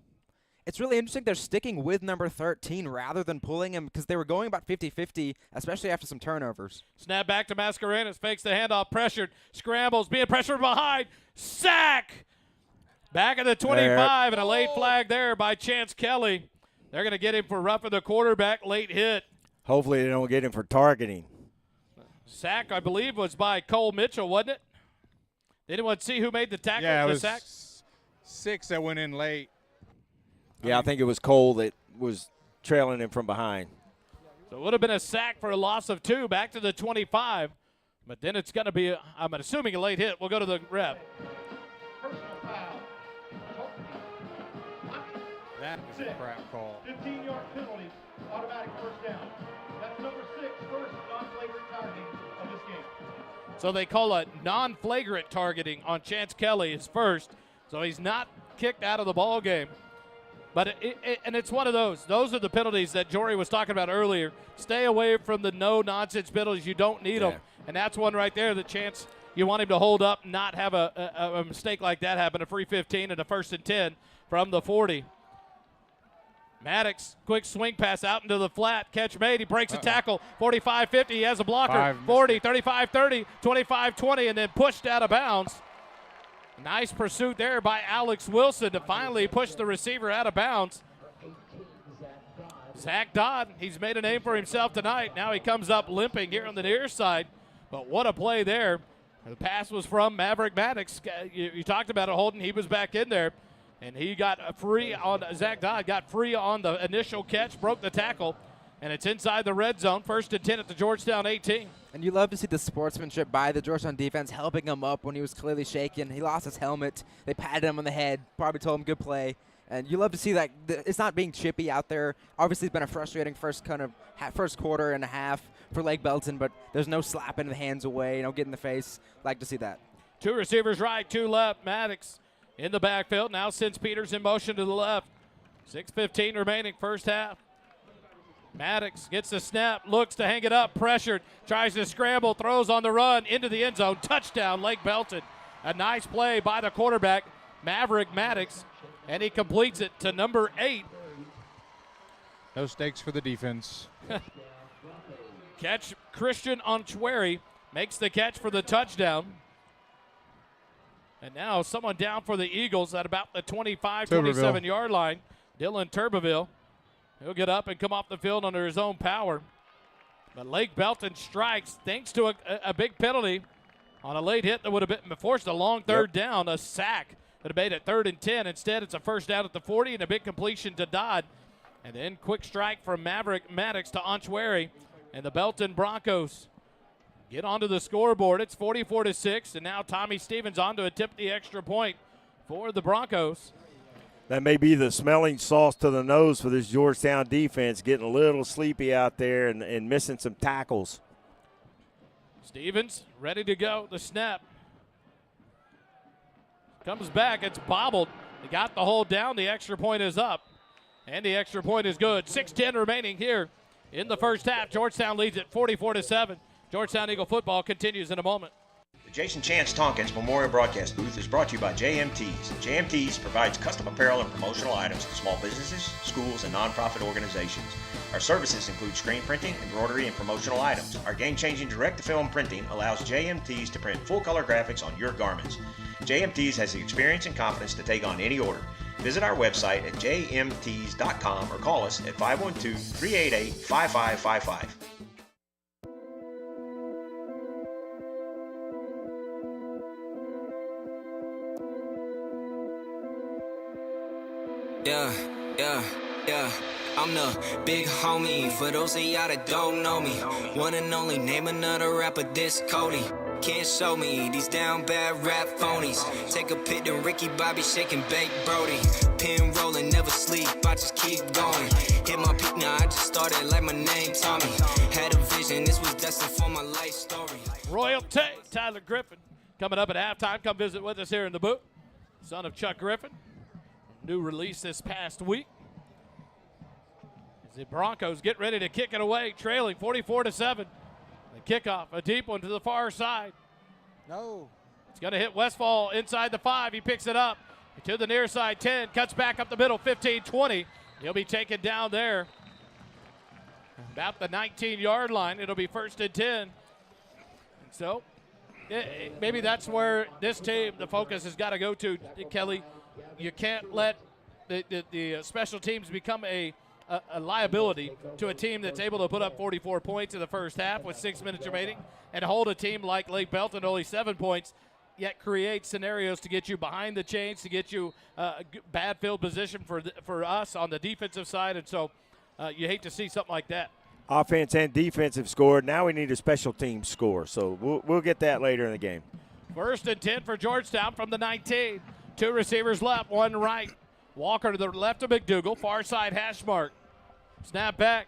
S2: It's really interesting they're sticking with number 13 rather than pulling him because they were going about 50-50, especially after some turnovers.
S13: Snap back to Mascarenas, fakes the handoff, pressured, scrambles, being pressured behind, sack! Back at the 25, and a late flag there by Chance Kelly. They're going to get him for roughing the quarterback, late hit.
S1: Hopefully they don't get him for targeting.
S13: Sack, I believe, was by Cole Mitchell, wasn't it? Did anyone see who made the tackle?
S3: Yeah, it was
S13: sack?
S3: 6 that went in late.
S1: Yeah, I think it was Cole that was trailing him from behind.
S13: So it would have been a sack for a loss of 2 back to the 25. But then it's going to be, I'm assuming, a late hit. We'll go to the rep.
S18: Personal foul.
S3: That was a crap call.
S18: 15-yard penalty, automatic first down. That's number 6, first non-flagrant targeting of this game.
S13: So they call a non-flagrant targeting on Chance Kelly his first. So he's not kicked out of the ball game. But and it's one of those. Those are the penalties that Jory was talking about earlier. Stay away from the no-nonsense penalties. You don't need them. And that's one right there, the chance you want him to hold up, not have a mistake like that happen. A free 15 and a 1st and 10 from the 40. Maddox, quick swing pass out into the flat. Catch made. He breaks a tackle. 45-50. He has a blocker. 40, 35-30, 25-20, and then pushed out of bounds. Nice pursuit there by Alex Wilson to finally push the receiver out of bounds. Zach Dodd, he's made a name for himself tonight. Now he comes up limping here on the near side. But what a play there. The pass was from Maverick Maddox. You talked about it, Holden. He was back in there. And he got free on, Zach Dodd got free on the initial catch, broke the tackle. And it's inside the red zone, 1st and 10 at the Georgetown 18.
S2: And you love to see the sportsmanship by the Georgetown defense helping him up when he was clearly shaken. He lost his helmet. They patted him on the head, probably told him good play. And you love to see that it's not being chippy out there. Obviously, it's been a frustrating first quarter and a half for Lake Belton, but there's no slapping the hands away, get in the face. Like to see that.
S13: 2 receivers right, 2 left. Maddox in the backfield. Now sends Peters in motion to the left. 6:15 remaining, first half. Maddox gets the snap, looks to hang it up, pressured, tries to scramble, throws on the run into the end zone. Touchdown, Lake Belton. A nice play by the quarterback, Maverick Maddox, and he completes it to number 8.
S3: No stakes for the defense.
S13: Catch, Christian Onchweri makes the catch for the touchdown. And now someone down for the Eagles at about the 25, 27-yard line. Dylan Turbeville. He'll get up and come off the field under his own power. But Lake Belton strikes thanks to a big penalty on a late hit that would have been forced a long third down, a sack that have made it 3rd and 10. Instead, it's a first down at the 40 and a big completion to Dodd. And then quick strike from Maverick Maddox to Onchweri. And the Belton Broncos get onto the scoreboard. It's 44-6, and now Tommy Stevens on to attempt the extra point for the Broncos.
S1: That may be the smelling sauce to the nose for this Georgetown defense, getting a little sleepy out there and missing some tackles.
S13: Stevens ready to go. The snap. Comes back. It's bobbled. They got the hold down. The extra point is up. And the extra point is good. 6:10 remaining here in the first half. Georgetown leads at 44-7. Georgetown Eagle football continues in a moment.
S5: The Jason Chance Tompkins Memorial Broadcast Booth is brought to you by JMTs. JMTs provides custom apparel and promotional items to small businesses, schools, and nonprofit organizations. Our services include screen printing, embroidery, and promotional items. Our game-changing direct-to-film printing allows JMTs to print full-color graphics on your garments. JMTs has the experience and confidence to take on any order. Visit our website at jmts.com or call us at 512-388-5555.
S6: Yeah. I'm the big homie. For those of y'all that don't know me, one and only, name another rapper this Cody. Can't show me these down bad rap phonies. Take a pic to Ricky Bobby shaking Bake Brody. Pin rolling, never sleep, I just keep going. Hit my peak now, I just started like my name Tommy. Had a vision, this was destined for my life story.
S13: Royalty, Tyler Griffin, coming up at halftime. Come visit with us here in the booth. Son of Chuck Griffin. New release this past week. As the Broncos get ready to kick it away, trailing 44-7. The kickoff, a deep one to the far side.
S17: No.
S13: It's going to hit Westfall inside the 5. He picks it up to the near side 10, cuts back up the middle 15-20. He'll be taken down there about the 19-yard line. It'll be 1st and 10. And so maybe that's where this team, the focus has got to go to, Kelly. You can't let the special teams become a liability to a team that's able to put up 44 points in the first half with 6 minutes remaining and hold a team like Lake Belton only 7 points, yet create scenarios to get you behind the chains, to get you bad field position for us on the defensive side. And so you hate to see something like that.
S1: Offense and defense have scored. Now we need a special team score. So we'll get that later in the game.
S13: 1st and 10 for Georgetown from the 19. 2 receivers left, 1 right. Walker to the left of McDougal, far side hash mark. Snap back.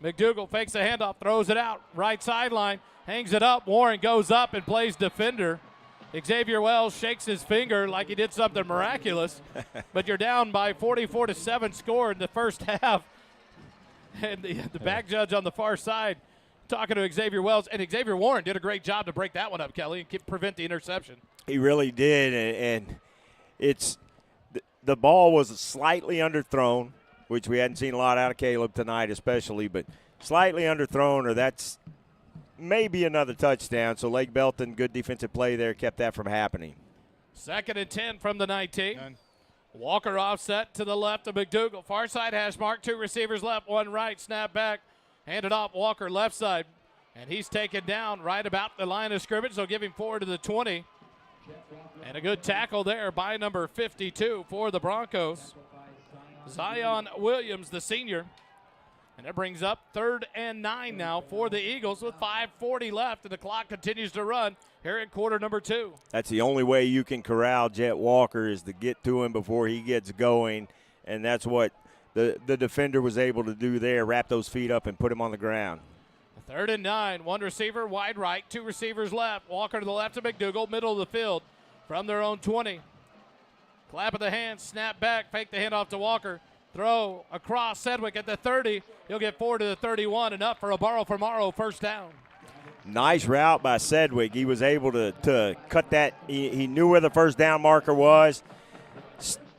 S13: McDougal fakes a handoff, throws it out. Right sideline, hangs it up. Warren goes up and plays defender. Xavier Wells shakes his finger like he did something miraculous. But you're down by 44-7 score in the first half. And the back judge on the far side talking to Xavier Wells. And Xavier Warren did a great job to break that one up, Kelly, and prevent the interception.
S1: He really did. And it's the ball was slightly underthrown, which we hadn't seen a lot out of Caleb tonight especially, but slightly underthrown, or that's maybe another touchdown. So Lake Belton, good defensive play there, kept that from happening.
S13: 2nd and 10 from the 19. Walker offset to the left of McDougal. Far side hash mark, 2 receivers left, 1 right. Snap back, handed off Walker left side. And he's taken down right about the line of scrimmage, so give him forward to the 20. And a good tackle there by number 52 for the Broncos. Zion Williams, the senior. And that brings up 3rd and 9 now for the Eagles with 5:40 left, and the clock continues to run here in quarter number 2.
S1: That's the only way you can corral Jet Walker is to get to him before he gets going, and that's what the defender was able to do there, wrap those feet up and put him on the ground.
S13: 3rd and 9, 1 receiver wide right, 2 receivers left. Walker to the left of McDougal, middle of the field from their own 20. Clap of the hands, snap back, fake the handoff to Walker. Throw across Sedgwick at the 30. He'll get forward to the 31 and up for a borrow for Morrow, 1st down.
S1: Nice route by Sedgwick. He was able to cut that. He knew where the 1st down marker was,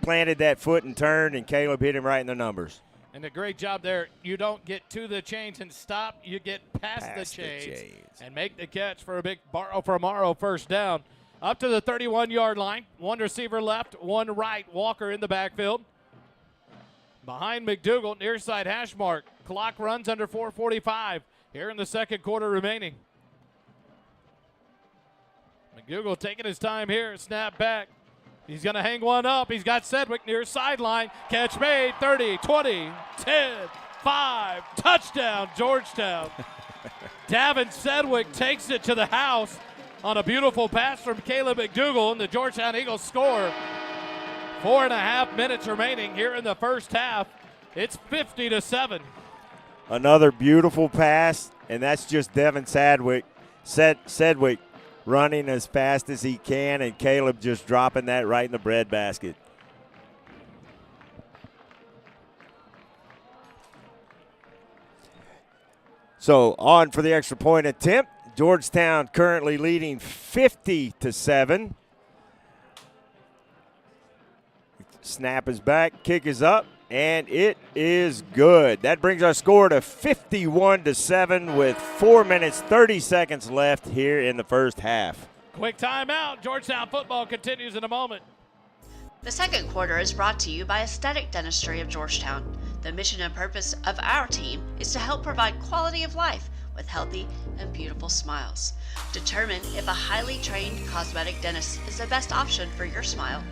S1: planted that foot and turned, and Caleb hit him right in the numbers.
S13: And a great job there. You don't get to the chains and stop. You get past the chains and make the catch for a big borrow for Morrow, 1st down. Up to the 31-yard line. 1 receiver left, 1 right. Walker in the backfield. Behind McDougal, near side hash mark. Clock runs under 4:45 here in the 2nd quarter remaining. McDougal taking his time here. Snap back. He's going to hang one up. He's got Sedgwick near sideline. Catch made. 30, 20, 10, 5. Touchdown, Georgetown. Davin Sedgwick takes it to the house on a beautiful pass from Caleb McDougal, and the Georgetown Eagles score. 4.5 minutes remaining here in the first half. It's 50-7.
S1: Another beautiful pass, and that's just Devin Sedgwick Sedgwick running as fast as he can, and Caleb just dropping that right in the breadbasket. So on for the extra point attempt. Georgetown currently leading 50-7. Snap is back, kick is up, and it is good. That brings our score to 51-7 with 4 minutes, 30 seconds left here in the first half.
S13: Quick timeout. Georgetown football continues in a moment.
S12: The second quarter is brought to you by Aesthetic Dentistry of Georgetown. The mission and purpose of our team is to help provide quality of life with healthy and beautiful smiles. Determine if a highly trained cosmetic dentist is the best option for your smile.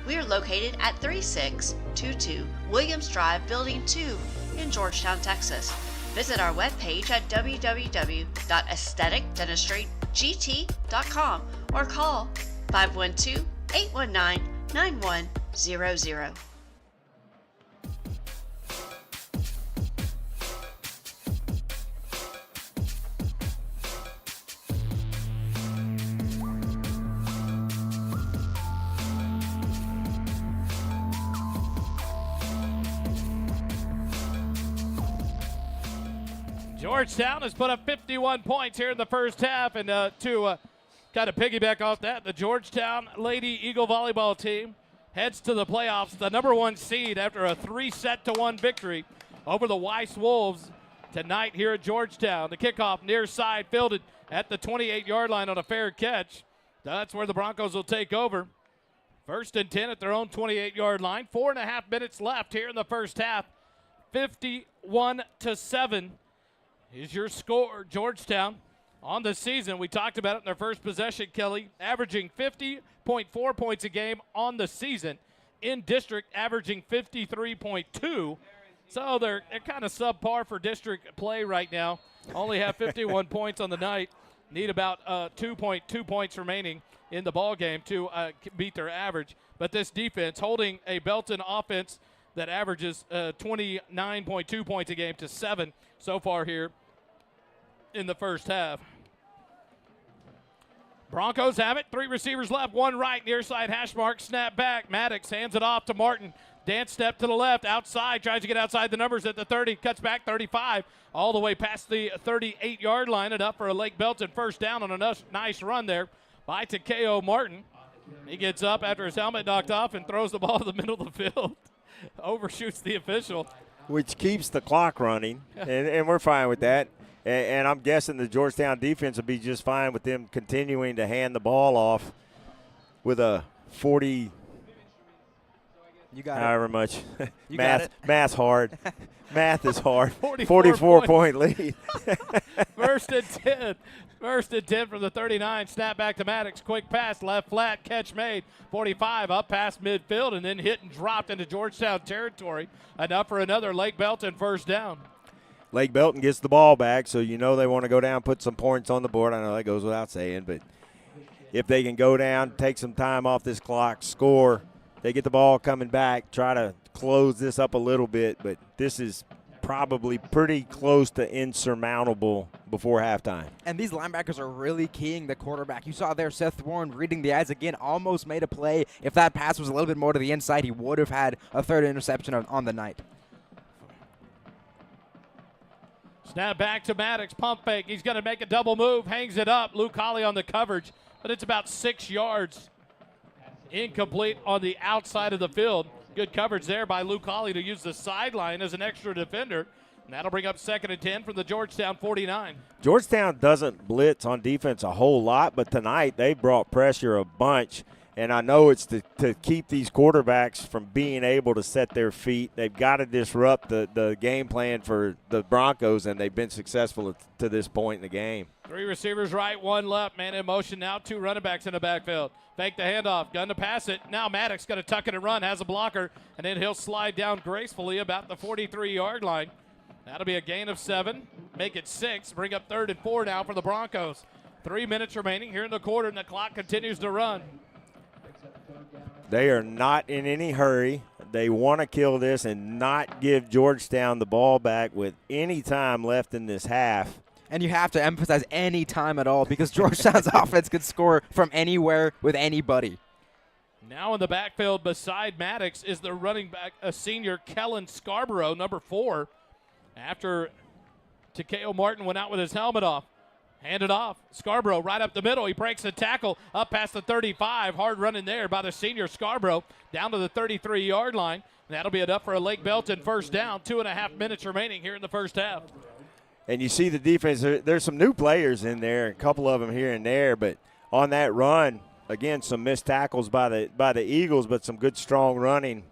S12: We are located at 3622 Williams Drive, Building 2 in Georgetown, Texas. Visit our webpage at www.aestheticdentistrygt.com or call 512-819-9100.
S13: Georgetown has put up 51 points here in the first half, and to kind of piggyback off that, the Georgetown Lady Eagle volleyball team heads to the playoffs, the number 1 seed after a 3-1 victory over the Weiss Wolves tonight here at Georgetown. The kickoff near side, fielded at the 28-yard line on a fair catch. That's where the Broncos will take over. 1st and 10 at their own 28-yard line. 4.5 minutes left here in the first half. 51-7 is your score. Georgetown on the season, we talked about it in their first possession, Kelly, averaging 50.4 points a game on the season. In district, averaging 53.2. So they're kind of subpar for district play right now. Only have 51 points on the night. Need about 2.2 points remaining in the ball game to beat their average. But this defense holding a Belton offense that averages 29.2 points a game to 7 so far here in the first half. Broncos have it. 3 receivers left, 1 right, near side hash mark, snap back. Maddox hands it off to Martin. Dance step to the left, outside, tries to get outside the numbers at the 30, cuts back 35, all the way past the 38-yard line, and up for a Lake Belton first down on a nice run there by Takeo Martin. He gets up after his helmet knocked off and throws the ball to the middle of the field. Overshoots the official.
S1: Which keeps the clock running, and we're fine with that. And I'm guessing the Georgetown defense will be just fine with them continuing to hand the ball off with a 40.
S2: You got
S1: however
S2: it.
S1: much.
S2: You got it.
S1: Math's hard. Math is hard.
S13: 44-point
S1: lead.
S13: First and 10. First and 10 from the 39. Snap back to Maddox. Quick pass, left flat, catch made. 45 up past midfield and then hit and dropped into Georgetown territory. Enough for another Lake Belton first down.
S1: Lake Belton gets the ball back, so you know they want to go down, put some points on the board. I know that goes without saying, but if they can go down, take some time off this clock, score, they get the ball coming back, try to close this up a little bit, but this is probably pretty close to insurmountable before halftime.
S2: And these linebackers are really keying the quarterback. You saw there Seth Warren reading the eyes again, almost made a play. If that pass was a little bit more to the inside, he would have had a 3rd interception on the night.
S13: Snap back to Maddox, pump fake. He's going to make a double move, hangs it up. Luke Hawley on the coverage, but it's about 6 yards. Incomplete on the outside of the field. Good coverage there by Luke Hawley to use the sideline as an extra defender. And that'll bring up 2nd and 10 from the Georgetown 49.
S1: Georgetown doesn't blitz on defense a whole lot, but tonight they brought pressure a bunch. And I know it's to keep these quarterbacks from being able to set their feet. They've got to disrupt the game plan for the Broncos, and they've been successful to this point in the game.
S13: 3 receivers right, 1 left. Man in motion now, 2 running backs in the backfield. Fake the handoff, gun to pass it. Now Maddox going to tuck it and run, has a blocker, and then he'll slide down gracefully about the 43-yard line. That'll be a gain of 7, make it 6, bring up 3rd and 4 now for the Broncos. 3 minutes remaining here in the quarter, and the clock continues to run.
S1: They are not in any hurry. They want to kill this and not give Georgetown the ball back with any time left in this half.
S2: And you have to emphasize any time at all because Georgetown's offense could score from anywhere with anybody.
S13: Now in the backfield beside Maddox is the running back, a senior, Kellen Scarborough, number 4. After Takeo Martin went out with his helmet off. Handed off. Scarborough right up the middle. He breaks the tackle up past the 35. Hard running there by the senior Scarborough down to the 33-yard line. That'll be enough for a Lake Belton first down. 2.5 minutes remaining here in the first half.
S1: And you see the defense, there's some new players in there, a couple of them here and there, but on that run, again, some missed tackles by the Eagles, but some good strong running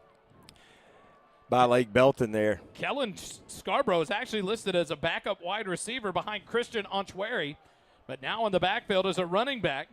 S1: by Lake Belton there.
S13: Kellen Scarborough is actually listed as a backup wide receiver behind Christian Onchwary, but now in the backfield as a running back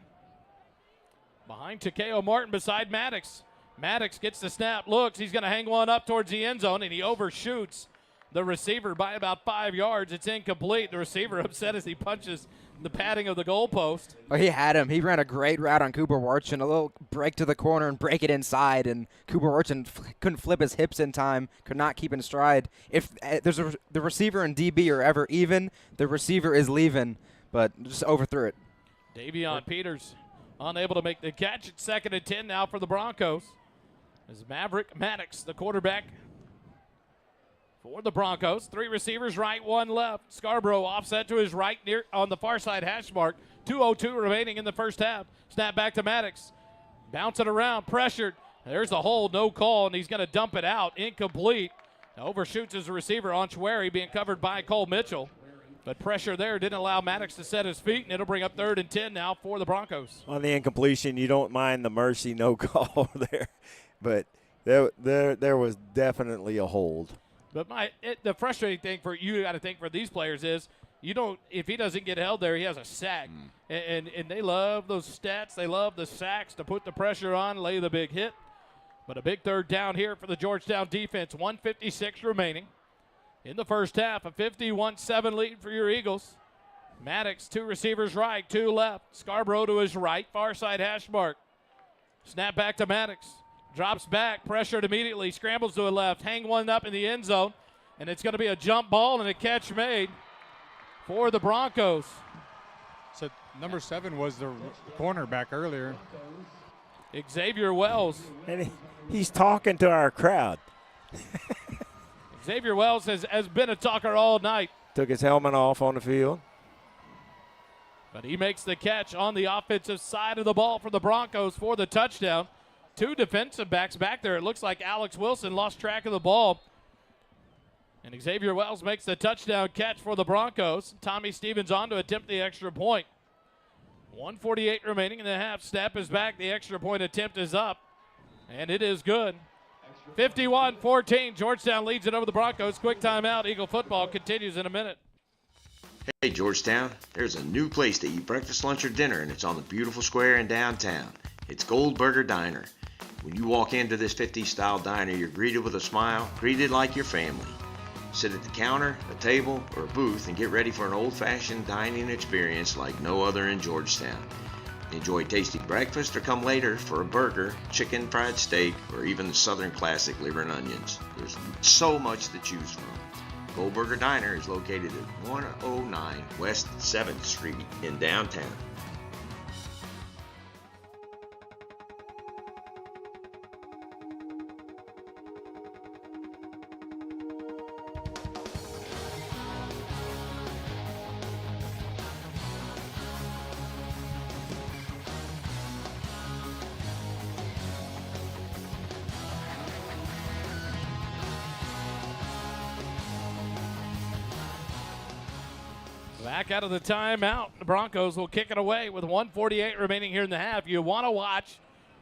S13: behind Takeo Martin beside Maddox. Maddox gets the snap, looks, he's going to hang one up towards the end zone, and he overshoots the receiver by about 5 yards. It's incomplete. The receiver upset as he punches the padding of the goalpost.
S2: Oh, he had him. He ran a great route on Cooper Warchin, a little break to the corner and break it inside, and Cooper Warchin couldn't flip his hips in time, could not keep in stride. If there's the receiver and DB are ever even, the receiver is leaving, but just overthrew it.
S13: Davion Peters unable to make the catch. It's 2nd and 10 now for the Broncos. As Maverick Maddox, the quarterback for the Broncos. 3 receivers, right, 1 left. Scarborough offset to his right near on the far side hash mark. 2:02 remaining in the first half. Snap back to Maddox. Bouncing around, pressured. There's a hold, no call, and he's going to dump it out. Incomplete. Overshoots his receiver, Onchwary, being covered by Cole Mitchell. But pressure there didn't allow Maddox to set his feet, and it'll bring up 3rd and 10 now for the Broncos.
S1: On the incompletion, you don't mind the mercy no call there, but there was definitely a hold.
S13: But the frustrating thing for you got to think for these players is if he doesn't get held there, he has a sack. And they love those stats. They love the sacks to put the pressure on, lay the big hit. But a big 3rd down here for the Georgetown defense. 1:56 remaining in the first half. A 51-7 lead for your Eagles. Maddox, 2 receivers right, 2 left. Scarborough to his right, far side hash mark. Snap back to Maddox. Drops back, pressured immediately, scrambles to the left, hang one up in the end zone, and it's going to be a jump ball and a catch made for the Broncos.
S3: So number 7 was the cornerback earlier.
S13: Xavier Wells.
S1: And he's talking to our crowd.
S13: Xavier Wells has been a talker all night.
S1: Took his helmet off on the field.
S13: But he makes the catch on the offensive side of the ball for the Broncos for the touchdown. 2 defensive backs back there. It looks like Alex Wilson lost track of the ball. And Xavier Wells makes the touchdown catch for the Broncos. Tommy Stevens on to attempt the extra point. 1:48 remaining in the half. Snap is back. The extra point attempt is up. And it is good. 51-14. Georgetown leads it over the Broncos. Quick timeout. Eagle football continues in a minute.
S5: Hey, Georgetown, there's a new place to eat breakfast, lunch, or dinner, and it's on the beautiful square in downtown. It's Goldberger Diner. When you walk into this 50s style diner, you're greeted with a smile, greeted like your family. Sit at the counter, a table, or a booth and get ready for an old-fashioned dining experience like no other in Georgetown. Enjoy tasty breakfast or come later for a burger, chicken fried steak, or even the Southern classic liver and onions. There's so much to choose from. Goldberger Diner is located at 109 West 7th Street in downtown.
S13: Back out of the timeout. The Broncos will kick it away with 1:48 remaining here in the half. You want to watch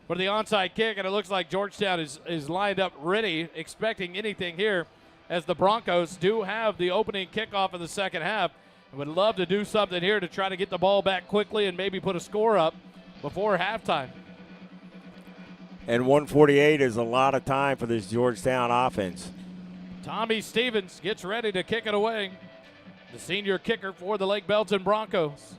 S13: for the onside kick, and it looks like Georgetown is lined up ready, expecting anything here, as the Broncos do have the opening kickoff of the second half. I would love to do something here to try to get the ball back quickly and maybe put a score up before halftime.
S1: And 1:48 is a lot of time for this Georgetown offense.
S13: Tommy Stevens gets ready to kick it away. The senior kicker for the Lake Belton Broncos.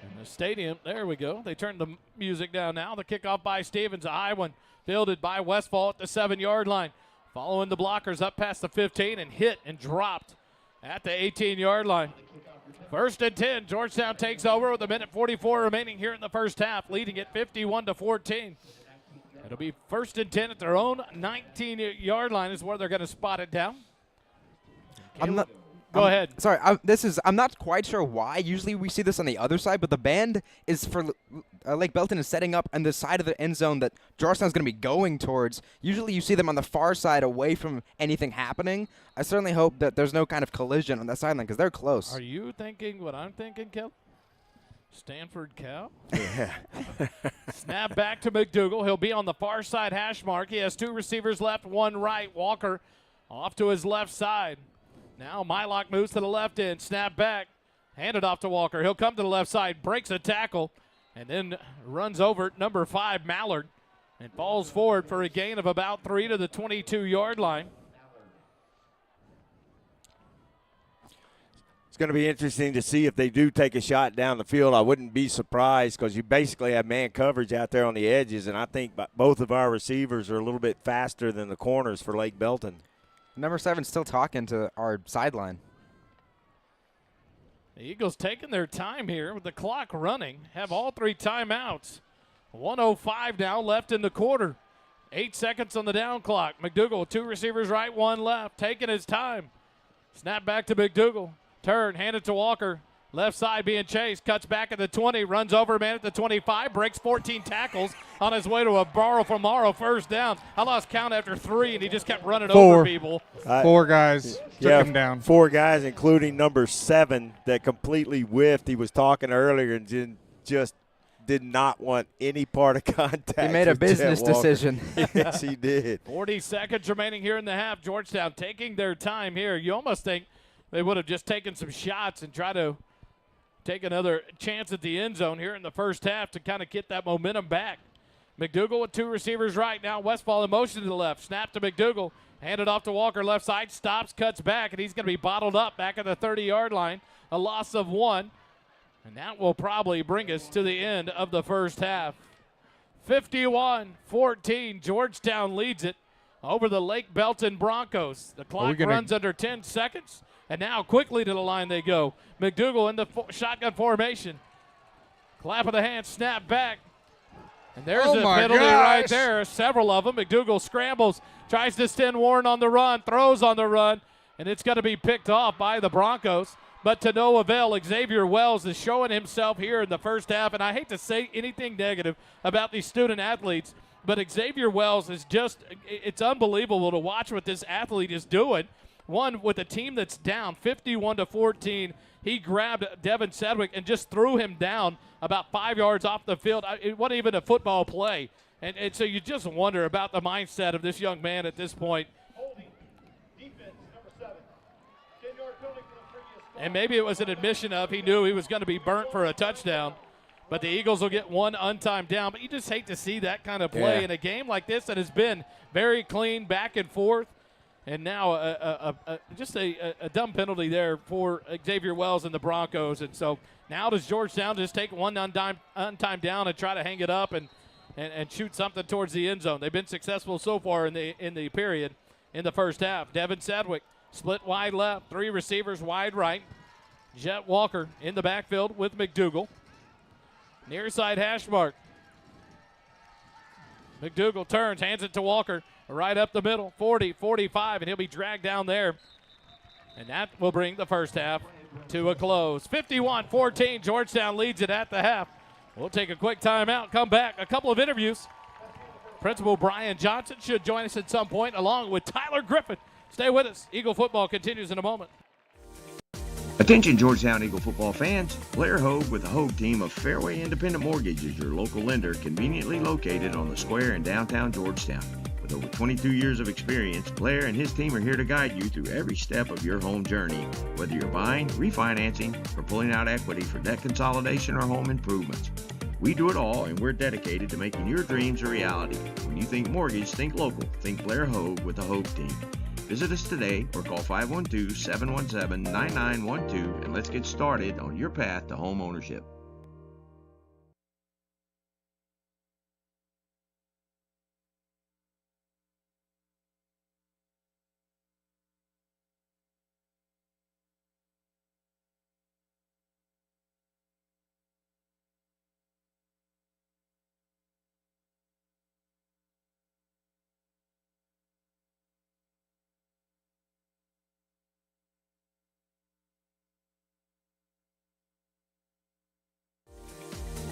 S13: In the stadium, there we go. They turned the music down now. The kickoff by Stevens, a high one, fielded by Westfall at the 7-yard line. following the blockers up past the 15 and hit and dropped at the 18-yard line. 1st and 10, Georgetown takes over with 1:44 remaining here in the first half, leading it 51-14. It'll be 1st and 10 at their own 19-yard line is where they're going to spot it down. Go ahead.
S2: Sorry, I'm not quite sure why. Usually we see this on the other side, but the band is for Lake Belton is setting up on the side of the end zone that Georgetown's going to be going towards. Usually you see them on the far side away from anything happening. I certainly hope that there's no kind of collision on that sideline because they're close.
S13: Are you thinking what I'm thinking, Kel? Stanford Cow?
S1: Yeah.
S13: Snap back to McDougal. He'll be on the far side hash mark. He has 2 receivers left, 1 right. Walker off to his left side. Now Mylock moves to the left end. Snap back. Handed off to Walker. He'll come to the left side, breaks a tackle, and then runs over number 5, Mallard, and falls forward for a gain of about 3 to the 22-yard line.
S1: It's going to be interesting to see if they do take a shot down the field. I wouldn't be surprised because you basically have man coverage out there on the edges, and I think both of our receivers are a little bit faster than the corners for Lake Belton.
S2: Number 7's still talking to our sideline.
S13: The Eagles taking their time here with the clock running, have all 3 timeouts. 1:05 now left in the quarter. 8 seconds on the down clock. McDougal, 2 receivers right, 1 left, taking his time. Snap back to McDougal. Turn, hand it to Walker. Left side being chased, cuts back at the 20, runs over a man at the 25, breaks 14 tackles on his way to a borrow from Morrow first down. I lost count after 3, and he just kept running over people.
S3: 4 guys took him down.
S1: 4 guys, including number 7, that completely whiffed. He was talking earlier and just did not want any part of contact.
S2: He made a business decision.
S1: Yes, he did.
S13: 40 seconds remaining here in the half. Georgetown taking their time here. You almost think they would have just taken some shots and try to take another chance at the end zone here in the first half to kind of get that momentum back. McDougal with 2 receivers right now. Westfall in motion to the left. Snap to McDougal. Handed off to Walker left side. Stops, cuts back, and he's going to be bottled up back at the 30-yard line. A loss of 1. And that will probably bring us to the end of the first half. 51-14. Georgetown leads it over the Lake Belton Broncos. The clock runs under 10 seconds. And now quickly to the line they go. McDougal in the shotgun formation. Clap of the hand, snap back. And there's a penalty right there. Several of them. McDougal scrambles, tries to send Warren on the run, throws on the run, and it's going to be picked off by the Broncos. But to no avail, Xavier Wells is showing himself here in the first half. And I hate to say anything negative about these student athletes, but Xavier Wells is just, it's unbelievable to watch what this athlete is doing. One, with a team that's down 51-14, he grabbed Devin Sedgwick and just threw him down about 5 yards off the field. It wasn't even a football play. And so you just wonder about the mindset of this young man at this point. And maybe it was an admission of he knew he was going to be burnt for a touchdown. But the Eagles will get 1 untimed down. But you just hate to see that kind of play in a game like this that has been very clean, back and forth. And now just a dumb penalty there for Xavier Wells and the Broncos. And so now does Georgetown just take 1 untimed down and try to hang it up and shoot something towards the end zone. They've been successful so far in the period in the first half. Devin Sedgwick split wide left, 3 receivers wide right. Jet Walker in the backfield with McDougal. Near side hash mark. McDougal turns, hands it to Walker. Right up the middle, 40, 45, and he'll be dragged down there. And that will bring the first half to a close. 51-14, Georgetown leads it at the half. We'll take a quick timeout, come back. A couple of interviews. Principal Brian Johnson should join us at some point, along with Tyler Griffin. Stay with us. Eagle football continues in a moment.
S5: Attention Georgetown Eagle football fans. Blair Hogue with the Hogue team of Fairway Independent Mortgage is your local lender, conveniently located on the square in downtown Georgetown. With over 22 years of experience, Blair and his team are here to guide you through every step of your home journey, whether you're buying, refinancing, or pulling out equity for debt consolidation or home improvements. We do it all, and we're dedicated to making your dreams a reality. When you think mortgage, think local. Think Blair Hogue with the Hogue team. Visit us today or call 512-717-9912 and let's get started on your path to home ownership.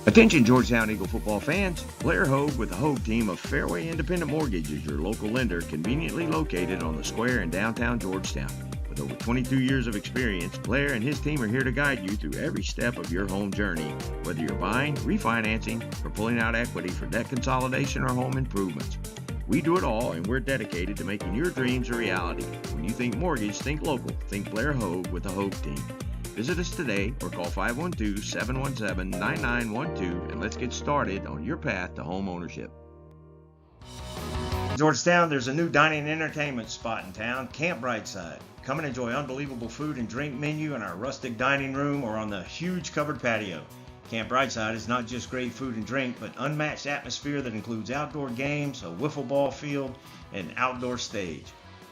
S5: Attention Georgetown Eagle football fans, Blair Hogue with the Hogue team of Fairway Independent Mortgage is your local lender conveniently located on the square in downtown Georgetown. With over 22 years of experience, Blair and his team are here to guide you through every step of your home journey, whether you're buying, refinancing, or pulling out equity for debt consolidation or home improvements. We do it all, and we're dedicated to making your dreams a reality. When you think mortgage, think local. Think Blair Hogue with the Hogue team. Visit us today or call 512-717-9912 and let's get started on your path to home ownership. Georgetown, there's a new dining and entertainment spot in town, Camp Brightside. Come and enjoy unbelievable food and drink menu in our rustic dining room or on the huge covered patio. Camp Brightside is not just great food and drink, but unmatched atmosphere that includes outdoor games, a wiffle ball field, and outdoor stage.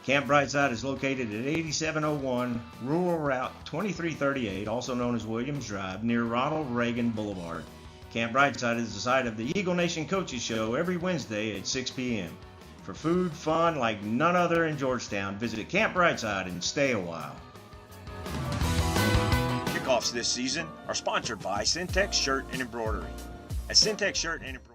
S5: Camp Brightside is located at 8701 Rural Route 2338, also known as Williams Drive, near Ronald Reagan Boulevard. Camp Brightside is the site of the Eagle Nation Coaches Show every Wednesday at 6 p.m. For food, fun like none other in Georgetown, visit Camp Brightside and stay a while. Kickoffs this season are sponsored by Syntex Shirt and Embroidery. At Syntex Shirt and Embroidery.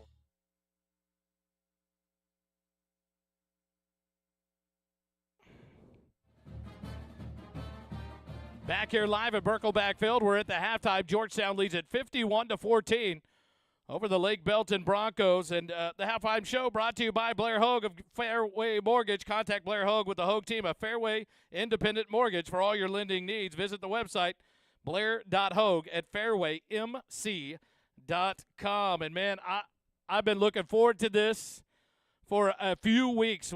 S13: Back here live at Birkelbach Field, we're at the halftime. Georgetown leads at 51-14 over the Lake Belton Broncos. And the halftime show brought to you by Blair Hogue of Fairway Mortgage. Contact Blair Hogue with the Hogue team of Fairway Independent Mortgage for all your lending needs. Visit the website, blair.hogue at fairwaymc.com. And, man, I've been looking forward to this for a few weeks.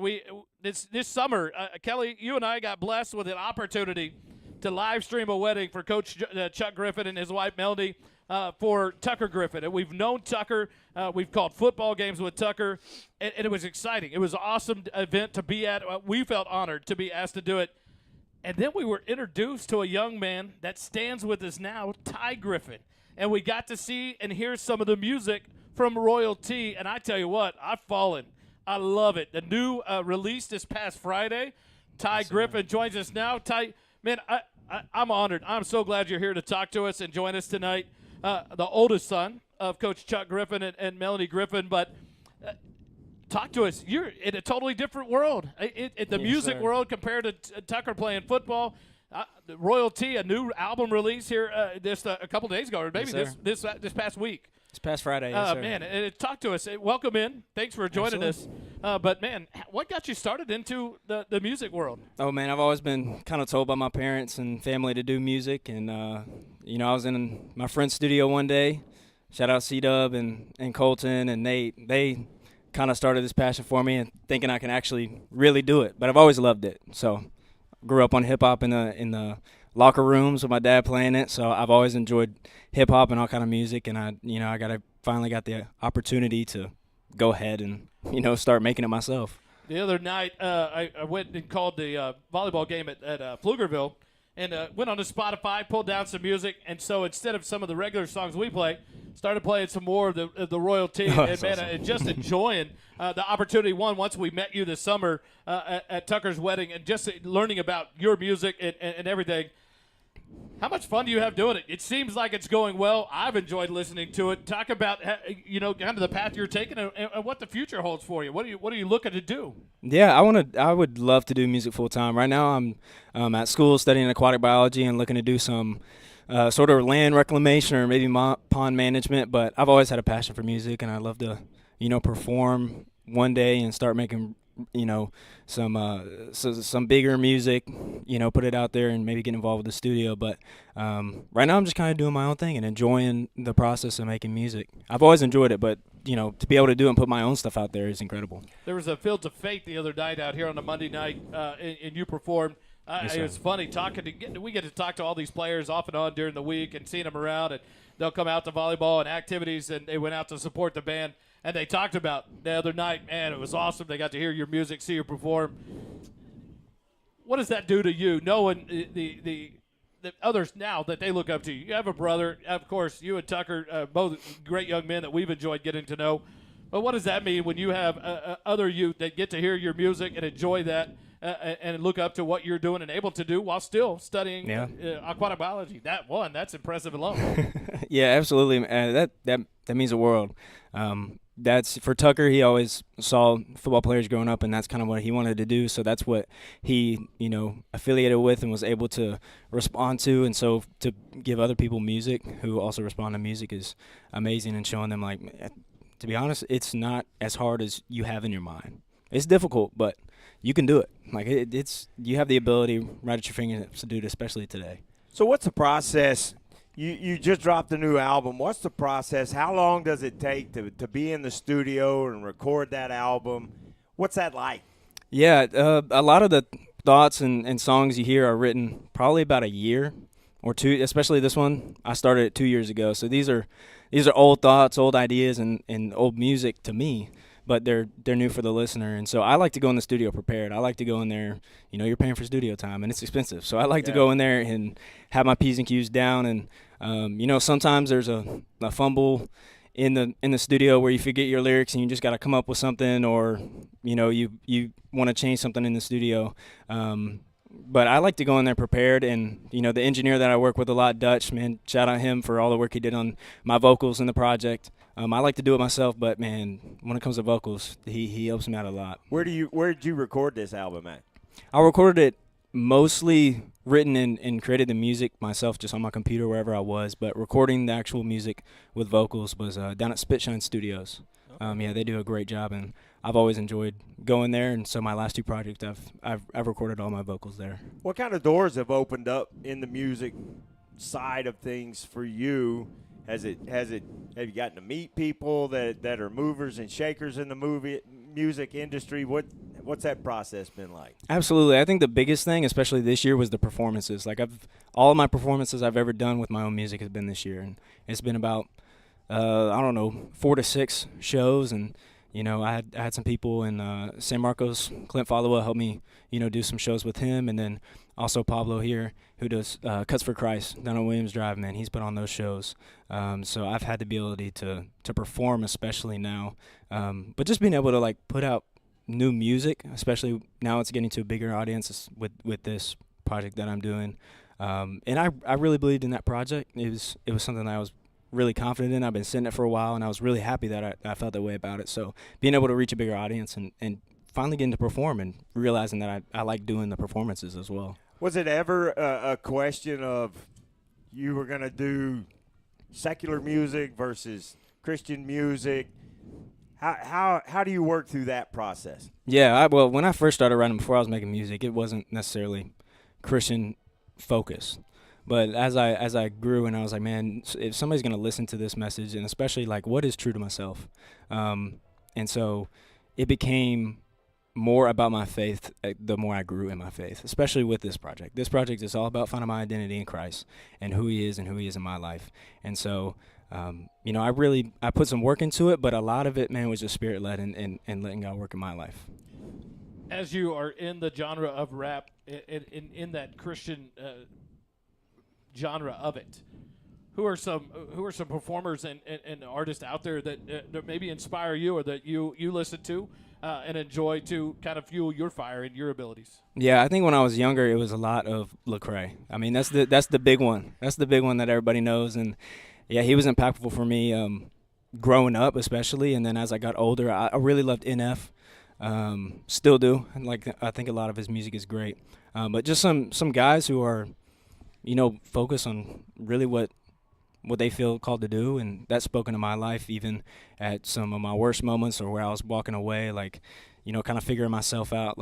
S13: This summer, Kelly, you and I got blessed with an opportunity to live stream a wedding for Coach Chuck Griffin and his wife Melody for Tucker Griffin. And we've known Tucker. We've called football games with Tucker, and it was exciting. It was an awesome event to be at. We felt honored to be asked to do it. And then we were introduced to a young man that stands with us now, Ty Griffin. And we got to see and hear some of the music from Royalty. And I tell you what, I've fallen. I love it. The new release this past Friday. Ty Griffin joins us now. Ty, man, I'm honored. I'm so glad you're here to talk to us and join us tonight. The oldest son of Coach Chuck Griffin and Melanie Griffin. But talk to us. You're in a totally different world. The music world compared to Tucker playing football. Royalty, a new album release here just a couple days ago, or maybe this past week.
S20: This past Friday, yes, sir.
S13: Man, talk to us. Welcome in. Thanks for joining us. But, man, what got you started into the music world?
S20: Oh, man, I've always been kind of told by my parents and family to do music. And, I was in my friend's studio one day. Shout out C-Dub and Colton and Nate. They kind of started this passion for me and thinking I can actually really do it. But I've always loved it. So grew up on hip-hop in the locker rooms with my dad playing it, so I've always enjoyed hip-hop and all kind of music, and I finally got the opportunity to go ahead and, start making it myself.
S13: The other night, I went and called the volleyball game at Pflugerville, and went on to Spotify, pulled down some music, and so instead of some of the regular songs we play, started playing some more of the Royalty, and man, just enjoying the opportunity. Once we met you this summer at Tucker's wedding, and just learning about your music and everything. How much fun do you have doing it? It seems like it's going well. I've enjoyed listening to it. Talk about kind of the path you're taking and what the future holds for you. What are you looking to do?
S20: Yeah, I would love to do music full time. Right now, I'm at school studying aquatic biology and looking to do some sort of land reclamation or maybe pond management. But I've always had a passion for music, and I'd love to, perform one day and start making some bigger music, put it out there and maybe get involved with the studio. But right now I'm just kind of doing my own thing and enjoying the process of making music. I've always enjoyed it, but, to be able to do it and put my own stuff out there is incredible.
S13: There was a Fields of Fate the other night out here on a Monday night, and you performed.
S20: Yes,
S13: it was funny we get to talk to all these players off and on during the week and seeing them around, and they'll come out to volleyball and activities, and they went out to support the band. And they talked about the other night, man, it was awesome. They got to hear your music, see you perform. What does that do to you, knowing the others now that they look up to you? You have a brother, of course, you and Tucker, both great young men that we've enjoyed getting to know. But what does that mean when you have other youth that get to hear your music and enjoy that and look up to what you're doing and able to do while still studying aquatic biology. That's impressive alone.
S20: Yeah, absolutely. That means the world. That's for Tucker. He always saw football players growing up, and that's kind of what he wanted to do. So that's what he, affiliated with and was able to respond to. And so to give other people music who also respond to music is amazing, and showing them, like, to be honest, it's not as hard as you have in your mind. It's difficult, but you can do it. Like it's you have the ability right at your fingertips to do it, especially today.
S1: So what's the process? You just dropped a new album. What's the process? How long does it take to be in the studio and record that album? What's that like?
S20: Yeah, a lot of the thoughts and songs you hear are written probably about a year or two, especially this one. I started it 2 years ago. So these are old thoughts, old ideas, and old music to me, but they're new for the listener. And so I like to go in the studio prepared. I like to go in there, you're paying for studio time, and it's expensive. So I like to go in there and have my P's and Q's down. And, sometimes there's a fumble in the studio where you forget your lyrics and you just got to come up with something, or, you want to change something in the studio. But I like to go in there prepared, and, the engineer that I work with a lot, Dutch, man, shout out him for all the work he did on my vocals in the project. I like to do it myself, but, man, when it comes to vocals, he helps me out a lot.
S1: Where did you record this album at?
S20: I recorded it mostly written and created the music myself just on my computer wherever I was, but recording the actual music with vocals was down at Spitshine Studios. They do a great job, and I've always enjoyed going there, and so my last two projects I've recorded all my vocals there.
S1: What kind of doors have opened up in the music side of things for you? Have you gotten to meet people that are movers and shakers in the music industry? What's that process been like?
S20: Absolutely. I think the biggest thing, especially this year, was the performances. Like all of my performances I've ever done with my own music has been this year, and it's been about 4 to 6 shows, and I had some people in San Marcos. Clint Followa helped me do some shows with him, and then also Pablo here, who does Cuts for Christ down on Williams Drive. Man, he's put on those shows. So I've had the ability to perform, especially now, but just being able to put out new music, especially now it's getting to a bigger audience with this project that I'm doing. And I really believed in that project. It was something that I was really confident in. I've been sitting it for a while, and I was really happy that I felt that way about it. So being able to reach a bigger audience and finally getting to perform and realizing that I like doing the performances as well.
S1: Was it ever a question of you were going to do secular music versus Christian music? How do you work through that process?
S20: Yeah, well, when I first started writing, before I was making music, it wasn't necessarily Christian focused. But as I grew, and I was like, man, if somebody's going to listen to this message, and especially what is true to myself, and so it became more about my faith the more I grew in my faith, especially with this project. This project is all about finding my identity in Christ and who He is in my life. And so, I put some work into it, but a lot of it, man, was just Spirit-led and letting God work in my life.
S13: As you are in the genre of rap, in that Christian genre of it, who are some performers and artists out there that maybe inspire you, or that you listen to and enjoy to kind of fuel your fire and your abilities?
S20: Yeah, I think when I was younger, it was a lot of Lecrae. I mean, that's the big one. That's the big one that everybody knows, and yeah, he was impactful for me growing up, especially, and then as I got older, I really loved NF. Still do. I think a lot of his music is great, but just some guys who are, focus on really what they feel called to do, and that's spoken to my life even at some of my worst moments, or where I was walking away, kind of figuring myself out.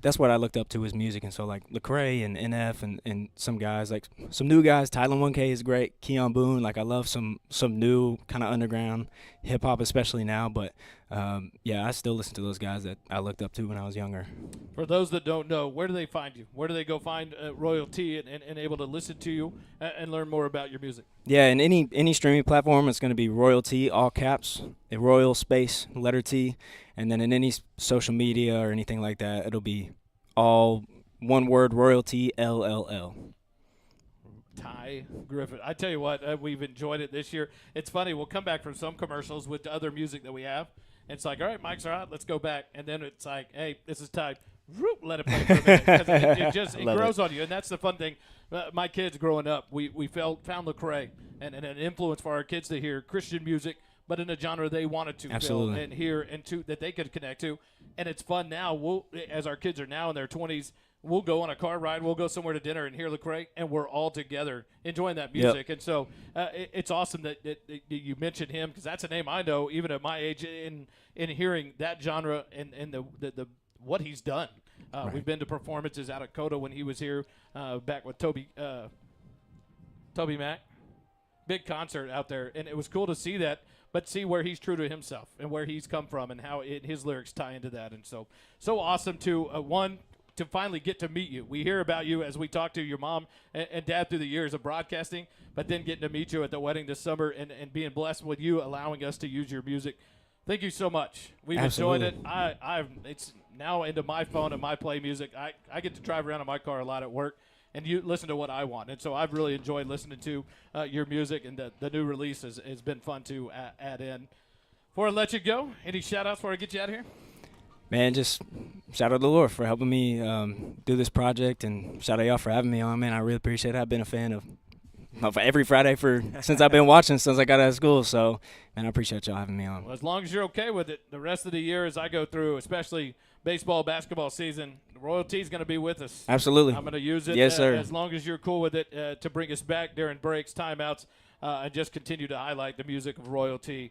S20: That's what I looked up to, his music. And so Lecrae and NF and some guys, some new guys, Tylen 1K is great, Keon Boone, I love some new kind of underground hip hop, especially now, but I still listen to those guys that I looked up to when I was younger.
S13: For those that don't know, where do they find you? Where do they go find Royalty and able to listen to you and learn more about your music?
S20: Yeah, in any streaming platform, it's going to be Royalty, all caps, a Royal space, letter T, and then in any social media or anything like that, it'll be all one word, Royalty, LLL.
S13: Ty Griffin. I tell you what, we've enjoyed it this year. It's funny, we'll come back from some commercials with the other music that we have. And it's like, all right, mics are out, let's go back. And then it's like, hey, this is Ty. let it play for a minute, 'cause it just
S1: Love
S13: grows
S1: it.
S13: on you, and that's the fun thing. My kids growing up, we found Lecrae and an influence for our kids to hear Christian music, but in a genre they wanted to
S20: Absolutely.
S13: feel and hear and to that they could connect to. And it's fun now. As our kids are now in their 20s, we'll go on a car ride, we'll go somewhere to dinner and hear Lecrae, and we're all together enjoying that music. And so it's awesome that you mentioned him, because that's a name I know even at my age in hearing that genre and the what he's done.
S20: Right.
S13: We've been to performances out of Coda when he was here back with Toby Mack. Big concert out there, and it was cool to see that, but see where he's true to himself and where he's come from and how his lyrics tie into that. And so awesome to finally get to meet you. We hear about you as we talk to your mom and dad through the years of broadcasting, but then getting to meet you at the wedding this summer and being blessed with you allowing us to use your music. Thank you so much. We've
S20: Absolutely.
S13: enjoyed it. It's now into my phone and my play music. I get to drive around in my car a lot at work, and you listen to what I want. And so I've really enjoyed listening to your music, and the new release has been fun to add in. Before I let you go, any shout-outs before I get you out of here?
S20: Man, just shout out to the Lord for helping me do this project, and shout out y'all for having me on, man. I really appreciate it. I've been a fan of every Friday since I've been watching since I got out of school. So, man, I appreciate y'all having me on.
S13: Well, as long as you're okay with it, the rest of the year as I go through, especially baseball, basketball season, Royalty's going to be with us.
S20: Absolutely.
S13: I'm going to use it
S20: Yes, sir.
S13: as long as you're cool with it to bring us back during breaks, timeouts, and just continue to highlight the music of Royalty.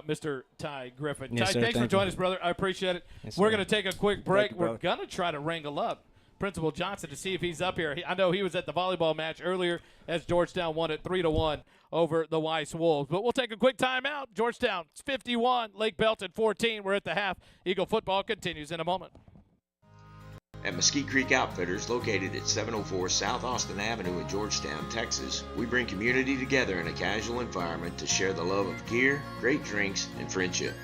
S13: Mr. Ty Griffin.
S20: Yes,
S13: Ty,
S20: sir.
S13: thanks for
S20: Thank
S13: joining
S20: you.
S13: us, brother. I appreciate it.
S20: Yes,
S13: We're
S20: sir.
S13: going to take a quick break.
S20: you,
S13: We're
S20: brother.
S13: going to try to wrangle up Principal Johnson to see if he's up here. I know he was at the volleyball match earlier as Georgetown won it 3-1 over the Weiss Wolves. But we'll take a quick timeout. Georgetown 51, Lake Belton 14. We're at the half. Eagle football continues in a moment.
S5: At Mesquite Creek Outfitters, located at 704 South Austin Avenue in Georgetown, Texas, we bring community together in a casual environment to share the love of gear, great drinks, and friendship.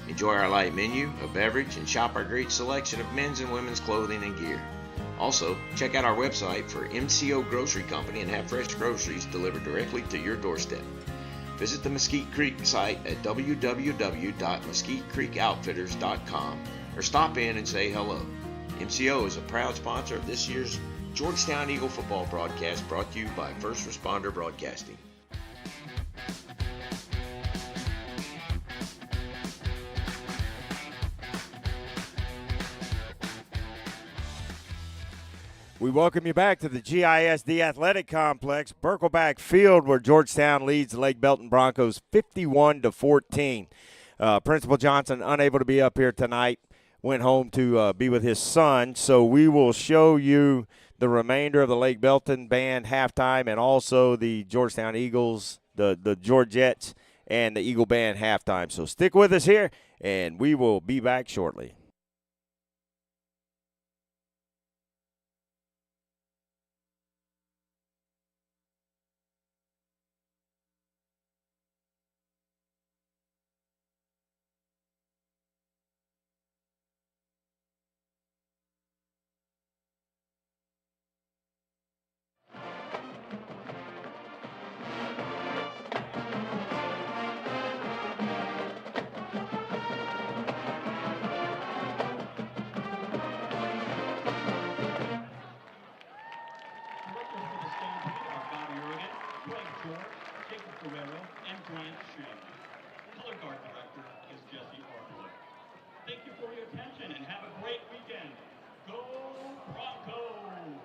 S5: Enjoy our light menu, a beverage, and shop our great selection of men's and women's clothing and gear. Also, check out our website for MCO Grocery Company and have fresh groceries delivered directly to your doorstep. Visit the Mesquite Creek site at www.mesquitecreekoutfitters.com or stop in and say hello. MCO is a proud sponsor of this year's Georgetown Eagle football broadcast, brought to you by First Responder Broadcasting.
S1: We welcome you back to the GISD Athletic Complex, Birkelbach Field, where Georgetown leads the Lake Belton Broncos 51-14. Principal Johnson, unable to be up here tonight, went home to be with his son. So we will show you the remainder of the Lake Belton band halftime and also the Georgetown Eagles, the Georgettes, and the Eagle band halftime. So stick with us here, and we will be back shortly.
S16: Thank you for your attention and have a great weekend. Go Broncos!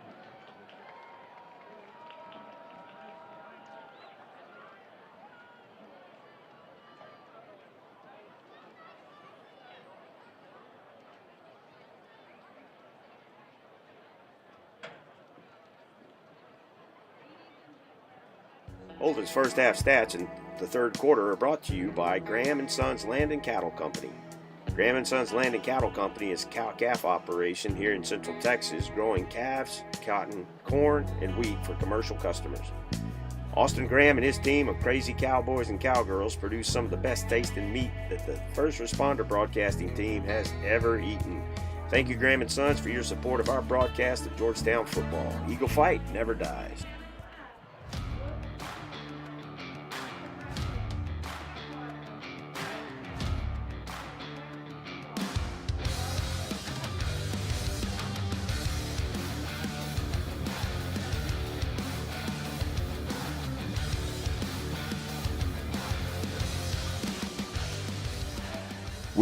S19: Holden's first half stats in the third quarter are brought to you by Graham & Sons Land and Cattle Company. Graham & Sons Land and Cattle Company is a cow-calf operation here in Central Texas, growing calves, cotton, corn, and wheat for commercial customers. Austin Graham and his team of crazy cowboys and cowgirls produce some of the best tasting meat that the First Responder Broadcasting team has ever eaten. Thank you, Graham & Sons, for your support of our broadcast of Georgetown football. Eagle fight never dies.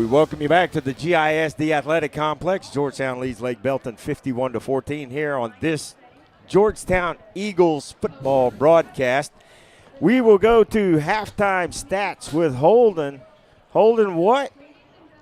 S1: We welcome you back to the GISD Athletic Complex. Georgetown leads Lake Belton 51-14 here on this Georgetown Eagles football broadcast. We will go to halftime stats with Holden. Holden, what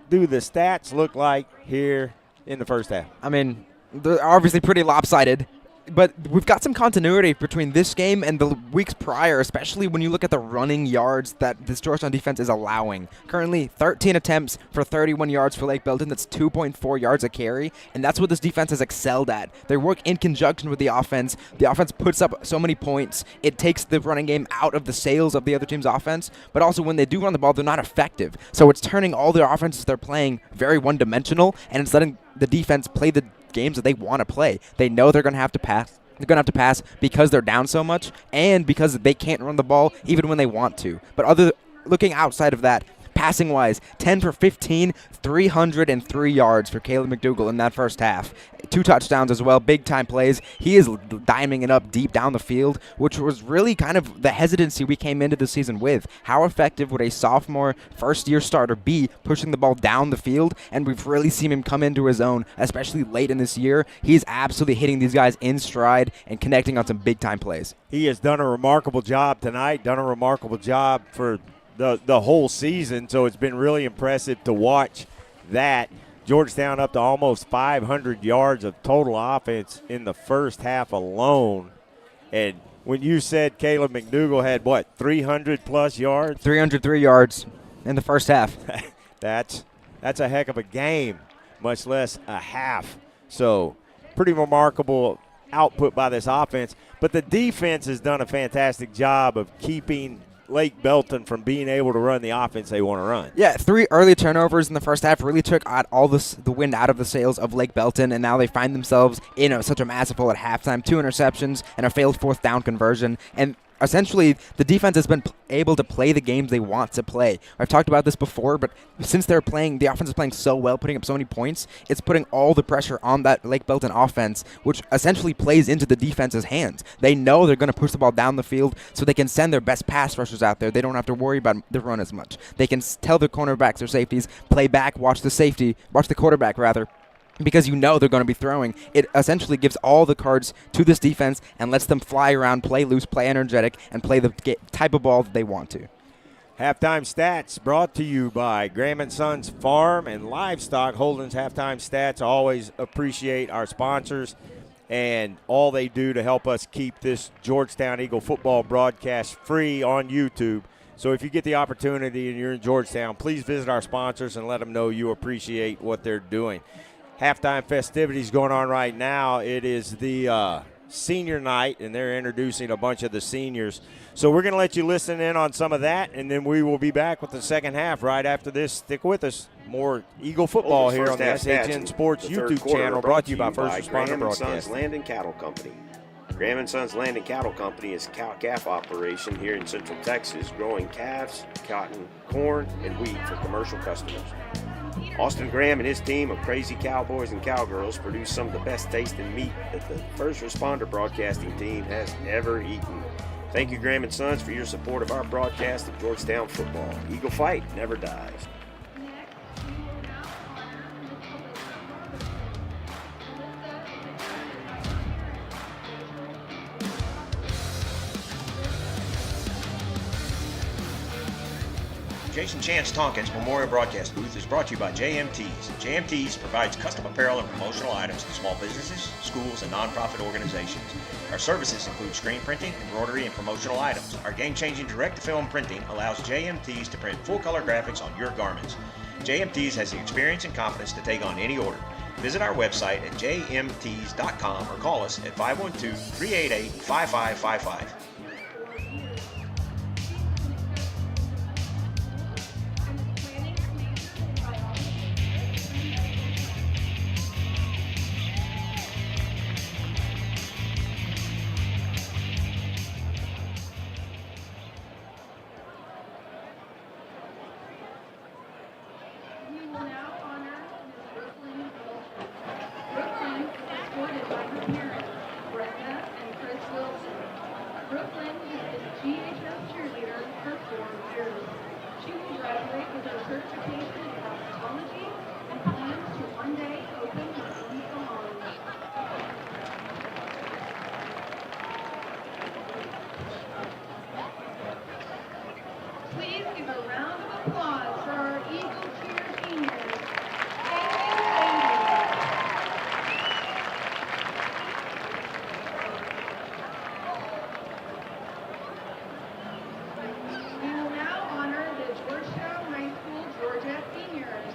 S1: do the stats look like here in the first half?
S2: I mean, they're obviously pretty lopsided, but we've got some continuity between this game and the weeks prior, especially when you look at the running yards that this Georgetown defense is allowing. Currently, 13 attempts for 31 yards for Lake Belton. That's 2.4 yards a carry, and that's what this defense has excelled at. They work in conjunction with the offense. The offense puts up so many points. It takes the running game out of the sails of the other team's offense, but also when they do run the ball, they're not effective. So it's turning all their offenses they're playing very one-dimensional, and it's letting the defense play the games that they want to play. They know they're going to have to pass. They're going to have to pass because they're down so much and because they can't run the ball even when they want to. But looking outside of that, passing-wise, 10 for 15, 303 yards for Caleb McDougal in that first half. 2 touchdowns as well, big-time plays. He is diming it up deep down the field, which was really kind of the hesitancy we came into the season with. How effective would a sophomore first-year starter be pushing the ball down the field? And we've really seen him come into his own, especially late in this year. He's absolutely hitting these guys in stride and connecting on some big-time plays.
S1: He has done a remarkable job tonight, done a remarkable job for the whole season, so it's been really impressive to watch that. Georgetown up to almost 500 yards of total offense in the first half alone. And when you said Caleb McDougal had, 300-plus yards?
S2: 303 yards in the first half.
S1: That's a heck of a game, much less a half. So pretty remarkable output by this offense. But the defense has done a fantastic job of keeping Lake Belton from being able to run the offense they want to run.
S2: Yeah, 3 early turnovers in the first half really took all the wind out of the sails of Lake Belton, and now they find themselves in such a massive hole at halftime. 2 interceptions and a failed 4th down conversion, and essentially the defense has been able to play the games they want to play. I've talked about this before, but since the offense is playing so well, putting up so many points, it's putting all the pressure on that Lake Belton offense, which essentially plays into the defense's hands. They know they're going to push the ball down the field so they can send their best pass rushers out there. They don't have to worry about the run as much. They can tell their cornerbacks or safeties, play back, watch the quarterback rather, because you know they're going to be throwing. It essentially gives all the cards to this defense and lets them fly around, play loose, play energetic, and play the type of ball that they want to.
S1: Halftime stats brought to you by Graham & Sons Farm and Livestock. Holden's halftime stats. Always appreciate our sponsors and all they do to help us keep this Georgetown Eagle football broadcast free on YouTube. So if you get the opportunity and you're in Georgetown, please visit our sponsors and let them know you appreciate what they're doing. Halftime festivities going on right now. It is the senior night, and they're introducing a bunch of the seniors. So we're going to let you listen in on some of that, and then we will be back with the second half right after this. Stick with us. More Eagle football here on the SHN Sports YouTube channel, brought to you by First Responder
S19: Graham & Sons
S1: Broadcasting.
S19: Land and Cattle Company. Graham & Sons Land and Cattle Company is a cow-calf operation here in Central Texas, growing calves, cotton, corn, and wheat for commercial customers. Austin Graham and his team of crazy cowboys and cowgirls produce some of the best tasting meat that the First Responder Broadcasting team has ever eaten. Thank you, Graham & Sons, for your support of our broadcast of Georgetown football. Eagle fight never dies. Jason Chance Tompkins Memorial Broadcast Booth is brought to you by JMTs. JMTs provides custom apparel and promotional items to small businesses, schools, and nonprofit organizations. Our services include screen printing, embroidery, and promotional items. Our game-changing direct-to-film printing allows JMTs to print full-color graphics on your garments. JMTs has the experience and confidence to take on any order. Visit our website at jmts.com or call us at 512-388-5555.
S21: GHS cheerleader for 4 years. She will graduate with her certification in psychology and plans to one day open her own salon. Please give a round of applause for our Eagle Cheer seniors. Thank you, thank you. We will now honor the Georgetown High School Georgette seniors.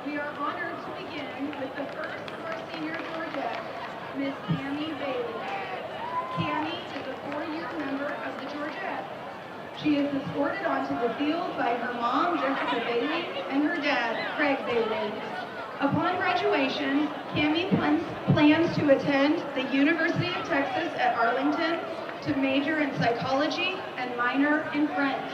S21: We are honored to begin with the first of our senior Georgettes, Miss Tammy Bailey. Tammy is a 4-year member of the Georgettes. She is escorted onto the field by her mom, Jessica Bailey, and her dad, Craig Bailey. Upon graduation, Tammy plans to attend the University of Texas at Arlington to major in psychology and minor in French.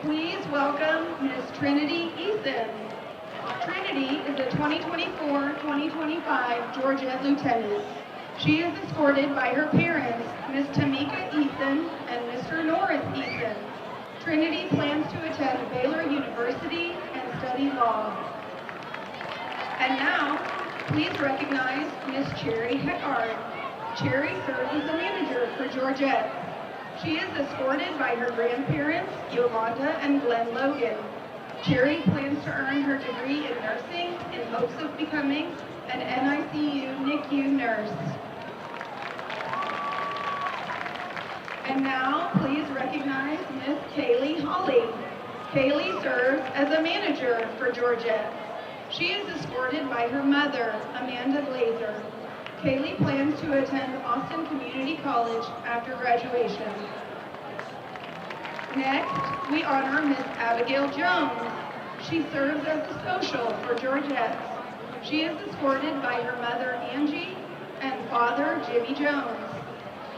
S21: Please welcome Miss Trinity Eason. Trinity is a 2024-2025 Georgette Lieutenant. She is escorted by her parents, Miss Tamika Eason and Mr. Norris Eason. Trinity plans to attend Baylor University and study law. And now, please recognize Miss Cherry Heckard. Cherry serves as a manager for Georgette. She is escorted by her grandparents, Yolanda and Glenn Logan. Cherry plans to earn her degree in nursing in hopes of becoming an NICU/NICU nurse. And now, please recognize Miss Kaylee Hawley. Kaylee serves as a manager for Georgette. She is escorted by her mother, Amanda Glazer. Kaylee plans to attend Austin Community College after graduation. Next, we honor Miss Abigail Jones. She serves as a social for Georgette. She is escorted by her mother, Angie, and father, Jimmy Jones.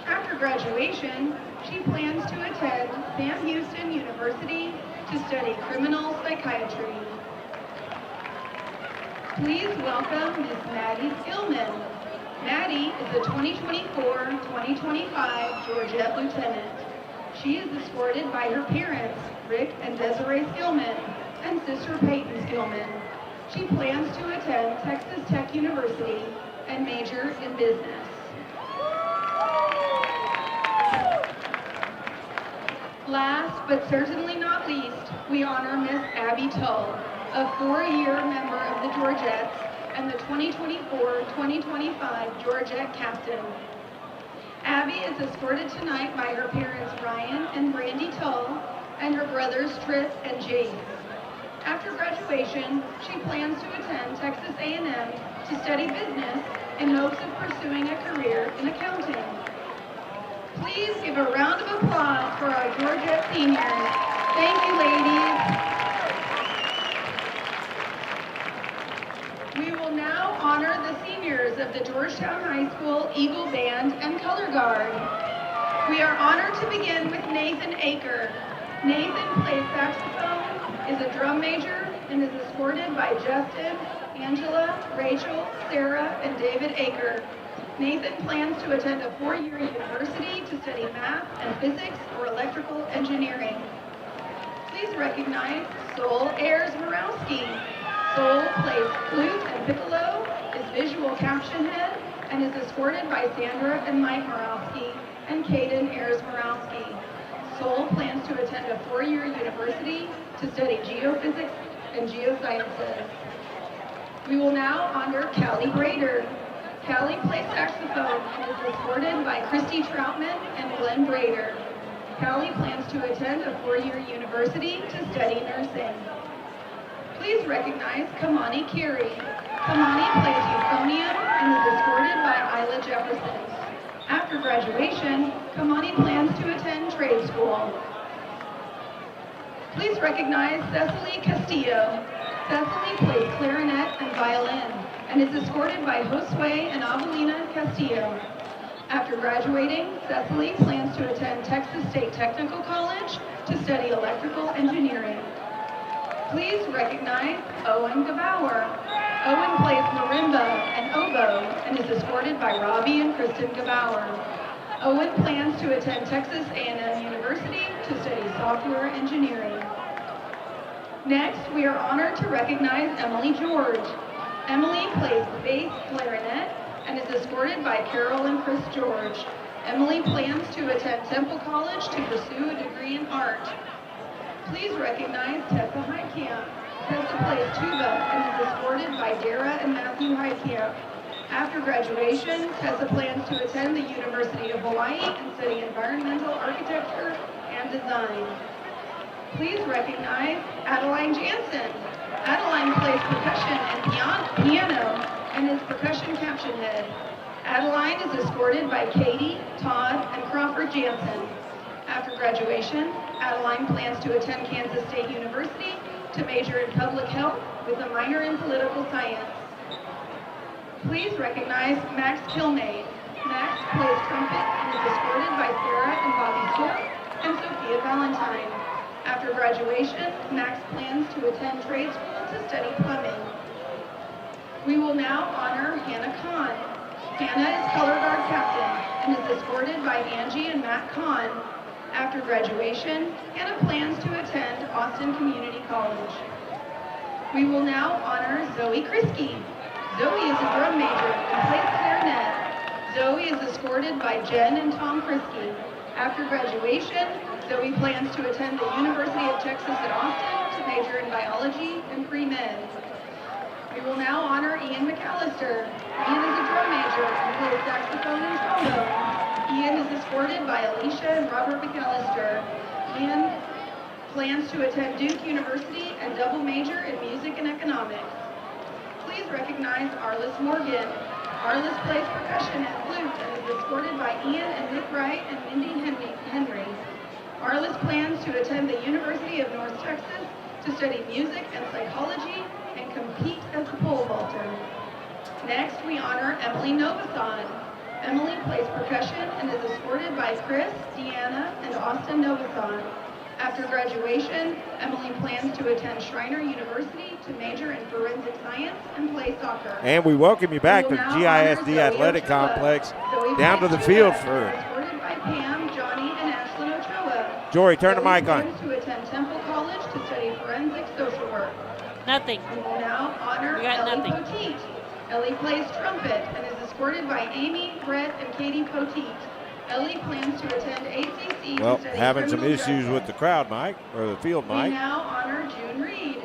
S21: After graduation, she plans to attend Sam Houston University to study criminal psychiatry. Please welcome Miss Maddie Skillman. Maddie is a 2024-2025 Georgette Lieutenant. She is escorted by her parents, Rick and Desiree Skillman, and sister Peyton Skillman. She plans to attend Texas Tech University and major in business. Last but certainly not least, we honor Miss Abby Tull, a 4-year member of the Georgettes and the 2024-2025 Georgette captain. Abby is escorted tonight by her parents Ryan and Brandy Tull and her brothers Tripp and James. After graduation, she plans to attend Texas A&M to study business in hopes of pursuing a career in accounting. Please give a round of applause for our Georgette seniors. Thank you, ladies. We will now honor the seniors of the Georgetown High School Eagle Band and Color Guard. We are honored to begin with Nathan Aker. Nathan plays saxophone, is a drum major, and is escorted by Justin, Angela, Rachel, Sarah, and David Aker. Nathan plans to attend a 4-year university to study math and physics or electrical engineering. Please recognize Sol Ayers-Morawski. Sol plays flute and piccolo, is visual caption head, and is escorted by Sandra and Mike Morawski and Caden Ayers-Morawski. Sol plans to attend a 4-year university to study geophysics and geosciences. We will now honor Callie Brader. Callie plays saxophone and is escorted by Christy Troutman and Glenn Brader. Callie plans to attend a 4-year university to study nursing. Please recognize Kamani Carey. Kamani plays euphonium and is escorted by Isla Jefferson. After graduation, Kamani plans to attend trade school. Please recognize Cecily Castillo. Cecily plays clarinet and violin and is escorted by Josue and Avelina Castillo. After graduating, Cecily plans to attend Texas State Technical College to study electrical engineering. Please recognize Owen Gabauer. Owen plays marimba and oboe and is escorted by Robbie and Kristen Gabauer. Owen plans to attend Texas A&M University to study software engineering. Next, we are honored to recognize Emily George. Emily plays bass clarinet and is escorted by Carol and Chris George. Emily plans to attend Temple College to pursue a degree in art. Please recognize Tessa Heitkamp. Tessa plays tuba and is escorted by Dara and Matthew Heitkamp. After graduation, Tessa plans to attend the University of Hawaii and study environmental architecture and design. Please recognize Adeline Jansen. Adeline plays percussion and piano and is percussion caption head. Adeline is escorted by Katie, Todd, and Crawford Jansen. After graduation, Adeline plans to attend Kansas State University to major in public health with a minor in political science. Please recognize Max Kilnade. Max plays trumpet and is escorted by Sarah and Bobby Stork and Sophia Valentine. After graduation, Max plans to attend trade school to study plumbing. We will now honor Hannah Kahn. Hannah is color guard captain and is escorted by Angie and Matt Kahn. After graduation, Hannah plans to attend Austin Community College. We will now honor Zoe Kriske. Zoe is a drum major and plays clarinet. Zoe is escorted by Jen and Tom Kriske. After graduation, Zoe plans to attend the University of Texas at Austin to major in biology and pre-med. We will now honor Ian McAllister. Ian is a drum major and plays saxophone and trombone. Ian is escorted by Alicia and Robert McAllister. Ian plans to attend Duke University and double major in music and economics. Please recognize Arliss Morgan. Arliss plays percussion and flute and is escorted by Ian and Nick Wright and Mindy Henry. Arliss plans to attend the University of North Texas to study music and psychology and compete as a pole vaulter. Next, we honor Emily Novason. Emily plays percussion and is escorted by Chris, Deanna, and Austin Novason. After graduation, Emily plans to attend Schreiner University to major in forensic science and play soccer.
S1: And we welcome you back to the GISD Athletic Complex. Down to the field for
S21: escorted by Pam, Johnny, and Ashlyn Ochoa.
S1: Jory, turn the mic on.
S21: To attend Temple College to study forensic social work.
S8: Nothing.
S21: We will now honor Ellie Poteet. Ellie plays trumpet and is escorted by Amy, Brett, and Katie Poteet. Ellie plans to attend ACC.
S1: Well,
S21: to study
S1: having some
S21: criminal
S1: issues
S21: justice.
S1: with the crowd mic, or the field
S21: We
S1: mic.
S21: now honor June Reed.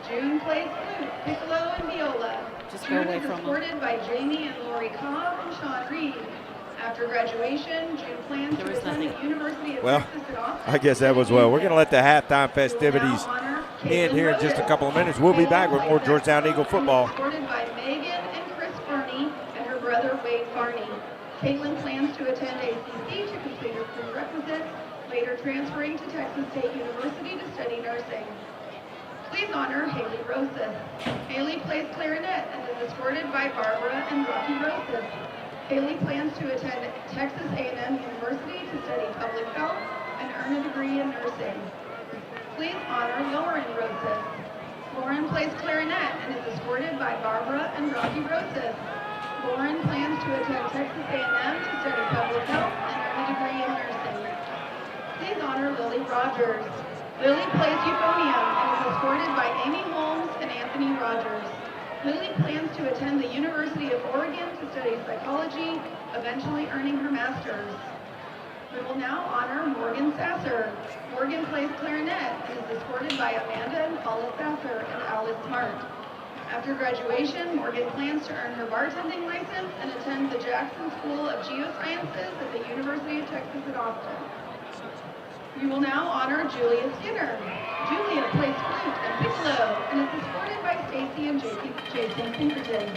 S21: June plays flute, piccolo, and viola.
S8: Just
S21: June
S8: go away
S21: is
S8: from
S21: escorted by Jamie and Lori Cobb and Sean Reed. After graduation, June plans to attend the University of
S1: Well,
S21: Texas at Austin.
S1: I guess that was well. We're going to let the halftime festivities end here in just a couple of minutes. We'll be back with more Georgetown Eagle football.
S21: Escorted by Megan and Chris Farney and her brother Wade Farney. Caitlin plans to attend ACC to complete her prerequisites, later transferring to Texas State University to study nursing. Please honor Haley Rosas. Haley plays clarinet and is escorted by Barbara and Rocky Rosas. Haley plans to attend Texas A&M University to study public health and earn a degree in nursing. Please honor Lauren Rosas. Lauren plays clarinet and is escorted by Barbara and Rocky Rosas. Lauren plans to attend Texas A&M to study public health and earn a degree in nursing. Please honor Lily Rogers. Lily plays euphonium and is escorted by Amy Holmes and Anthony Rogers. Lily plans to attend the University of Oregon to study psychology, eventually earning her master's. We will now honor Morgan Sasser. Morgan plays clarinet and is escorted by Amanda and Paula Sasser and Alice Smart. After graduation, Morgan plans to earn her bartending license and attend the Jackson School of Geosciences at the University of Texas at Austin. We will now honor Julia Skinner. Julia plays flute and piccolo and is escorted by Stacy and Jason Pinkerton.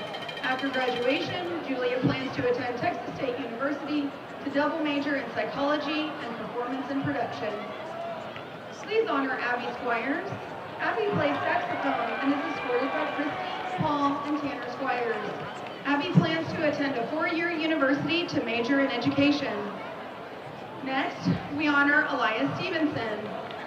S21: After graduation, Julia plans to attend Texas State University to double major in psychology and performance and production. Please honor Abby Squires. Abby plays saxophone and is escorted by Christy, Paul, and Tanner Squires. Abby plans to attend a 4-year university to major in education. Next, we honor Elias Stevenson.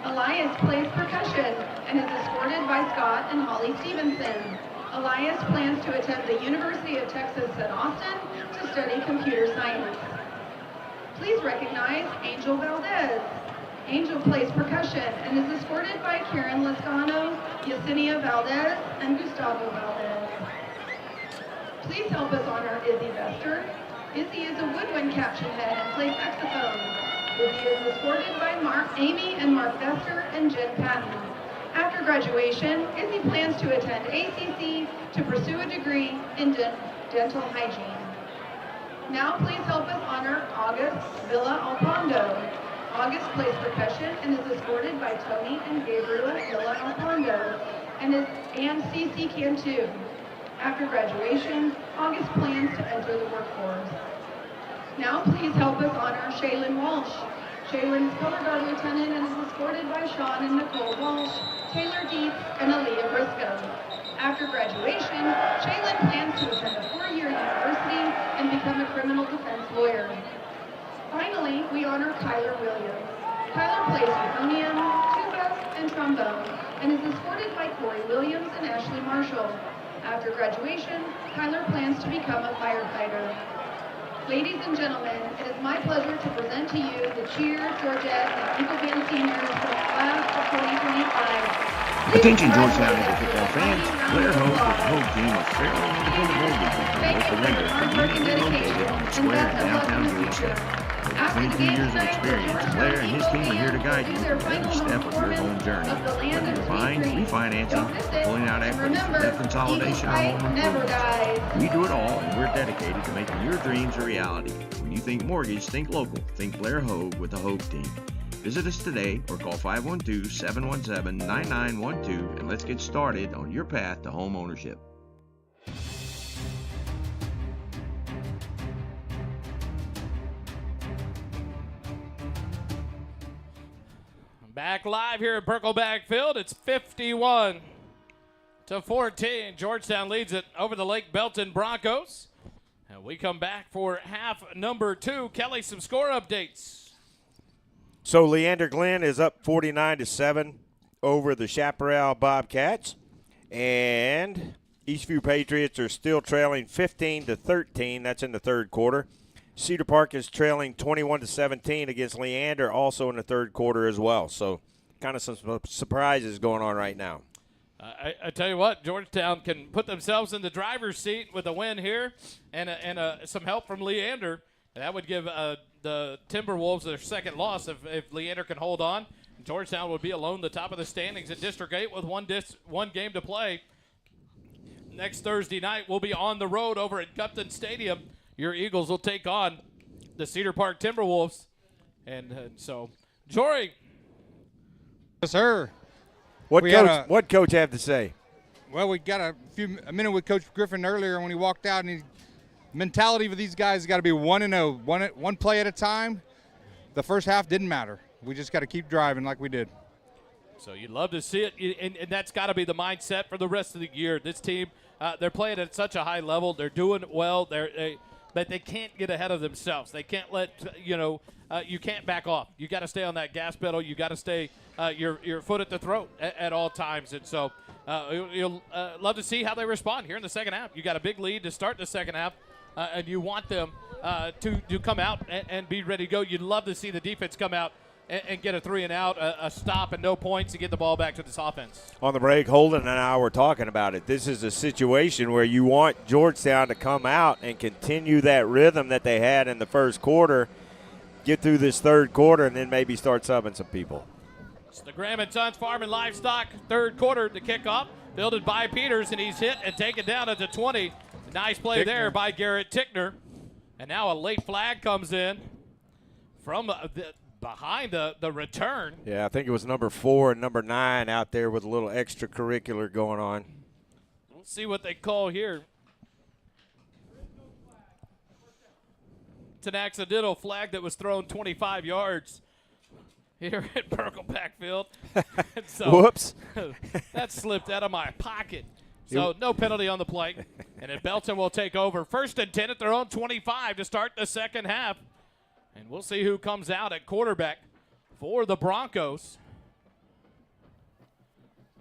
S21: Elias plays percussion and is escorted by Scott and Holly Stevenson. Elias plans to attend the University of Texas at Austin to study computer science. Please recognize Angel Valdez. Angel plays percussion and is escorted by Karen Lascano, Yesenia Valdez, and Gustavo Valdez. Please help us honor Izzy Vester. Izzy is a woodwind caption head and plays saxophone. Izzy is escorted by Amy and Mark Vester and Jen Patton. After graduation, Izzy plans to attend ACC to pursue a degree in dental hygiene. Now please help us honor August Villa Alpondo. August plays percussion and is escorted by Tony and Gabriela Villa Alpondo and Cece Cantu. After graduation, August plans to enter the workforce. Now please help us honor Shaylin Walsh. Shaylin is color guard lieutenant and is escorted by Sean and Nicole Walsh, Taylor Dietz, and Aaliyah Briscoe. After graduation, Shaylin plans to attend a 4-year university and become a criminal defense lawyer. Finally, we honor Kyler Williams. Kyler plays euphonium, tuba, and trombone, and is escorted by Corey Williams and Ashley Marshall. After graduation, Kyler plans to become a firefighter. Ladies and gentlemen, it is my pleasure to present to you the Cheer, Georgette, and Eagle Band seniors for the class of 2025.
S19: Attention Georgetown Eagle football fans, Blair Hogue with the Hogue team of Fairlawn Independent Mortgage and local lender conveniently located on the square in downtown Georgetown. With 22 years of experience, Blair and his team are here to guide you through every step of your home journey. Whether you're buying, refinancing, or pulling out equity for debt consolidation or home improvement, we do it all, and we're dedicated to making your dreams a reality. When you think mortgage, think local. Think Blair Hogue with the Hogue team. Visit us today or call 512-717-9912 and let's get started on your path to home ownership.
S13: Back live here at Birkelbach Field. It's 51-14. Georgetown leads it over the Lake Belton Broncos. And we come back for half number 2. Kelly, some score updates.
S1: So Leander Glenn is up 49-7 over the Chaparral Bobcats. And Eastview Patriots are still trailing 15-13. That's in the third quarter. Cedar Park is trailing 21-17 against Leander, also in the third quarter as well. So kind of some surprises going on right now.
S13: I tell you what, Georgetown can put themselves in the driver's seat with a win here and some help from Leander. And that would give the Timberwolves their second loss if Leander can hold on. Georgetown would be alone the top of the standings in District 8 with one game to play. Next Thursday night, we'll be on the road over at Gupton Stadium. Your Eagles will take on the Cedar Park Timberwolves. And so, Jory.
S3: Yes, sir.
S1: What coach have to say?
S3: Well, we got a minute with Coach Griffin earlier when he walked out, and mentality for these guys has got to be 1-0, one play at a time. The first half didn't matter. We just got to keep driving like we did.
S13: So you'd love to see it, and that's got to be the mindset for the rest of the year. This team, they're playing at such a high level. They're doing well. But they can't get ahead of themselves. They can't you can't back off. You got to stay on that gas pedal. You got to stay your foot at the throat at all times. And so you'll love to see how they respond here in the second half. You got a big lead to start the second half, and you want them to come out and be ready to go. You'd love to see the defense come out and get a 3-and-out, a stop and no points to get the ball back to this offense.
S1: On the break, Holden and I were talking about it. This is a situation where you want Georgetown to come out and continue that rhythm that they had in the first quarter, get through this third quarter, and then maybe start subbing some people.
S13: It's the Graham & Sons Farm and Livestock third quarter to kickoff, fielded by Peters, and he's hit and taken down at the 20. Nice play there by Garrett Tickner. And now a late flag comes in from behind the return.
S1: Yeah, I think it was number 4 and number 9 out there with a little extracurricular going on.
S13: Let's see what they call here. It's an accidental flag that was thrown 25 yards here at Birkelbach Field. So
S1: whoops.
S13: That slipped out of my pocket. So no penalty on the play. And then Belton will take over. 1st and 10 at their own 25 to start the second half. And we'll see who comes out at quarterback for the Broncos.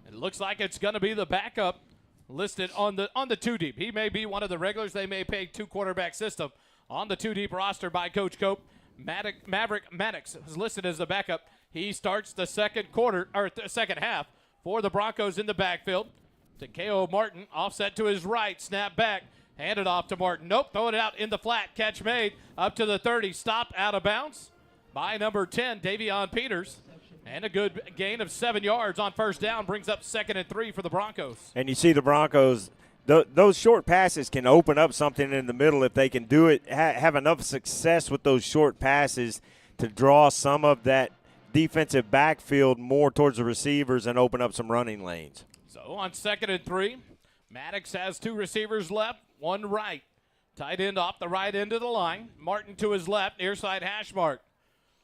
S13: It looks like it's going to be the backup listed on the 2 deep. He may be one of the regulars. They may pay 2 quarterback system on the 2 deep roster by Coach Cope. Maverick Maddox is listed as the backup. He starts the second half for the Broncos in the backfield. To K.O. Martin, offset to his right, snap back, hand it off to Martin. Nope, throw it out in the flat, catch made, up to the 30, stopped out of bounds by number 10, Davion Peters. And a good gain of 7 yards on first down brings up 2nd and 3 for the Broncos.
S1: And you see the Broncos, those short passes can open up something in the middle if they can do it, have enough success with those short passes to draw some of that defensive backfield more towards the receivers and open up some running lanes.
S13: So on 2nd and 3, Maddox has 2 receivers left, 1 right. Tight end off the right end of the line. Martin to his left, near side hash mark.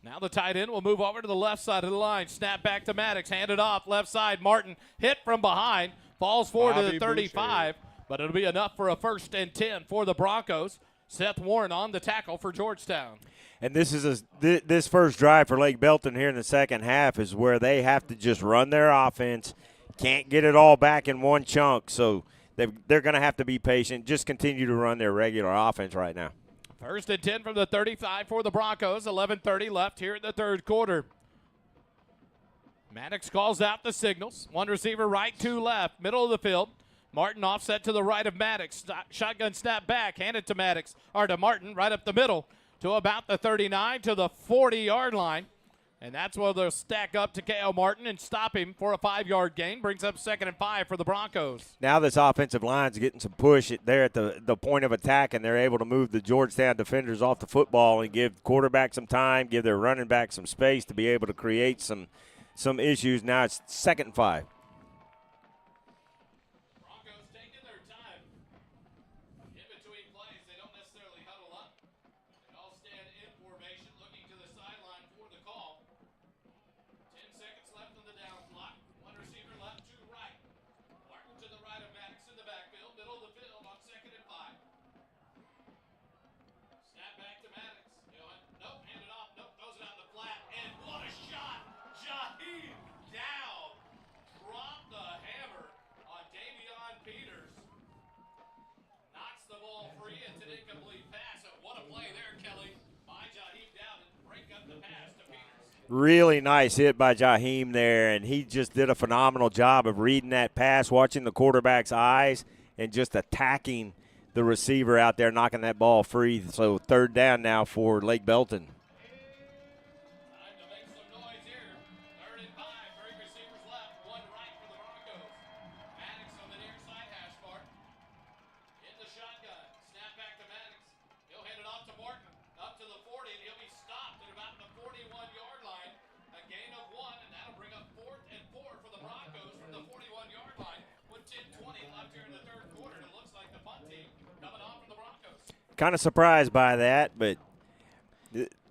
S13: Now the tight end will move over to the left side of the line. Snap back to Maddox, handed off, left side. Martin hit from behind, falls forward to the 35, but it'll be enough for a 1st and 10 for the Broncos. Seth Warren on the tackle for Georgetown.
S1: And this is this first drive for Lake Belton here in the second half is where they have to just run their offense. Can't get it all back in one chunk, so they're going to have to be patient. Just continue to run their regular offense right now.
S13: 1st and 10 from the 35 for the Broncos. 11:30 left here in the third quarter. Maddox calls out the signals. 1 receiver right, 2 left, middle of the field. Martin offset to the right of Maddox. Shotgun snap back, handed to Maddox, or to Martin, right up the middle to about the 39 to the 40-yard line. And that's where they'll stack up to K.O. Martin and stop him for a 5-yard gain. Brings up 2nd and 5 for the Broncos.
S1: Now this offensive line's getting some push there at the point of attack, and they're able to move the Georgetown defenders off the football and give quarterback some time, give their running back some space to be able to create some issues. Now it's 2nd and 5.
S13: Broncos taking their time. In between plays, they don't necessarily huddle up. They all stand in formation, looking to the sideline for the call. 10 seconds left on the down clock. 1 receiver left, 2 right. Martin to the right of Maddox in the backfield, middle of the field on 2nd and 5. Snap back to Maddox. Nope, hand it off. Nope, throws it out in the flat. And what a shot! Jaheim down. Dropped the hammer on Davion Peters. Knocks the ball free. It's an incomplete pass. What a play there, Kelly, by Jaheim down and break up the pass to Peters.
S1: Really nice hit by Jaheim there, and he just did a phenomenal job of reading that pass, watching the quarterback's eyes, and just attacking the receiver out there, knocking that ball free. So 3rd down now for Lake Belton.
S13: Time to make some noise here. 3rd and 5. 3 receivers left. 1 right for the Broncos. Maddox on the near side hash mark. In the shotgun. Snap back to Maddox. He'll hand it off to Martin. Up to the 40, and he'll be stopped at about the 41-yard line. A gain of 1, and that'll bring up 4th and 4 for the Broncos from the 41-yard line. With 10:20 left here in the third quarter, it looks like the punt team coming off for the Broncos.
S1: Kind of surprised by that, but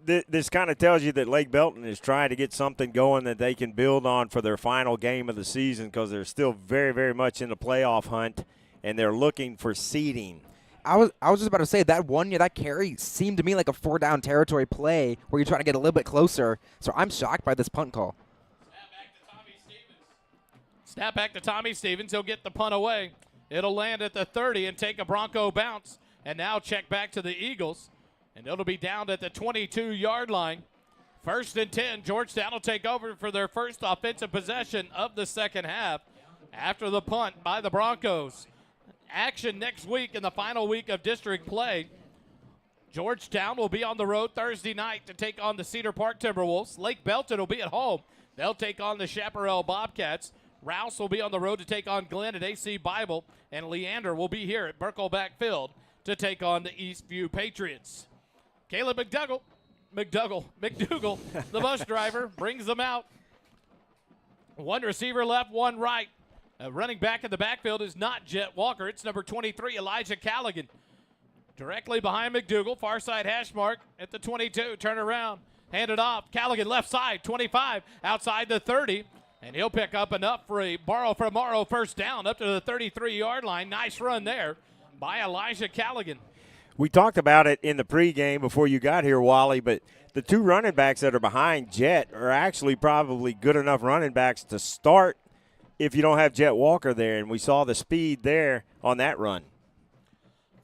S1: this kind of tells you that Lake Belton is trying to get something going that they can build on for their final game of the season, because they're still very, very much in the playoff hunt, and they're looking for seeding.
S2: I was just about to say that carry seemed to me like a 4-down territory play where you're trying to get a little bit closer. So I'm shocked by this punt call.
S13: Snap back to Tommy Stevens. He'll get the punt away. It'll land at the 30 and take a Bronco bounce. And now check back to the Eagles. And it'll be down at the 22-yard line. 1st and 10. Georgetown will take over for their first offensive possession of the second half after the punt by the Broncos. Action next week in the final week of district play. Georgetown will be on the road Thursday night to take on the Cedar Park Timberwolves. Lake Belton will be at home. They'll take on the Chaparral Bobcats. Rouse will be on the road to take on Glenn at AC Bible. And Leander will be here at Birkelbach Field to take on the Eastview Patriots. Caleb McDougall, the bus driver, brings them out. 1 receiver left, 1 right. Running back in the backfield is not Jet Walker. It's number 23, Elijah Callaghan. Directly behind McDougall, far side hash mark at the 22. Turn around, hand it off. Callaghan left side, 25, outside the 30. And he'll pick up enough for a borrow from Morrow first down up to the 33-yard line. Nice run there by Elijah Callaghan.
S1: We talked about it in the pregame before you got here, Wally, but the 2 running backs that are behind Jet are actually probably good enough running backs to start if you don't have Jet Walker there, and we saw the speed there on that run.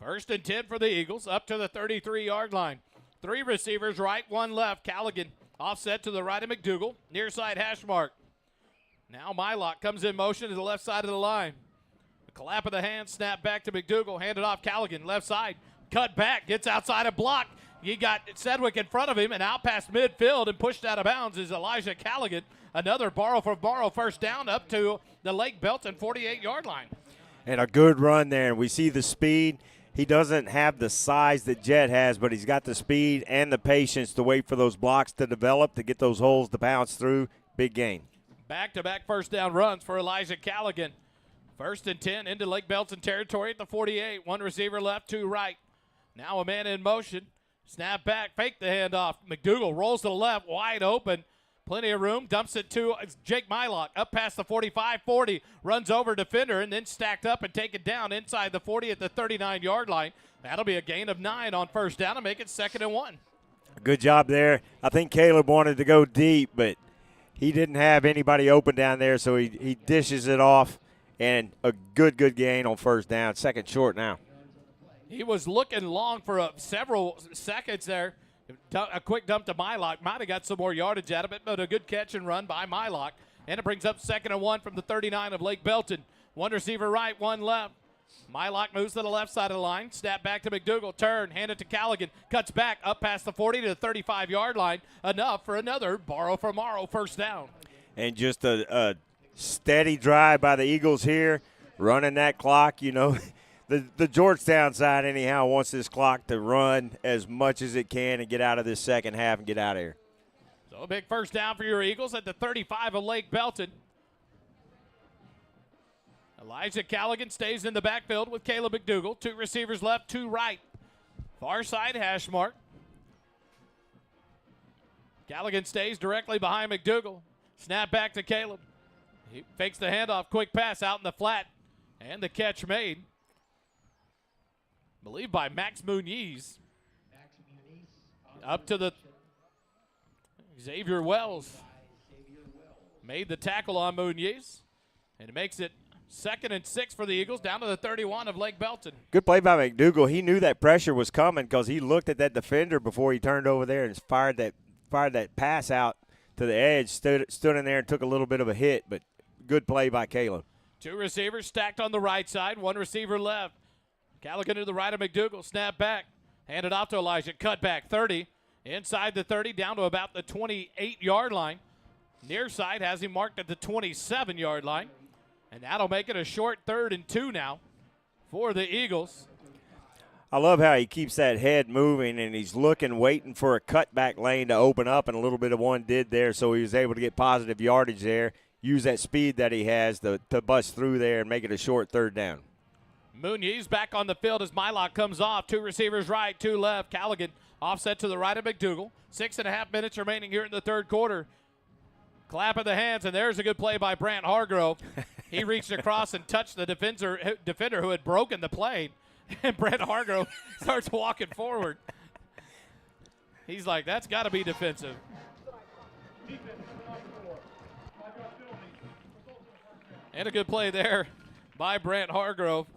S13: 1st and 10 for the Eagles, up to the 33-yard line. 3 receivers right, 1 left. Callaghan offset to the right of McDougal. Near side hash mark. Now Mylock comes in motion to the left side of the line. A clap of the hand, snap back to McDougal. Handed off Callaghan, left side. Cut back, gets outside a block. You got Sedgwick in front of him and out past midfield and pushed out of bounds is Elijah Callaghan. Another borrow for borrow first down up to the Lake Belton 48-yard line.
S1: And a good run there. And we see the speed. He doesn't have the size that Jet has, but he's got the speed and the patience to wait for those blocks to develop, to get those holes to bounce through. Big gain.
S13: Back-to-back first down runs for Elijah Callaghan. 1st and 10 into Lake Belton territory at the 48. 1 receiver left, 2 right. Now a man in motion. Snap back, fake the handoff. McDougal rolls to the left, wide open. Plenty of room, dumps it to Jake Mylock. Up past the 45-40, runs over defender, and then stacked up and taken down inside the 40 at the 39-yard line. That'll be a gain of 9 on first down to make it 2nd and 1.
S1: Good job there. I think Caleb wanted to go deep, but he didn't have anybody open down there, so he dishes it off, and a good gain on first down. 2nd short now.
S13: He was looking long for several seconds there. A quick dump to Mylock. Might have got some more yardage out of it, but a good catch and run by Mylock. And it brings up 2nd and 1 from the 39 of Lake Belton. 1 receiver right, 1 left. Mylock moves to the left side of the line. Snap back to McDougal. Turn, hand it to Callaghan. Cuts back up past the 40 to the 35-yard line. Enough for another borrow for Morrow first down.
S1: And just a steady drive by the Eagles here, running that clock, you know. The Georgetown side, anyhow, wants this clock to run as much as it can and get out of this second half and get out of here.
S13: So a big first down for your Eagles at the 35 of Lake Belton. Elijah Callaghan stays in the backfield with Caleb McDougal. 2 receivers left, 2 right. Far side hash mark. Callaghan stays directly behind McDougal. Snap back to Caleb. He fakes the handoff, quick pass out in the flat, and the catch made. I believe by Max Muniz. Up to the Xavier Wells. Made the tackle on Muniz. And it makes it 2nd and 6 for the Eagles down to the 31 of Lake Belton.
S1: Good play by McDougal. He knew that pressure was coming because he looked at that defender before he turned over there and fired that pass out to the edge, stood in there and took a little bit of a hit, but good play by Caleb.
S13: 2 receivers stacked on the right side, 1 receiver left. Callaghan to the right of McDougal. Snap back. Handed off to Elijah. Cut back. 30. Inside the 30 down to about the 28-yard line. Near side has him marked at the 27-yard line. And that'll make it a short 3rd and 2 now for the Eagles.
S1: I love how he keeps that head moving, and he's looking, waiting for a cutback lane to open up, and a little bit of one did there, so he was able to get positive yardage there, use that speed that he has to bust through there and make it a short 3rd down.
S13: Muniz back on the field as Mylock comes off. 2 receivers right, 2 left. Callaghan offset to the right of McDougal. 6.5 minutes remaining here in the 3rd quarter. Clap of the hands, and there's a good play by Brant Hargrove. He reached across and touched the defender who had broken the plane, and Brant Hargrove starts walking forward. He's like, that's got to be defensive. And a good play there by Brant Hargrove.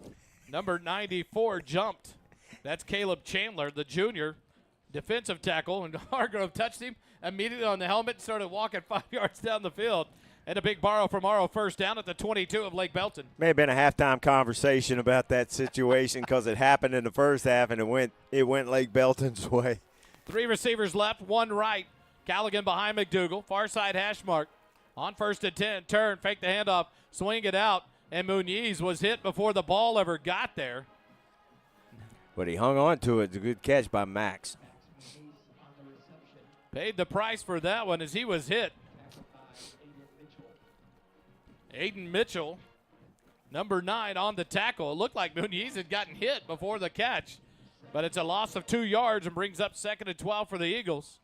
S13: Number 94 jumped. That's Caleb Chandler, the junior defensive tackle, and Hargrove touched him immediately on the helmet and started walking 5 yards down the field. And a big borrow from Morrow first down at the 22 of Lake Belton.
S1: May have been a halftime conversation about that situation because it happened in the first half and it went Lake Belton's way.
S13: 3 receivers left, 1 right. Callaghan behind McDougal. Far side hash mark. On 1st and 10, turn, fake the handoff, swing it out, and Muniz was hit before the ball ever got there.
S1: But he hung on to it. It's a good catch by Max.
S13: Paid the price for that one as he was hit. Aiden Mitchell, number 9, on the tackle. It looked like Muniz had gotten hit before the catch, but it's a loss of 2 yards and brings up 2nd and 12 for the Eagles.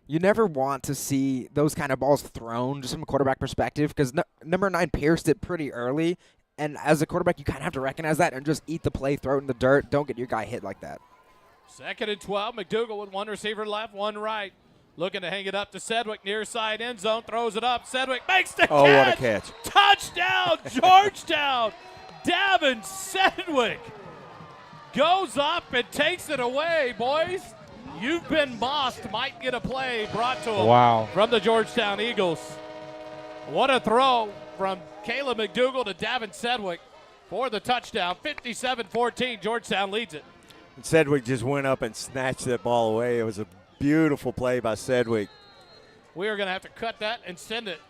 S2: You never want to see those kind of balls thrown just from a quarterback perspective because number 9 pierced it pretty early, and as a quarterback, you kind of have to recognize that and just eat the play, throw it in the dirt. Don't get your guy hit like that.
S13: 2nd and 12, McDougal with 1 receiver left, 1 right. Looking to hang it up to Sedgwick, near side end zone, throws it up. Sedgwick makes the catch.
S1: Oh, what a catch.
S13: Touchdown, Georgetown. Davin Sedgwick goes up and takes it away, boys. You've Been Mossed might get a play brought to him
S1: Wow.
S13: from the Georgetown Eagles. What a throw from Caleb McDougal to Davin Sedgwick for the touchdown. 57-14, Georgetown leads it.
S1: And Sedgwick just went up and snatched that ball away. It was a beautiful play by Sedgwick.
S13: We are going to have to cut that and send it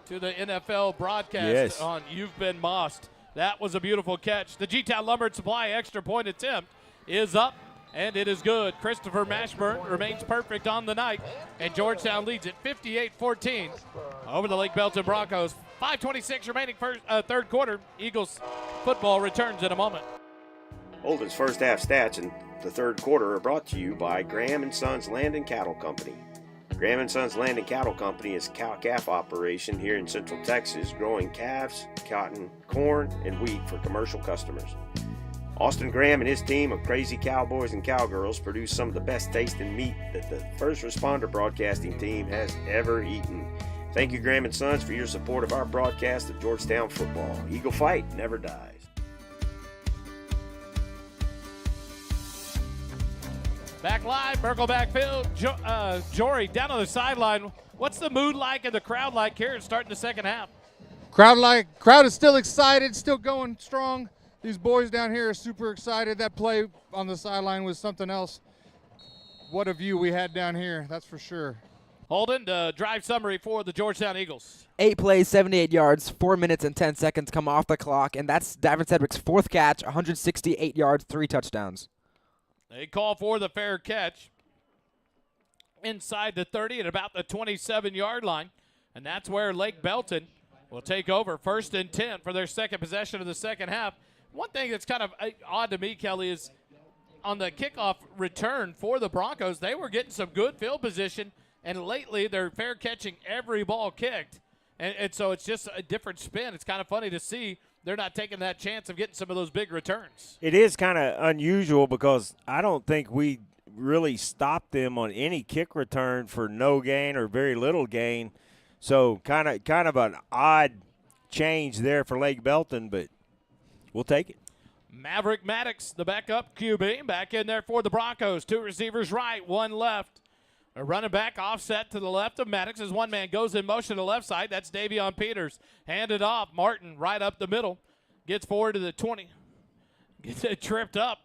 S13: to the NFL broadcast
S1: Yes.
S13: on You've Been Mossed. That was a beautiful catch. The G-Town Lumber and Supply extra point attempt is up, and it is good. Christopher Mashburn remains perfect on the night, and Georgetown leads it 58-14 over the Lake Belton Broncos. 5:26 remaining third quarter. Eagles football returns in a moment.
S19: Holden's first half stats in the third quarter are brought to you by Graham & Sons Land and Cattle Company. Graham & Sons Land and Cattle Company is a cow-calf operation here in Central Texas, growing calves, cotton, corn, and wheat for commercial customers. Austin Graham and his team of crazy cowboys and cowgirls produce some of the best tasting meat that the First Responder Broadcasting team has ever eaten. Thank you, Graham & Sons, for your support of our broadcast of Georgetown football. Eagle fight never dies.
S13: Back live, Birkelbach Field. Jory down on the sideline. What's the mood like and the crowd like here starting the second half?
S3: Crowd is still excited, still going strong. These boys down here are super excited. That play on the sideline was something else. What a view we had down here, that's for sure.
S13: Holden, the drive summary for the Georgetown Eagles.
S2: 8 plays, 78 yards, 4 minutes and 10 seconds come off the clock, and that's Davin Sedgwick's fourth catch, 168 yards, 3 touchdowns.
S13: They call for the fair catch inside the 30 at about the 27-yard line, and that's where Lake Belton will take over 1st and 10 for their second possession of the second half. One thing that's kind of odd to me, Kelly, is on the kickoff return for the Broncos, they were getting some good field position, and lately they're fair catching every ball kicked. And so it's just a different spin. It's kind of funny to see they're not taking that chance of getting some of those big returns.
S1: It is kind of unusual because I don't think we really stopped them on any kick return for no gain or very little gain. So kind of an odd change there for Lake Belton, but we'll take it.
S13: Maverick Maddox, the backup QB, back in there for the Broncos. 2 receivers right, 1 left. A running back offset to the left of Maddox as one man goes in motion to the left side. That's Davion Peters. Handed off. Martin right up the middle. Gets forward to the 20. Gets it tripped up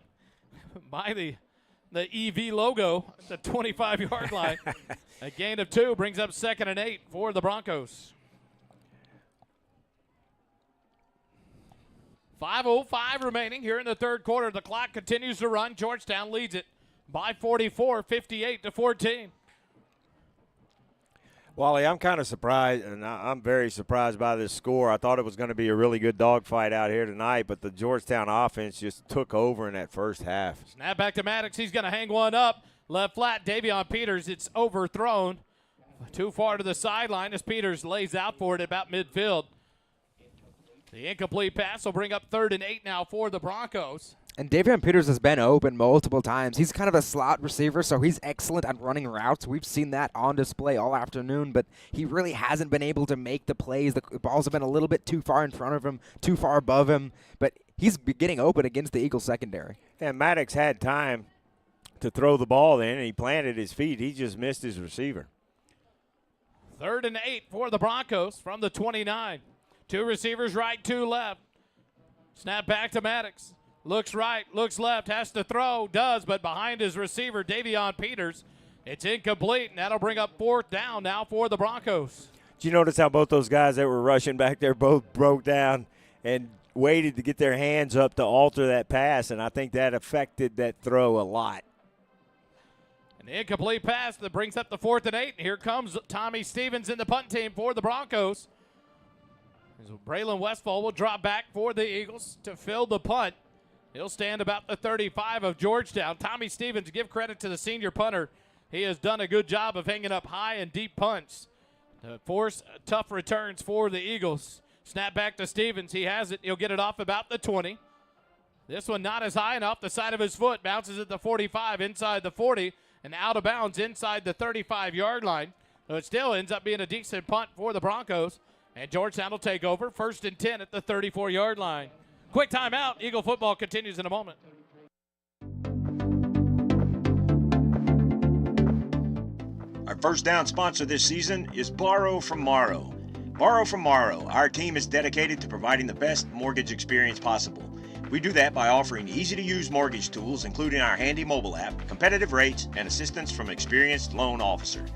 S13: by the EV logo at the 25-yard line. A gain of 2 brings up 2nd and 8 for the Broncos. 5:05 remaining here in the third quarter. The clock continues to run. Georgetown leads it by 44, 58-14.
S1: Wally, I'm kind of surprised, and I'm very surprised by this score. I thought it was going to be a really good dogfight out here tonight, but the Georgetown offense just took over in that first half.
S13: Snap back to Maddox. He's going to hang one up. Left flat, Davion Peters. It's overthrown. Too far to the sideline as Peters lays out for it about midfield. The incomplete pass will bring up 3rd and 8 now for the Broncos.
S2: And Davion Peters has been open multiple times. He's kind of a slot receiver, so he's excellent at running routes. We've seen that on display all afternoon, but he really hasn't been able to make the plays. The balls have been a little bit too far in front of him, too far above him, but he's getting open against the Eagles secondary.
S1: And Maddox had time to throw the ball in, and he planted his feet. He just missed his receiver.
S13: 3rd and 8 for the Broncos from the 29. 2 receivers right, 2 left. Snap back to Maddox. Looks right, looks left, has to throw, does, but behind his receiver, Davion Peters. It's incomplete, and that'll bring up 4th down now for the Broncos.
S1: Did you notice how both those guys that were rushing back there both broke down and waited to get their hands up to alter that pass, and I think that affected that throw a lot.
S13: An incomplete pass that brings up the 4th and 8. Here comes Tommy Stevens in the punt team for the Broncos. Braylon Westfall will drop back for the Eagles to fill the punt. He'll stand about the 35 of Georgetown. Tommy Stevens, give credit to the senior punter. He has done a good job of hanging up high and deep punts to force tough returns for the Eagles. Snap back to Stevens. He has it. He'll get it off about the 20. This one not as high enough. The side of his foot bounces at the 45, inside the 40, and out of bounds inside the 35-yard line. So it still ends up being a decent punt for the Broncos. And Georgetown will take over 1st and 10 at the 34-yard line. Quick timeout. Eagle football continues in a moment.
S19: first down sponsor this season is Borrow from Morrow. Borrow from Morrow, our team is dedicated to providing the best mortgage experience possible. We do that by offering easy-to-use mortgage tools, including our handy mobile app, competitive rates, and assistance from an experienced loan officer.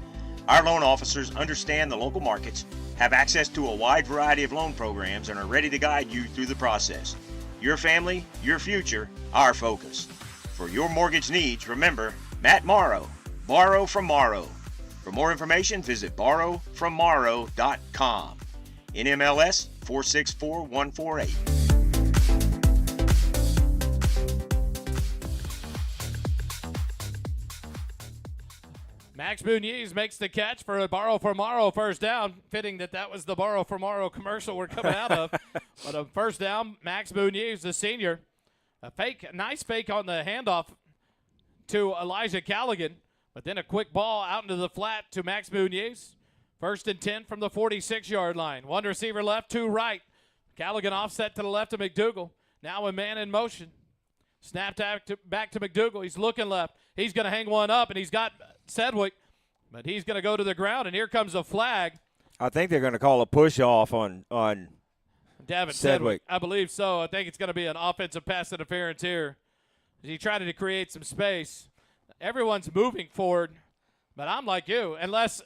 S19: Our loan officers understand the local markets, have access to a wide variety of loan programs, and are ready to guide you through the process. Your family, your future, our focus. For your mortgage needs, remember, Matt Morrow, Borrow from Morrow. For more information, visit borrowfrommorrow.com. NMLS 464148.
S13: Max Muniz makes the catch for a Borrow for Morrow first down. Fitting that was the Borrow for Morrow commercial we're coming out of. But a first down, Max Muniz, the senior. A nice fake on the handoff to Elijah Callaghan. But then a quick ball out into the flat to Max Muniz. 1st and 10 from the 46-yard line. One receiver left, two right. Callaghan offset to the left of McDougal. Now a man in motion. Snapped back to McDougal. He's looking left. He's going to hang one up, and he's got Sedgwick. But he's going to go to the ground, and here comes a flag.
S1: I think they're going to call a push-off on
S13: Davin Sedgwick. I believe so. I think it's going to be an offensive pass interference here. He tried to create some space. Everyone's moving forward, but I'm like you. Unless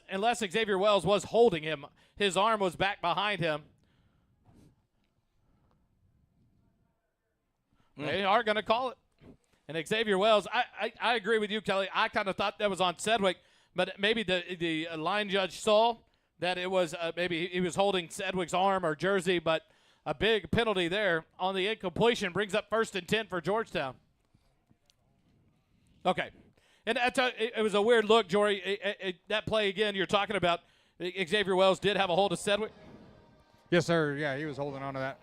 S13: Xavier Wells was holding him, his arm was back behind him. They are going to call it. And Xavier Wells, I agree with you, Kelly. I kind of thought that was on Sedgwick, but maybe the line judge saw that it was maybe he was holding Sedgwick's arm or jersey, but a big penalty there on the incompletion brings up 1st and 10 for Georgetown. Okay. And it was a weird look, Jory. That play again you're talking about, Xavier Wells did have a hold of Sedgwick?
S3: Yes, sir. Yeah, he was holding on to that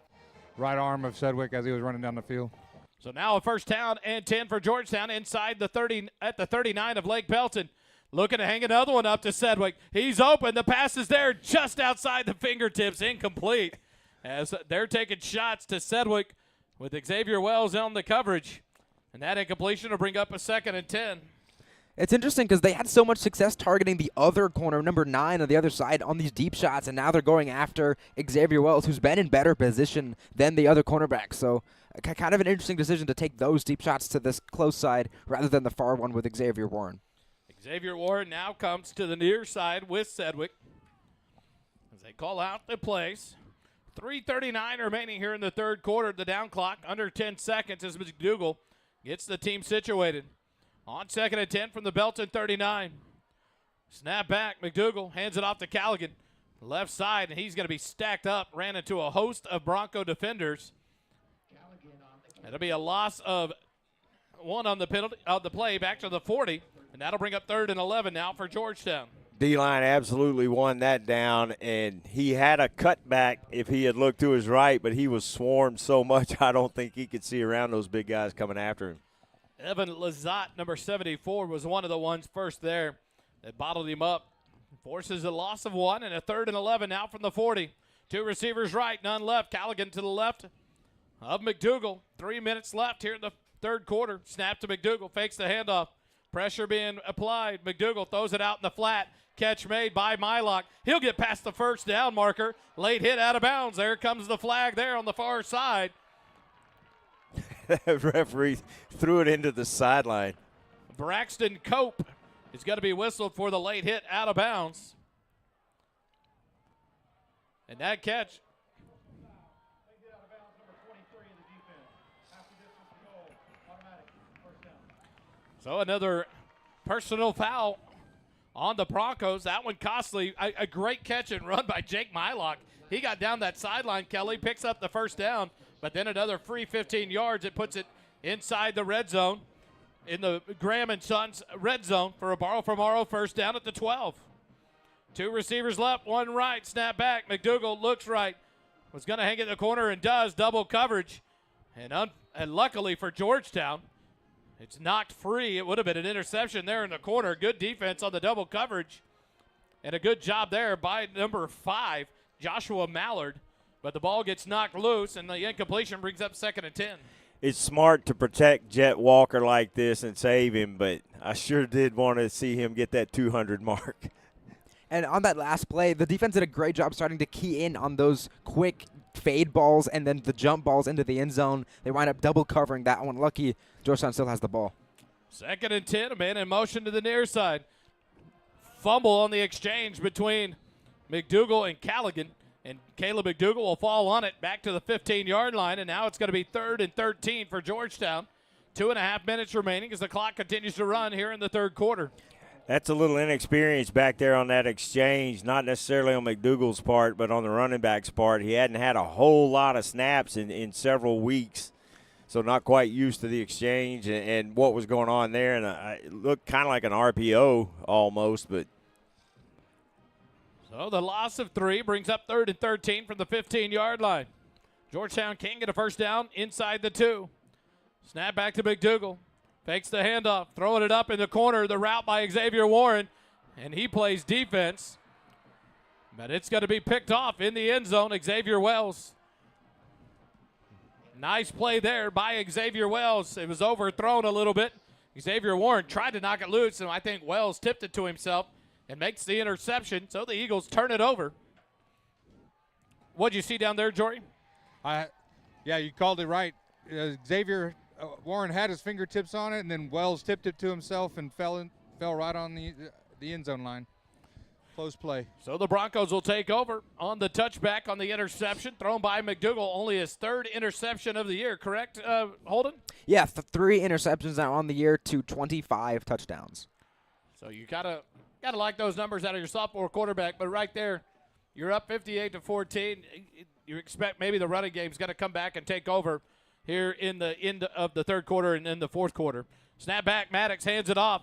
S3: right arm of Sedgwick as he was running down the field.
S13: So now a first down and 10 for Georgetown inside the 30 at the 39 of Lake Belton. Looking to hang another one up to Sedgwick. He's open. The pass is there just outside the fingertips. Incomplete. As they're taking shots to Sedgwick with Xavier Wells on the coverage. And that incompletion will bring up a 2nd and 10.
S2: It's interesting because they had so much success targeting the other corner, number 9 on the other side, on these deep shots, and now they're going after Xavier Wells, who's been in better position than the other cornerback. So kind of an interesting decision to take those deep shots to this close side rather than the far one with Xavier Warren.
S13: Xavier Warren now comes to the near side with Sedgwick as they call out the plays. 3:39 remaining here in the third quarter. The down clock under 10 seconds as McDougal gets the team situated. On 2nd and 10 from the Belton 39. Snap back. McDougal hands it off to Callaghan. Left side, and he's going to be stacked up. Ran into a host of Bronco defenders. That'll be a loss of 1 on the penalty of the play back to the 40, and that'll bring up 3rd and 11 now for Georgetown.
S1: D-line absolutely won that down, and he had a cutback if he had looked to his right, but he was swarmed so much I don't think he could see around those big guys coming after him.
S13: Evan Lazat, number 74, was one of the ones first there that bottled him up. Forces a loss of 1 and a 3rd and 11 now from the 40. 2 receivers right, none left. Callaghan to the left of McDougal. 3 minutes left here in the third quarter. Snap to McDougal, fakes the handoff. Pressure being applied. McDougal throws it out in the flat. Catch made by Mylock. He'll get past the first down marker. Late hit out of bounds. There comes the flag there on the far side.
S1: The referee threw it into the sideline.
S13: Braxton Cope is going to be whistled for the late hit out of bounds. And that catch. So another personal foul on the Broncos. That one costly. A great catch and run by Jake Mylock. He got down that sideline, Kelly, picks up the first down, but then another free 15 yards. It puts it inside the red zone, in the Graham and Sons red zone for a Borrow for Morrow first down at the 12. 2 receivers left, 1 right, snap back. McDougal looks right, was going to hang it in the corner and does, double coverage. And luckily for Georgetown, it's knocked free. It would have been an interception there in the corner. Good defense on the double coverage. And a good job there by number 5, Joshua Mallard. But the ball gets knocked loose, and the incompletion brings up 2nd and 10.
S1: It's smart to protect Jet Walker like this and save him, but I sure did want to see him get that 200 mark.
S2: And on that last play, the defense did a great job starting to key in on those quick fade balls and then the jump balls into the end zone. They wind up double covering that one. Lucky Georgetown still has the ball.
S13: 2nd and 10, a man in motion to the near side. Fumble on the exchange between McDougal and Callaghan. And Caleb McDougal will fall on it back to the 15-yard line, and now it's going to be 3rd and 13 for Georgetown. 2.5 minutes remaining as the clock continues to run here in the third quarter.
S1: That's a little inexperience back there on that exchange, not necessarily on McDougal's part, but on the running back's part. He hadn't had a whole lot of snaps in several weeks, so not quite used to the exchange and what was going on there. And it looked kind of like an RPO almost, but.
S13: So the loss of 3 brings up 3rd and 13 from the 15-yard line. Georgetown can't get a first down inside the 2. Snap back to McDougal. Fakes the handoff, throwing it up in the corner, the route by Xavier Warren, and he plays defense. But it's going to be picked off in the end zone, Xavier Wells. Nice play there by Xavier Wells. It was overthrown a little bit. Xavier Warren tried to knock it loose, and I think Wells tipped it to himself and makes the interception, so the Eagles turn it over. What'd you see down there, Jory?
S3: Yeah, you called it right. Xavier Warren had his fingertips on it, and then Wells tipped it to himself and fell right on the end zone line. Close play.
S13: So the Broncos will take over on the touchback on the interception thrown by McDougal. Only his 3rd interception of the year, correct, Holden?
S2: Yeah, 3 interceptions now on the year to 25 touchdowns.
S13: So you gotta like those numbers out of your sophomore quarterback, but right there, you're up 58-14. You expect maybe the running game's got to come back and take over here in the end of the third quarter and in the fourth quarter. Snap back, Maddox hands it off.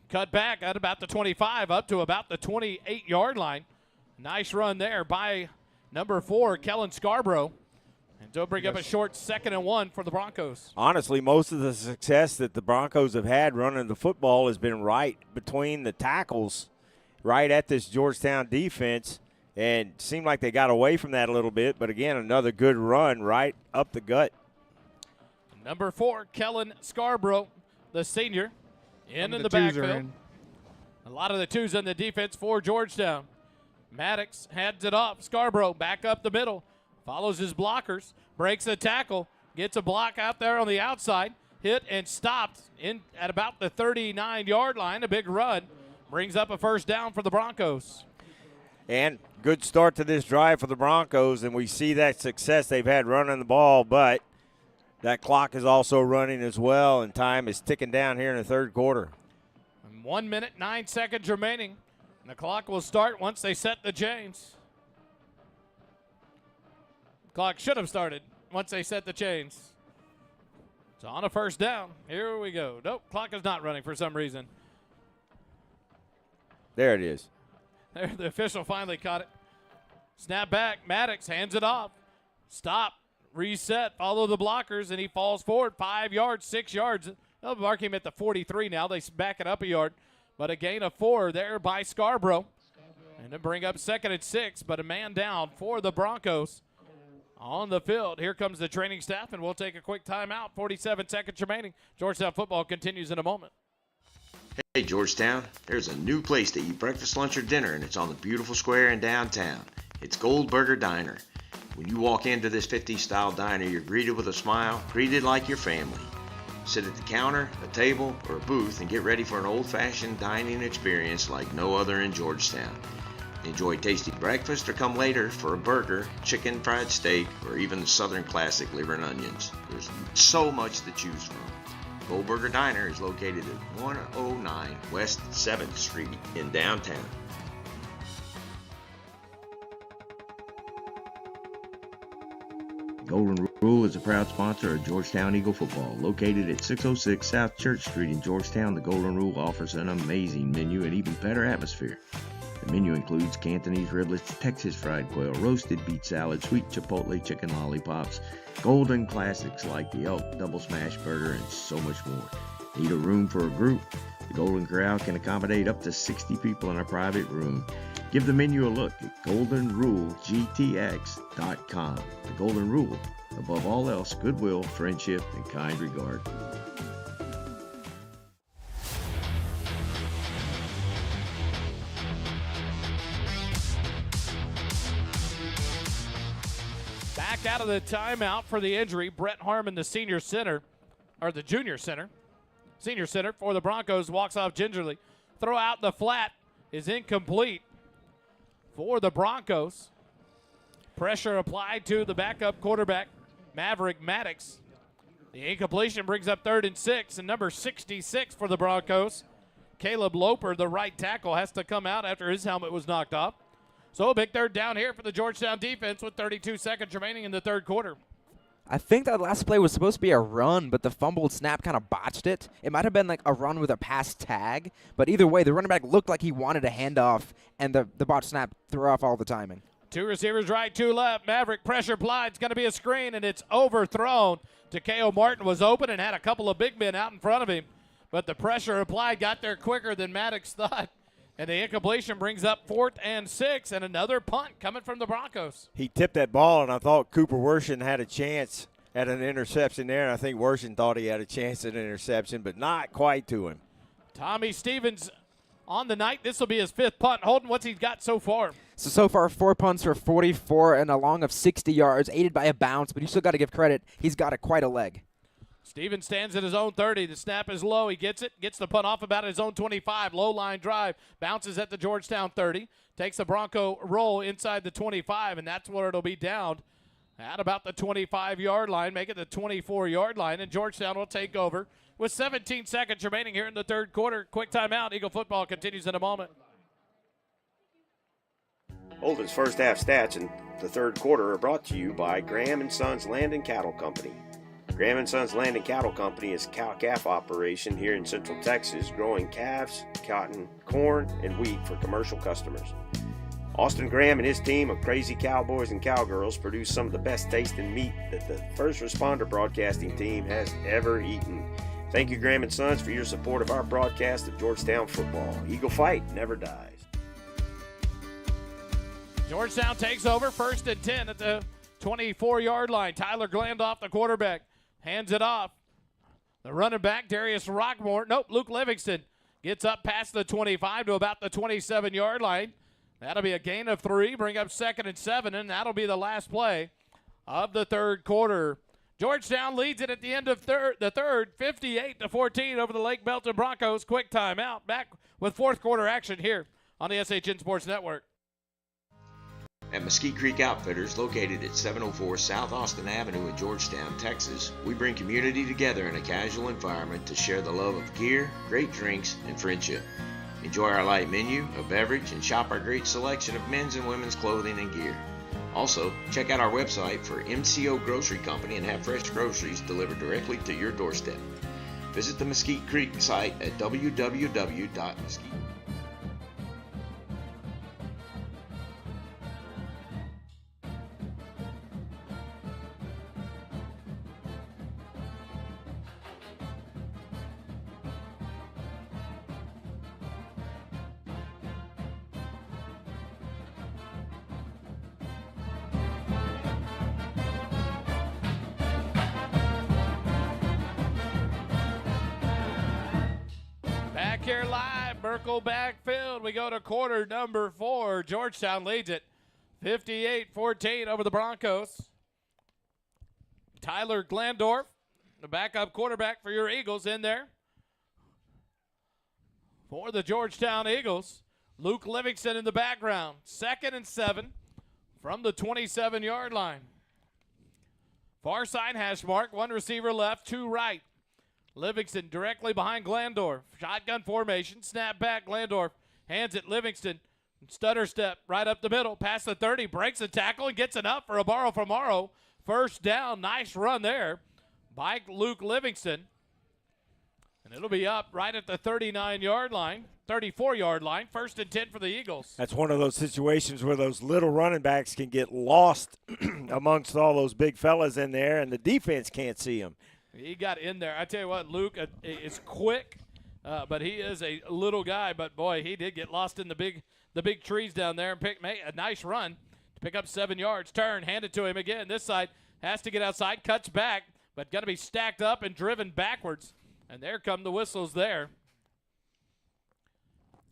S13: Cut back at about the 25, up to about the 28-yard line. Nice run there by number 4, Kellen Scarborough. And they'll bring up a short 2nd and 1 for the Broncos.
S1: Honestly, most of the success that the Broncos have had running the football has been right between the tackles, right at this Georgetown defense, and seemed like they got away from that a little bit. But, again, another good run right up the gut.
S13: Number 4, Kellen Scarborough, the senior, in the backfield. A lot of the 2s in the defense for Georgetown. Maddox hands it off. Scarborough back up the middle. Follows his blockers. Breaks the tackle. Gets a block out there on the outside. Hit and stopped in at about the 39-yard line. A big run. Brings up a first down for the Broncos.
S1: And good start to this drive for the Broncos, and we see that success they've had running the ball, but that clock is also running as well, and time is ticking down here in the third quarter.
S13: 1 minute, 9 seconds remaining. And the clock will start once they set the chains. Clock should have started once they set the chains. It's on a first down. Here we go. Nope, clock is not running for some reason.
S1: There it is.
S13: There, the official finally caught it. Snap back. Maddox hands it off. Stop. Reset. Follow the blockers, and he falls forward 5 yards, 6 yards. They'll mark him at the 43 now. They back it up a yard. But a gain of 4 there by Scarborough. And then bring up 2nd and 6, but a man down for the Broncos on the field. Here comes the training staff, and we'll take a quick timeout. 47 seconds remaining. Georgetown football continues in a moment.
S5: Hey, Georgetown, there's a new place to eat breakfast, lunch, or dinner, and it's on the beautiful square in downtown. It's Goldberger Diner. When you walk into this 50s-style diner, you're greeted with a smile, greeted like your family. Sit at the counter, a table, or a booth and get ready for an old-fashioned dining experience like no other in Georgetown. Enjoy tasty breakfast or come later for a burger, chicken, fried steak, or even the Southern classic liver and onions. There's so much to choose from. Goldberger Diner is located at 109 West 7th Street in downtown. Golden Rule is a proud sponsor of Georgetown Eagle football. Located at 606 South Church Street in Georgetown, the Golden Rule offers an amazing menu and even better atmosphere. The menu includes Cantonese riblets, Texas fried quail, roasted beet salad, sweet chipotle chicken lollipops, golden classics like the Elk Double Smash Burger, and so much more. Need a room for a group? The Golden Corral can accommodate up to 60 people in a private room. Give the menu a look at goldenrulegtx.com. The Golden Rule, above all else, goodwill, friendship, and kind regard.
S13: Back out of the timeout for the injury. Brett Harmon, the senior center for the Broncos, walks off gingerly. Throw out in the flat is incomplete for the Broncos. Pressure applied to the backup quarterback, Maverick Maddox. The incompletion brings up 3rd and 6, and number 66 for the Broncos, Caleb Loper, the right tackle, has to come out after his helmet was knocked off. So a big 3rd down here for the Georgetown defense with 32 seconds remaining in the 3rd quarter.
S2: I think that last play was supposed to be a run, but the fumbled snap kind of botched it. It might have been like a run with a pass tag, but either way, the running back looked like he wanted a handoff, and the botched snap threw off all the timing.
S13: 2 receivers right, 2 left. Maverick pressure applied. It's going to be a screen, and it's overthrown. Takeo Martin was open and had a couple of big men out in front of him, but the pressure applied got there quicker than Maddox thought, and the incompletion brings up 4th and 6, and another punt coming from the Broncos.
S1: He tipped that ball, and I thought Cooper Worsham had a chance at an interception there, and I think Worsham thought he had a chance at an interception, but not quite to him.
S13: Tommy Stevens on the night. This will be his 5th punt. Holden, what's he got so far?
S2: So far, 4 punts for 44 and a long of 60 yards, aided by a bounce, but you still got to give credit. He's got quite a leg.
S13: Stevens stands at his own 30. The snap is low. He gets it, gets the punt off about his own 25. Low line drive, bounces at the Georgetown 30, takes the Bronco roll inside the 25, and that's where it'll be downed at about the 25-yard line, make it the 24-yard line, and Georgetown will take over with 17 seconds remaining here in the 3rd quarter. Quick timeout. Eagle football continues in a moment.
S19: Holden's first half stats in the 3rd quarter are brought to you by Graham & Sons Land and Cattle Company. Graham & Sons Land and Cattle Company is a cow-calf operation here in Central Texas, growing calves, cotton, corn, and wheat for commercial customers. Austin Graham and his team of crazy cowboys and cowgirls produce some of the best tasting meat that the first responder broadcasting team has ever eaten. Thank you, Graham & Sons, for your support of our broadcast of Georgetown football. Eagle fight never dies.
S13: Georgetown takes over 1st and 10 at the 24-yard line. Tyler Glandoff, the quarterback, hands it off. The running back, Darius Luke Livingston gets up past the 25 to about the 27-yard line. That'll be a gain of 3, bring up 2nd and 7, and that'll be the last play of the 3rd quarter. Georgetown leads it at the end of the third, 58-14 over the Lake Belton Broncos. Quick timeout. Back with 4th quarter action here on the SHN Sports Network.
S5: At Mesquite Creek Outfitters, located at 704 South Austin Avenue in Georgetown, Texas, we bring community together in a casual environment to share the love of gear, great drinks, and friendship. Enjoy our light menu, a beverage, and shop our great selection of men's and women's clothing and gear. Also, check out our website for MCO Grocery Company and have fresh groceries delivered directly to your doorstep. Visit the Mesquite Creek site at www.mesquite.
S13: Here live, Birkelbach Field. We go to quarter number 4. Georgetown leads it 58-14 over the Broncos. Tyler Glandorf, the backup quarterback for your Eagles, in there. For the Georgetown Eagles, Luke Livingston in the background. 2nd and 7 from the 27-yard line. Far side hash mark, 1 receiver left, 2 right. Livingston directly behind Glandorf. Shotgun formation. Snap back. Glandorf hands it. Livingston. Stutter step right up the middle. Past the 30. Breaks the tackle and gets enough for a borrow from Morrow. 1st down. Nice run there by Luke Livingston. And it'll be up right at the 39-yard line. 34-yard line. 1st and 10 for the Eagles.
S1: That's one of those situations where those little running backs can get lost amongst all those big fellas in there, and the defense can't see them.
S13: He got in there. I tell you what, Luke is quick, but he is a little guy. But, boy, he did get lost in the big trees down there and make a nice run to pick up 7 yards. Turn, hand it to him again. This side has to get outside, cuts back, but going to be stacked up and driven backwards. And there come the whistles there.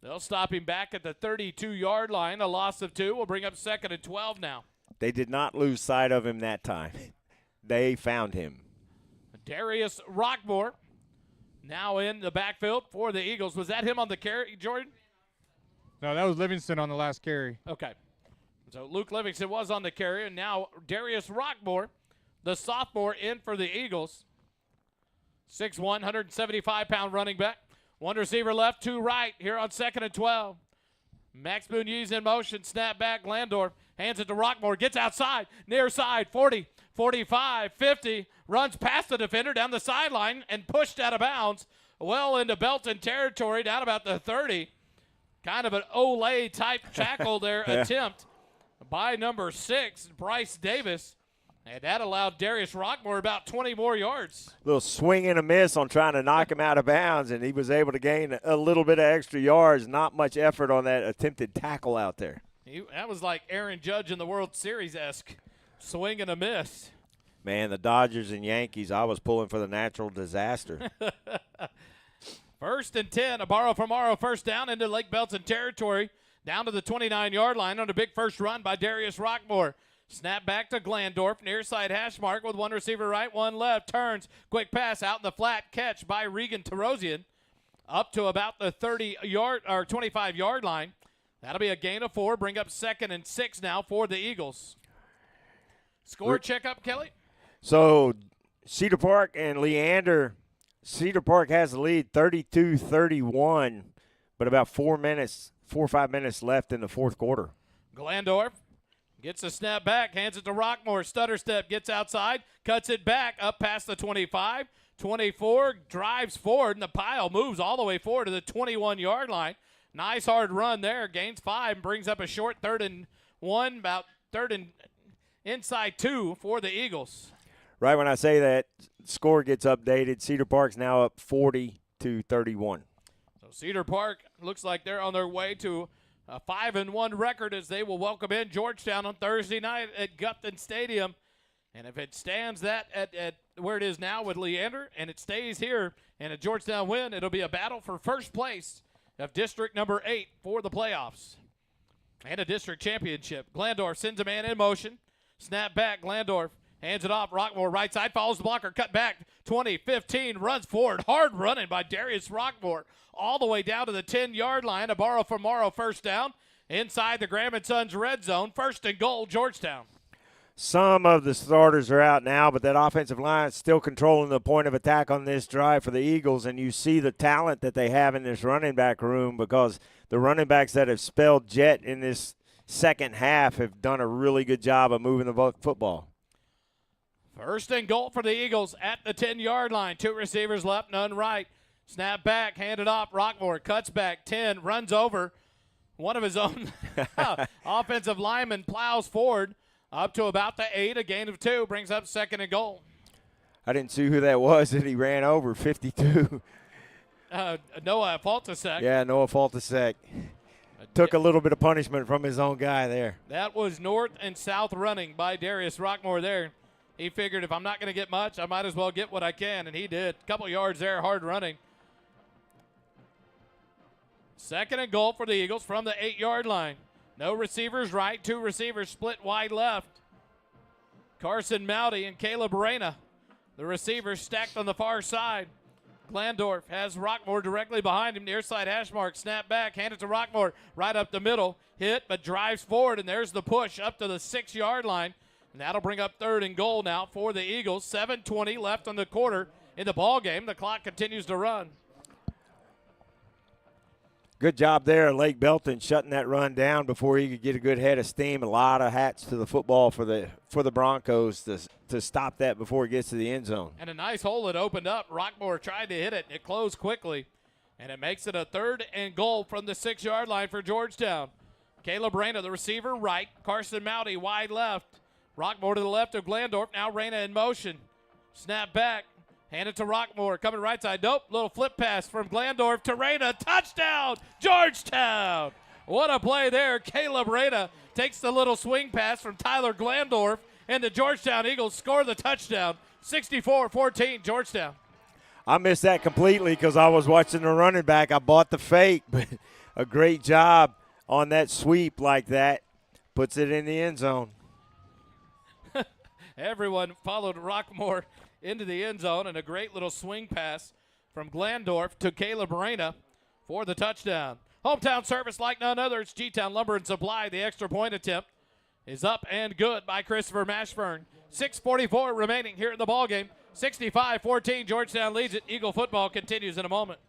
S13: They'll stop him back at the 32-yard line. A loss of 2 will bring up 2nd and 12 now.
S1: They did not lose sight of him that time. They found him.
S13: Darius Rockmore now in the backfield for the Eagles. Was that him on the carry, Jordan?
S3: No, that was Livingston on the last carry.
S13: Okay. So Luke Livingston was on the carry, and now Darius Rockmore, the sophomore, in for the Eagles. 6'1", 175-pound running back. One receiver left, two right here on 2nd and 12. Max Muniz in motion, snap back, Glandorf hands it to Rockmore, gets outside, near side, 40, 45, 50, runs past the defender down the sideline and pushed out of bounds well into Belton territory, down about the 30. Kind of an Olay type tackle there attempt by number 6, Bryce Davis. And that allowed Darius Rockmore about 20 more yards.
S1: Little swing and a miss on trying to knock him out of bounds, and he was able to gain a little bit of extra yards. Not much effort on that attempted tackle out there.
S13: That was like Aaron Judge in the World Series-esque swing and a miss.
S1: Man, the Dodgers and Yankees, I was pulling for the natural disaster.
S13: 1st and 10, a borrow from Morrow, first down into Lake Belton territory, down to the 29-yard line on a big first run by Darius Rockmore. Snap back to Glandorf, near side hash mark with one receiver right, one left, turns, quick pass out in the flat, catch by Regan Terosian, up to about the 30-yard or 25-yard line. That'll be a gain of 4, bring up 2nd and 6 now for the Eagles. Score checkup, Kelly?
S1: So Cedar Park and Leander, Cedar Park has the lead 32-31, but about 4 or 5 minutes left in the fourth quarter.
S13: Glandorf gets a snap back, hands it to Rockmore, stutter step, gets outside, cuts it back up past the 25, 24, drives forward, and the pile moves all the way forward to the 21-yard line. Nice hard run there, gains 5, and brings up a short 3rd and 1, about 3rd and inside 2 for the Eagles.
S1: Right when I say that, score gets updated. Cedar Park's now up 40-31.
S13: So Cedar Park looks like they're on their way to a 5-1 record as they will welcome in Georgetown on Thursday night at Gupton Stadium. And if it stands that at where it is now with Leander and it stays here and a Georgetown win, it'll be a battle for first place of district number 8 for the playoffs and a district championship. Glandorf sends a man in motion. Snap back, Glandorf hands it off. Rockmore right side, follows the blocker, cut back, 20, 15, runs forward. Hard running by Darius Rockmore all the way down to the 10-yard line. A borrow from Morrow, first down. Inside the Graham & Sons red zone, 1st and goal, Georgetown.
S1: Some of the starters are out now, but that offensive line is still controlling the point of attack on this drive for the Eagles, and you see the talent that they have in this running back room because the running backs that have spelled jet in this second half have done a really good job of moving the football.
S13: 1st and goal for the Eagles at the 10-yard line. 2 receivers left, none right. Snap back, handed off. Rockmore cuts back 10, runs over one of his own offensive linemen, plows forward up to about the 8, a gain of 2, brings up 2nd and goal.
S1: I didn't see who that was that he ran over, 52.
S13: Noah Faltasek.
S1: Yeah, Noah Faltasek. Took a little bit of punishment from his own guy there.
S13: That was north and south running by Darius Rockmore there. He figured if I'm not going to get much, I might as well get what I can, and he did. A couple yards there, hard running. 2nd and goal for the Eagles from the 8-yard line. No receivers right, 2 receivers split wide left. Carson Mowdy and Caleb Reyna. The receivers stacked on the far side. Glandorf has Rockmore directly behind him. Near side hash mark, snap back, hand it to Rockmore right up the middle. Hit, but drives forward, and there's the push up to the 6-yard line. And that'll bring up 3rd and goal now for the Eagles. 7:20 left on the quarter in the ball game. The clock continues to run.
S1: Good job there, Lake Belton, shutting that run down before he could get a good head of steam. A lot of hats to the football for the Broncos to stop that before it gets to the end zone.
S13: And a nice hole that opened up. Rockmore tried to hit it. It closed quickly. And it makes it a 3rd and goal from the 6-yard line for Georgetown. Caleb Reyna, the receiver, right. Carson Mowdy, wide left. Rockmore to the left of Glandorf. Now Reyna in motion. Snap back. Hand it to Rockmore. Coming right side. Nope. Little flip pass from Glandorf to Reyna. Touchdown, Georgetown. What a play there. Caleb Reyna takes the little swing pass from Tyler Glandorf, and the Georgetown Eagles score the touchdown. 64-14, Georgetown.
S1: I missed that completely because I was watching the running back. I bought the fake, but a great job on that sweep like that. Puts it in the end zone.
S13: Everyone followed Rockmore into the end zone, and a great little swing pass from Glandorf to Caleb Morena for the touchdown. Hometown service like none other. It's G-Town Lumber and Supply. The extra point attempt is up and good by Christopher Mashburn. 6:44 remaining here in the ballgame. 65-14, Georgetown leads it. Eagle football continues in a moment.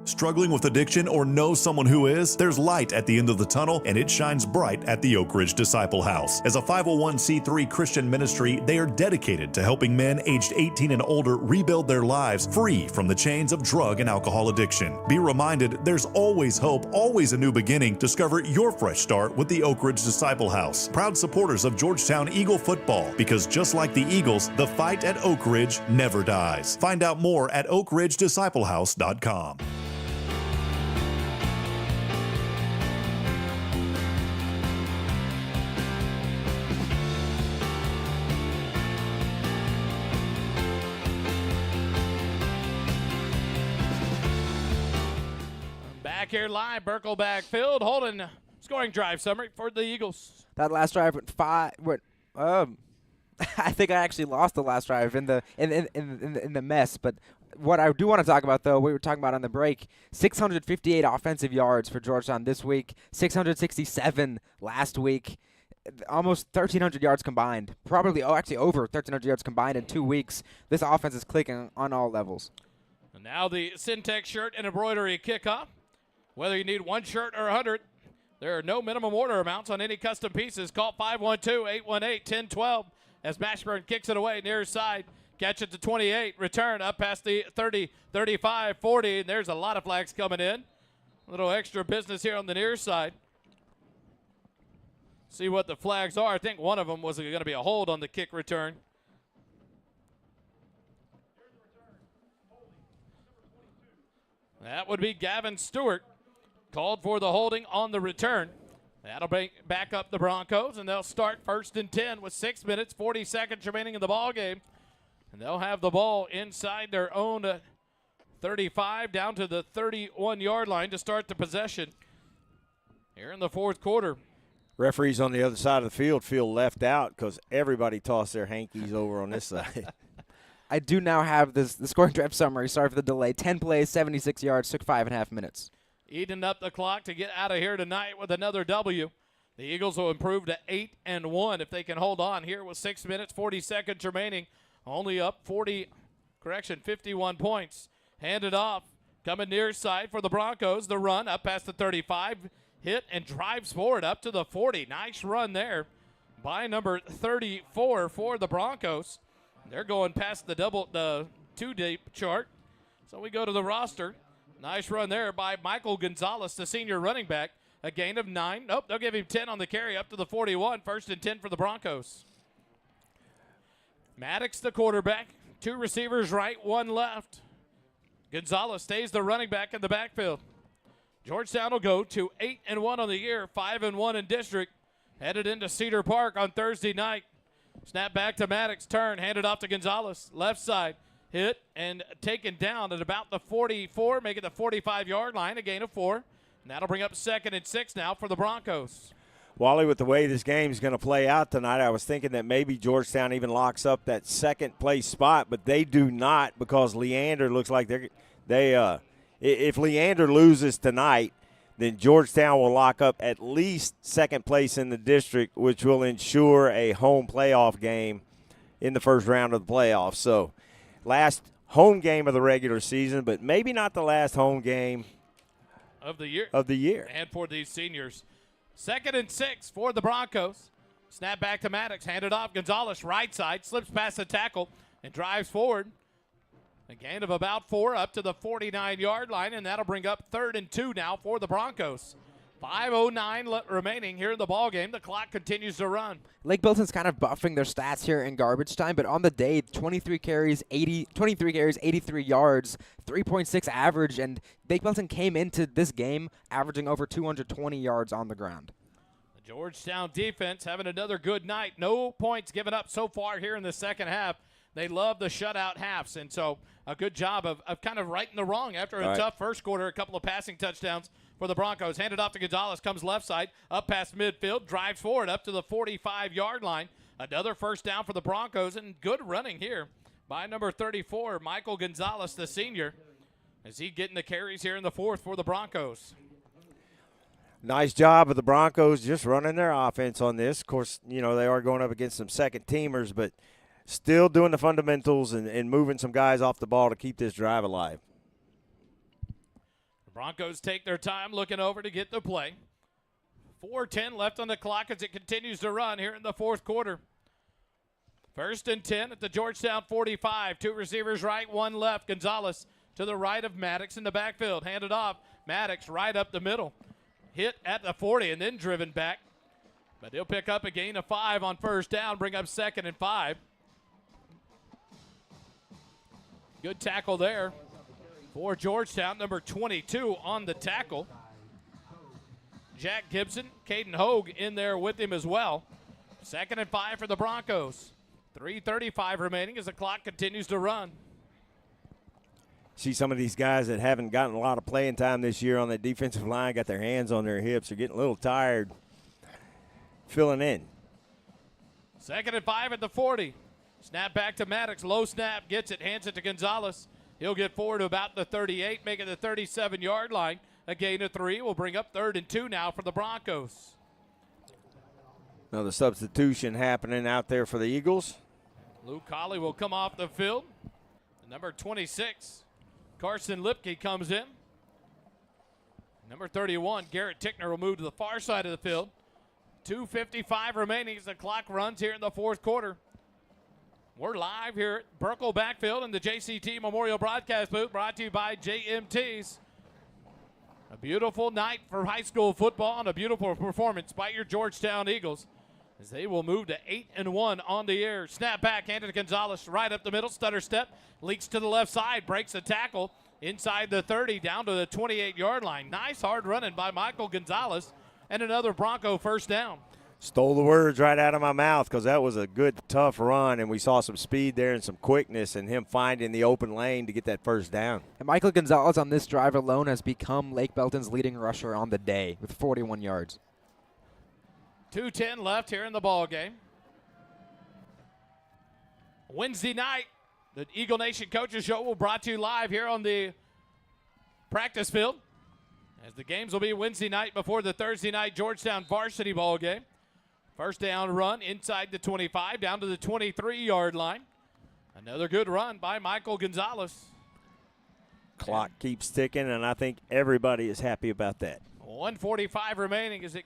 S11: Struggling with addiction or know someone who is? There's light at the end of the tunnel, and it shines bright at the Oak Ridge Disciple House. As a 501c3 Christian ministry, they are dedicated to helping men aged 18 and older rebuild their lives free from the chains of drug and alcohol addiction. Be reminded, there's always hope, always a new beginning. Discover your fresh start with the Oak Ridge Disciple House. Proud supporters of Georgetown Eagle football, because just like the Eagles, the fight at Oak Ridge never dies. Find out more at oakridgedisciplehouse.com.
S13: Back here live, Birkelbach Field, holding scoring drive summary for the Eagles.
S2: That last drive went I think I actually lost the last drive in the mess. But what I do want to talk about, though, we were talking about on the break, 658 offensive yards for Georgetown this week, 667 last week, almost 1,300 yards combined. Probably, actually over 1,300 yards combined in 2 weeks. This offense is clicking on all levels.
S13: And now the Syntex shirt and embroidery kickoff. Whether you need one shirt or 100, there are no minimum order amounts on any custom pieces. Call 512-818-1012 as Mashburn kicks it away near side. Catch it to 28. Return up past the 30, 35, 40. And there's a lot of flags coming in. A little extra business here on the near side. See what the flags are. I think one of them was going to be a hold on the kick return. That would be Gavin Stewart. Called for the holding on the return. That'll bring back up the Broncos, and they'll start 1st and 10 with 6 minutes, 40 seconds remaining in the ball game. And they'll have the ball inside their own 35 down to the 31-yard line to start the possession here in the fourth quarter.
S1: Referees on the other side of the field feel left out because everybody tossed their hankies over on this side.
S2: I do now have the scoring drive summary. Sorry for the delay. 10 plays, 76 yards, took 5.5 minutes.
S13: Eating up the clock to get out of here tonight with another W. The Eagles will improve to 8-1 if they can hold on here with 6 minutes, 40 seconds remaining. Only up 51 points. Handed off. Coming near side for the Broncos. The run up past the 35. Hit and drives forward up to the 40. Nice run there by number 34 for the Broncos. They're going past the two deep chart. So we go to the roster. Nice run there by Michael Gonzalez, the senior running back. A gain of 9. Nope, they'll give him 10 on the carry up to the 41. 1st and 10 for the Broncos. Maddox, the quarterback. 2 receivers right, 1 left. Gonzalez stays the running back in the backfield. Georgetown will go to 8-1 on the year, 5-1 in district. Headed into Cedar Park on Thursday night. Snap back to Maddox, turn, handed off to Gonzalez. Left side, hit and taken down at about the 44, making the 45-yard line, a gain of 4. And that'll bring up 2nd and 6 now for the Broncos.
S1: Wally, with the way this game is going to play out tonight, I was thinking that maybe Georgetown even locks up that second-place spot, but they do not because Leander looks like if Leander loses tonight, then Georgetown will lock up at least second place in the district, which will ensure a home playoff game in the first round of the playoffs. So last home game of the regular season, but maybe not the last home game
S13: of the year. And for these seniors. 2nd and 6 for the Broncos. Snap back to Maddox, handed off. Gonzalez, right side, slips past the tackle and drives forward. A gain of about 4 up to the 49-yard line, and that'll bring up 3rd and 2 now for the Broncos. 5:09 remaining here in the ballgame. The clock continues to run.
S2: Lake Belton's kind of buffing their stats here in garbage time, but on the day, 23 carries, 83 yards, 3.6 average, and Lake Belton came into this game averaging over 220 yards on the ground.
S13: The Georgetown defense having another good night. No points given up so far here in the second half. They love the shutout halves, and so a good job of kind of righting the wrong after a tough first quarter. A couple of passing touchdowns for the Broncos. Handed off to Gonzalez, comes left side, up past midfield, drives forward up to the 45-yard line. Another first down for the Broncos, and good running here by number 34, Michael Gonzalez, the senior, as he getting the carries here in the fourth for the Broncos.
S1: Nice job of the Broncos just running their offense on this. Of course, they are going up against some second-teamers, but still doing the fundamentals and moving some guys off the ball to keep this drive alive.
S13: The Broncos take their time looking over to get the play. 4:10 left on the clock as it continues to run here in the fourth quarter. 1st and 10 at the Georgetown 45. 2 receivers right, 1 left. Gonzalez to the right of Maddox in the backfield. Handed off. Maddox right up the middle. Hit at the 40 and then driven back. But he'll pick up a gain of 5 on first down, bring up 2nd and 5. Good tackle there for Georgetown, number 22 on the tackle. Jack Gibson, Caden Hogue in there with him as well. 2nd and 5 for the Broncos. 3:35 remaining as the clock continues to run.
S1: See some of these guys that haven't gotten a lot of playing time this year on the defensive line, got their hands on their hips. They're getting a little tired filling in.
S13: 2nd and 5 at the 40. Snap back to Maddox. Low snap, gets it, hands it to Gonzalez. He'll get forward to about the 38, making the 37-yard line. A gain of 3 will bring up 3rd and 2 now for the Broncos.
S1: Another substitution happening out there for the Eagles.
S13: Luke Colley will come off the field. Number 26, Carson Lipke comes in. Number 31, Garrett Tickner will move to the far side of the field. 2:55 remaining as the clock runs here in the fourth quarter. We're live here at Birkelbach Field in the JCT Memorial Broadcast Booth, brought to you by JMT's. A beautiful night for high school football and a beautiful performance by your Georgetown Eagles as they will move to 8-1 on the air. Snap back, handed to Gonzalez, right up the middle, stutter step, leaks to the left side, breaks the tackle inside the 30, down to the 28-yard line. Nice hard running by Michael Gonzalez, and another Bronco first down.
S1: Stole the words right out of my mouth because that was a good, tough run, and we saw some speed there and some quickness and him finding the open lane to get that first down.
S2: And Michael Gonzalez on this drive alone has become Lake Belton's leading rusher on the day with 41 yards.
S13: 2:10 left here in the ball game. Wednesday night, the Eagle Nation Coaches Show will be brought to you live here on the practice field, as the games will be Wednesday night before the Thursday night Georgetown varsity ball game. First down run inside the 25, down to the 23-yard line. Another good run by Michael Gonzalez.
S1: Clock keeps ticking, and I think everybody is happy about that.
S13: 1:45 remaining as it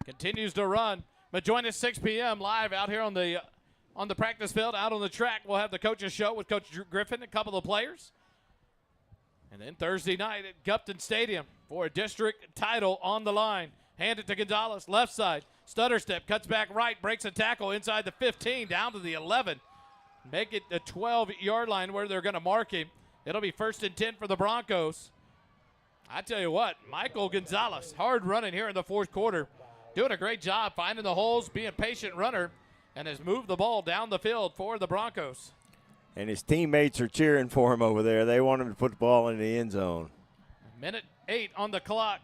S13: continues to run. But join us 6 p.m. live out here on the practice field, out on the track. We'll have the Coaches Show with Coach Griffin, a couple of players. And then Thursday night at Gupton Stadium for a district title on the line. Hand it to Gonzalez, left side. Stutter step, cuts back right, breaks a tackle inside the 15, down to the 11. Make it the 12-yard line where they're going to mark him. It'll be 1st and 10 for the Broncos. I tell you what, Michael Gonzalez, hard running here in the fourth quarter. Doing a great job finding the holes, being a patient runner, and has moved the ball down the field for the Broncos.
S1: And his teammates are cheering for him over there. They want him to put the ball in the end zone.
S13: Minute 8 on the clock.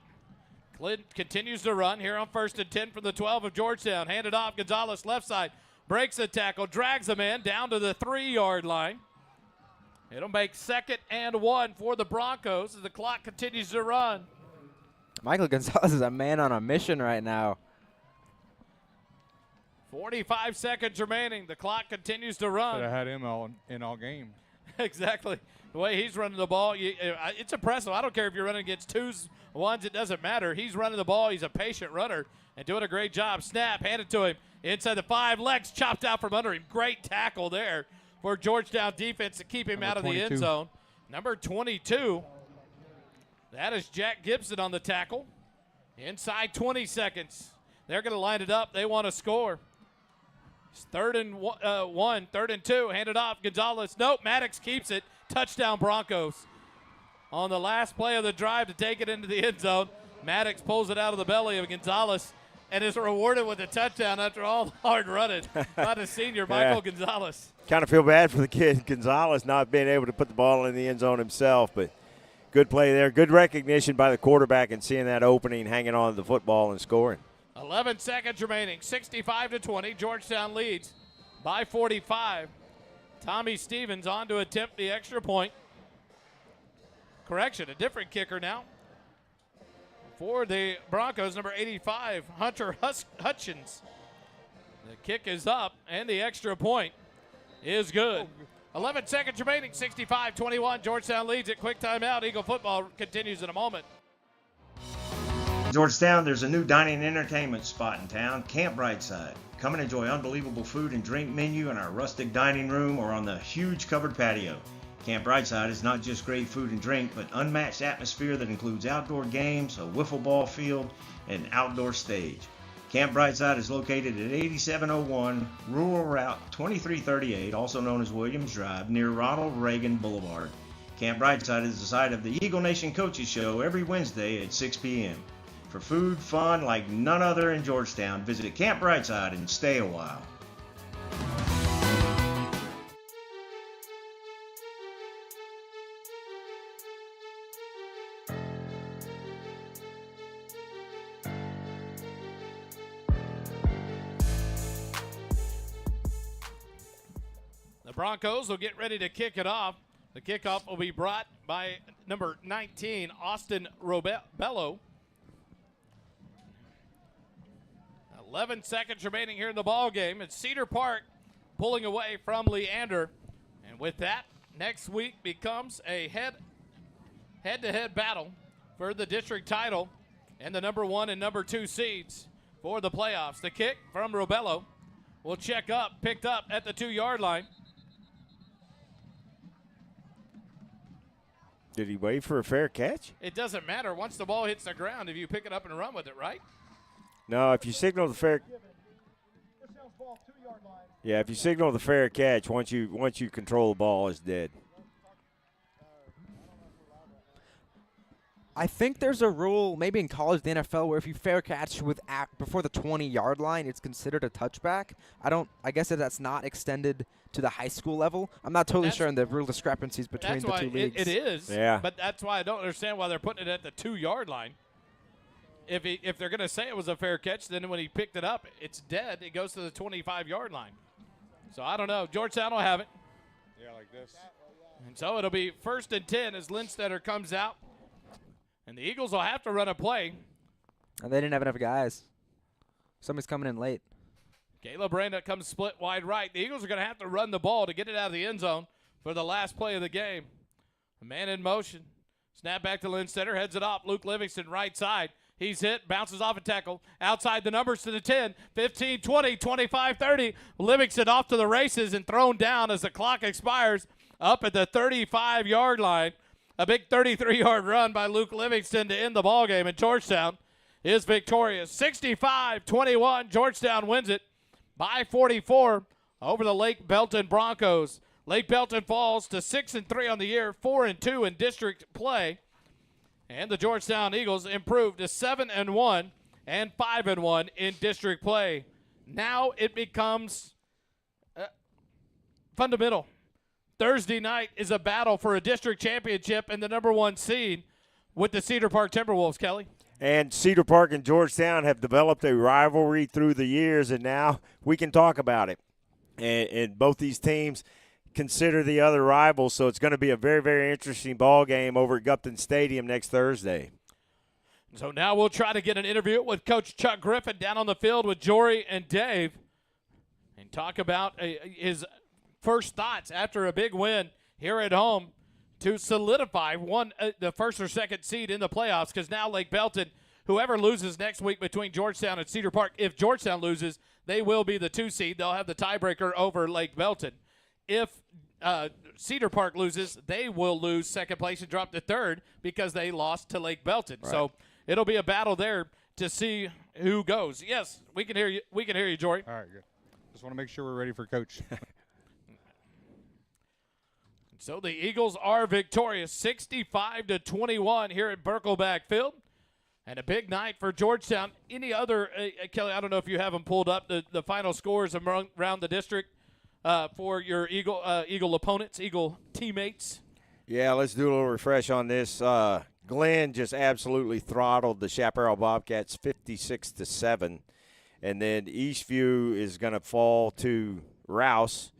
S13: Clint continues to run here on 1st and 10 from the 12 of Georgetown. Handed off, Gonzalez left side. Breaks the tackle, drags the man down to the 3-yard line. It'll make 2nd and 1 for the Broncos as the clock continues to run.
S2: Michael Gonzalez is a man on a mission right now.
S13: 45 seconds remaining. The clock continues to run.
S3: Should have had him in all game.
S13: Exactly. The way he's running the ball, it's impressive. I don't care if you're running against 2s, 1s, it doesn't matter. He's running the ball. He's a patient runner and doing a great job. Snap, handed to him inside the 5. Legs chopped out from under him. Great tackle there for Georgetown defense to keep him out of the end zone. Number 22. That is Jack Gibson on the tackle. Inside 20 seconds. They're going to line it up. They want to score. It's 3rd and 1, 3rd and 2. Handed off. Gonzalez. Nope. Maddox keeps it. Touchdown Broncos. On the last play of the drive to take it into the end zone, Maddox pulls it out of the belly of Gonzalez and is rewarded with a touchdown after all the hard running by the senior Michael Gonzalez.
S1: Kind of feel bad for the kid Gonzalez not being able to put the ball in the end zone himself, but good play there. Good recognition by the quarterback and seeing that opening, hanging on to the football and scoring.
S13: 11 seconds remaining, 65-20. Georgetown leads by 45. Tommy Stevens on to attempt the extra point. Correction, a different kicker now. For the Broncos, number 85, Hunter Hutchins. The kick is up, and the extra point is good. 11 seconds remaining, 65-21. Georgetown leads it. Quick timeout. Eagle football continues in a moment.
S19: Georgetown, there's a new dining and entertainment spot in town, Camp Brightside. Come and enjoy unbelievable food and drink menu in our rustic dining room or on the huge covered patio. Camp Brightside is not just great food and drink, but unmatched atmosphere that includes outdoor games, a wiffle ball field, and an outdoor stage. Camp Brightside is located at 8701 Rural Route 2338, also known as Williams Drive, near Ronald Reagan Boulevard. Camp Brightside is the site of the Eagle Nation Coaches Show every Wednesday at 6 p.m. For food, fun like none other in Georgetown, visit Camp Brightside and stay a while.
S13: The Broncos will get ready to kick it off. The kickoff will be brought by number 19, Austin Robello. 11 seconds remaining here in the ball game. It's Cedar Park pulling away from Leander. And with that, next week becomes a head-to-head battle for the district title and the number 1 and number 2 seeds for the playoffs. The kick from Robello will picked up at the 2-yard line.
S1: Did he wait for a fair catch?
S13: It doesn't matter. Once the ball hits the ground, if you pick it up and run with it, right?
S1: No, if you signal the fair, if you signal the fair catch, once you control the ball, it's dead.
S2: I think there's a rule, maybe in college, the NFL, where if you fair catch before the 20-yard line, it's considered a touchback. I guess that that's not extended to the high school level. I'm not totally sure on the rule discrepancies between the two leagues.
S13: It is.
S1: Yeah.
S13: But that's why I don't understand why they're putting it at the 2-yard line. If they're going to say it was a fair catch, then when he picked it up, it's dead. It goes to the 25-yard line. So I don't know. Georgetown will have it.
S3: Yeah, like this.
S13: And so it'll be 1st and 10 as Lindstetter comes out. And the Eagles will have to run a play.
S2: And they didn't have enough guys. Somebody's coming in late.
S13: Caleb Branda comes split wide right. The Eagles are going to have to run the ball to get it out of the end zone for the last play of the game. A man in motion. Snap back to Lindstetter. Heads it off. Luke Livingston right side. He's hit, bounces off a tackle. Outside the numbers to the 10, 15, 20, 25, 30. Livingston off to the races and thrown down as the clock expires up at the 35-yard line. A big 33-yard run by Luke Livingston to end the ballgame. And Georgetown is victorious. 65-21. Georgetown wins it by 44 over the Lake Belton Broncos. Lake Belton falls to 6-3 on the year, 4-2 in district play. And the Georgetown Eagles improved to 7-1 and 5-1 in district play. Now it becomes fundamental. Thursday night is a battle for a district championship and the number 1 seed with the Cedar Park Timberwolves, Kelly.
S1: And Cedar Park and Georgetown have developed a rivalry through the years, and now we can talk about it. And both these teams consider the other rivals, so it's going to be a very, very interesting ball game over at Gupton Stadium next Thursday.
S13: So now we'll try to get an interview with Coach Chuck Griffin down on the field with Jory and Dave and talk about his first thoughts after a big win here at home to solidify the first or second seed in the playoffs, because now Lake Belton, whoever loses next week between Georgetown and Cedar Park, if Georgetown loses, they will be the 2 seed. They'll have the tiebreaker over Lake Belton. If Cedar Park loses, they will lose second place and drop to 3rd because they lost to Lake Belton. Right. So it'll be a battle there to see who goes. Yes, we can hear you. We can hear you, Jory.
S3: All right, good. Just want to make sure we're ready for Coach.
S13: So the Eagles are victorious, 65-21 here at Birkelbach Field. And a big night for Georgetown. Any other, Kelly, I don't know if you have them pulled up, the final scores around the district for your Eagle opponents, Eagle teammates.
S1: Yeah, let's do a little refresh on this. Glenn just absolutely throttled the Chaparral Bobcats 56-7. And then Eastview is going to fall to Rouse.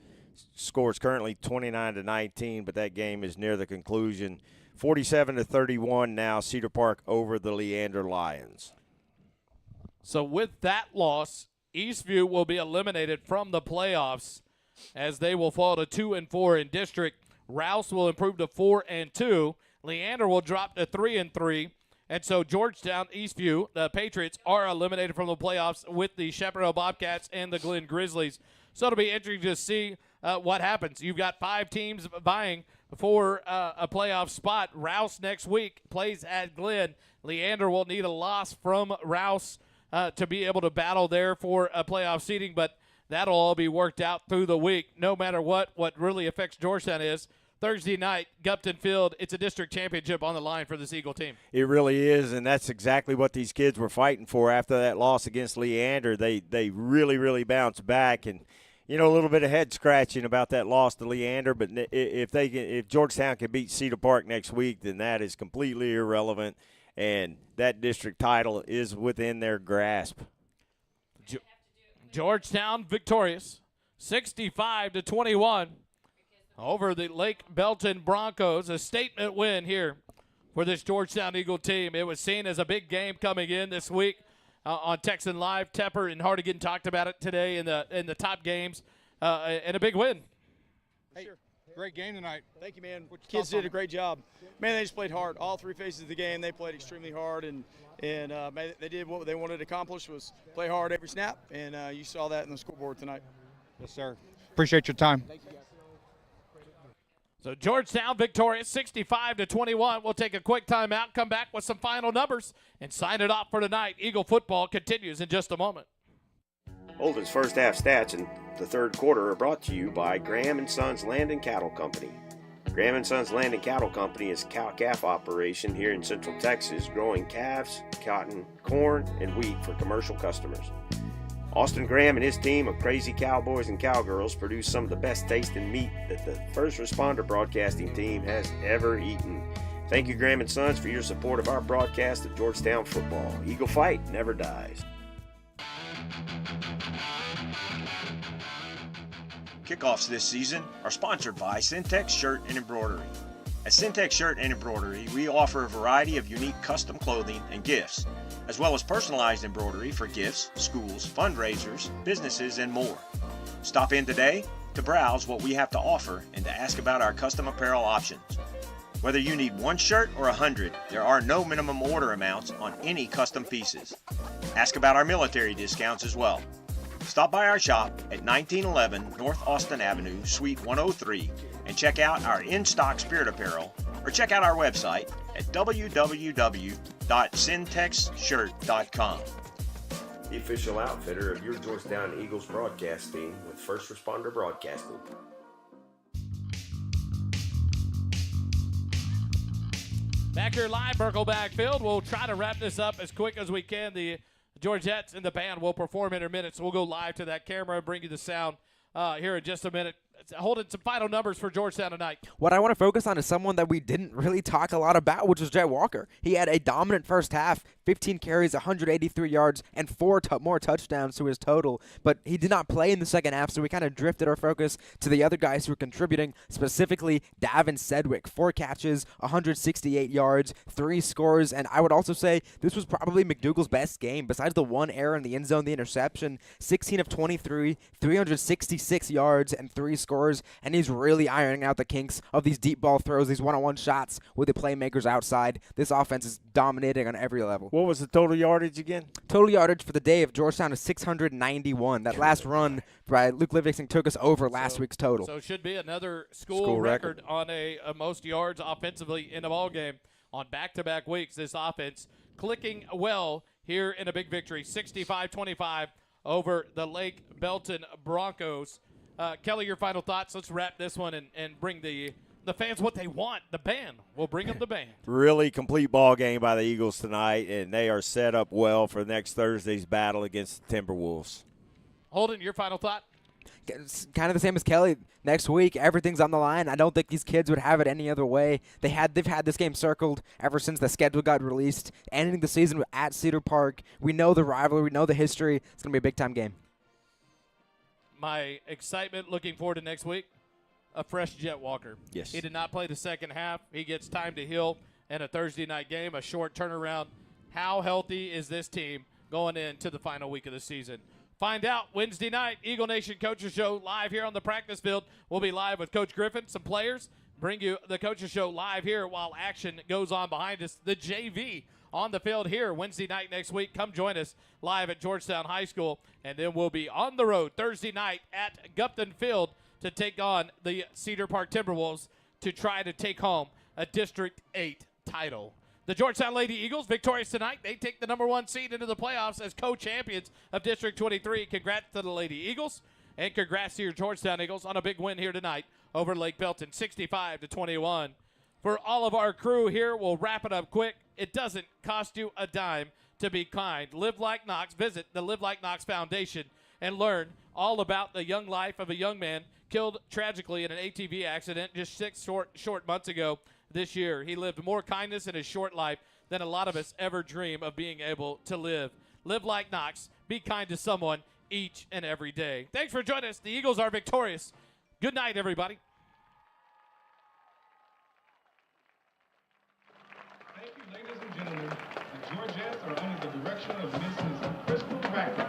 S1: Scores currently 29-19, but that game is near the conclusion. 47-31 now, Cedar Park over the Leander Lions.
S13: So with that loss, Eastview will be eliminated from the playoffs as they will fall to 2-4 in district. Rouse will improve to 4-2. Leander will drop to 3-3. And so Georgetown, Eastview, the Patriots are eliminated from the playoffs with the Chaparral Bobcats and the Glen Grizzlies. So it'll be interesting to see what happens. You've got 5 teams vying for a playoff spot. Rouse next week plays at Glen. Leander will need a loss from Rouse to be able to battle there for a playoff seeding, but that'll all be worked out through the week. No matter what really affects Georgetown is Thursday night, Gupton Field, it's a district championship on the line for this Eagle team.
S1: It really is, and that's exactly what these kids were fighting for after that loss against Leander. They really, really bounced back, and a little bit of head scratching about that loss to Leander. But if Georgetown can beat Cedar Park next week, then that is completely irrelevant, and that district title is within their grasp.
S13: Georgetown victorious, 65-21. Over the Lake Belton Broncos, a statement win here for this Georgetown Eagle team. It was seen as a big game coming in this week on Texan Live. Tepper and Hardigan talked about it today in the top games, and a big win.
S3: Hey, sure. Great game tonight.
S14: Thank you, man. Kids did a great job. Man, they just played hard. All 3 phases of the game, they played extremely hard, and they did what they wanted to accomplish was play hard every snap, and you saw that in the scoreboard tonight.
S3: Yes, sir. Appreciate your time.
S14: Thank you, guys.
S13: So Georgetown victorious 65-21. We'll take a quick timeout, come back with some final numbers, and sign it off for tonight. Eagle football continues in just a moment.
S19: Holden's first half stats in the third quarter are brought to you by Graham & Sons Land and Cattle Company. Graham & Sons Land and Cattle Company is a cow-calf operation here in Central Texas, growing calves, cotton, corn, and wheat for commercial customers. Austin Graham and his team of crazy cowboys and cowgirls produce some of the best tasting meat that the First Responder Broadcasting team has ever eaten. Thank you, Graham & Sons, for your support of our broadcast of Georgetown football. Eagle fight never dies. Kickoffs this season are sponsored by Syntex Shirt and Embroidery. At Syntex Shirt and Embroidery, we offer a variety of unique custom clothing and gifts, as well as personalized embroidery for gifts, schools, fundraisers, businesses, and more. Stop in today to browse what we have to offer and to ask about our custom apparel options. Whether you need 1 shirt or 100, there are no minimum order amounts on any custom pieces. Ask about our military discounts as well. Stop by our shop at 1911 North Austin Avenue, Suite 103, and check out our in-stock spirit apparel, or check out our website at www.syntexshirt.com. The official outfitter of your Georgetown Eagles broadcast team with First Responder Broadcasting.
S13: Back here live, Birkelbach Field. We'll try to wrap this up as quick as we can. The Georgettes and the band will perform intermittent, so we'll go live to that camera and bring you the sound here in just a minute. Holding some final numbers for Georgetown tonight.
S2: What I want to focus on is someone that we didn't really talk a lot about, which was Jet Walker. He had a dominant first half, 15 carries, 183 yards, and 4 more touchdowns to his total. But he did not play in the second half, so we kind of drifted our focus to the other guys who were contributing, specifically Davin Sedgwick. 4 catches, 168 yards, 3 scores, and I would also say this was probably McDougal's best game. Besides the 1 error in the end zone, the interception, 16 of 23, 366 yards, and 3 scores, and he's really ironing out the kinks of these deep ball throws, these one-on-one shots with the playmakers outside. This offense is dominating on every level.
S1: What was the total yardage again?
S2: Total yardage for the day of Georgetown is 691. That last run by Luke Livingston took us over last week's total.
S13: So it should be another school record on a most yards offensively in the ball game on back-to-back weeks. This offense clicking well here in a big victory, 65-25 over the Lake Belton Broncos. Kelly, your final thoughts. Let's wrap this one and bring the fans what they want. The band. We'll bring them the band.
S1: Really complete ball game by the Eagles tonight, and they are set up well for next Thursday's battle against the Timberwolves.
S13: Holden, your final thought?
S2: It's kind of the same as Kelly. Next week, everything's on the line. I don't think these kids would have it any other way. They've had this game circled ever since the schedule got released. Ending the season at Cedar Park. We know the rivalry. We know the history. It's going to be a big-time game.
S13: My excitement looking forward to next week, a fresh Jet Walker.
S19: Yes.
S13: He did not play the second half. He gets time to heal in a Thursday night game, a short turnaround. How healthy is this team going into the final week of the season? Find out Wednesday night, Eagle Nation Coaches Show live here on the practice field. We'll be live with Coach Griffin, some players. Bring you the Coaches Show live here while action goes on behind us. The JV on the field here Wednesday night next week. Come join us live at Georgetown High School. And then we'll be on the road Thursday night at Belton Field to take on the Cedar Park Timberwolves to try to take home a District 8 title. The Georgetown Lady Eagles, victorious tonight. They take the #1 seed into the playoffs as co-champions of District 23. Congrats to the Lady Eagles, and congrats to your Georgetown Eagles on a big win here tonight over Lake Belton, 65-21. For all of our crew here, we'll wrap it up quick. It doesn't cost you a dime to be kind. Live Like Knox. Visit the Live Like Knox Foundation and learn all about the young life of a young man killed tragically in an ATV accident just 6 short months ago. This year, he lived more kindness in his short life than a lot of us ever dream of being able to live. Live like Knox. Be kind to someone each and every day. Thanks for joining us. The Eagles are victorious. Good night, everybody.
S18: Thank you, ladies and gentlemen. The Georgettes are under the direction of Mrs. Crystal Brackett.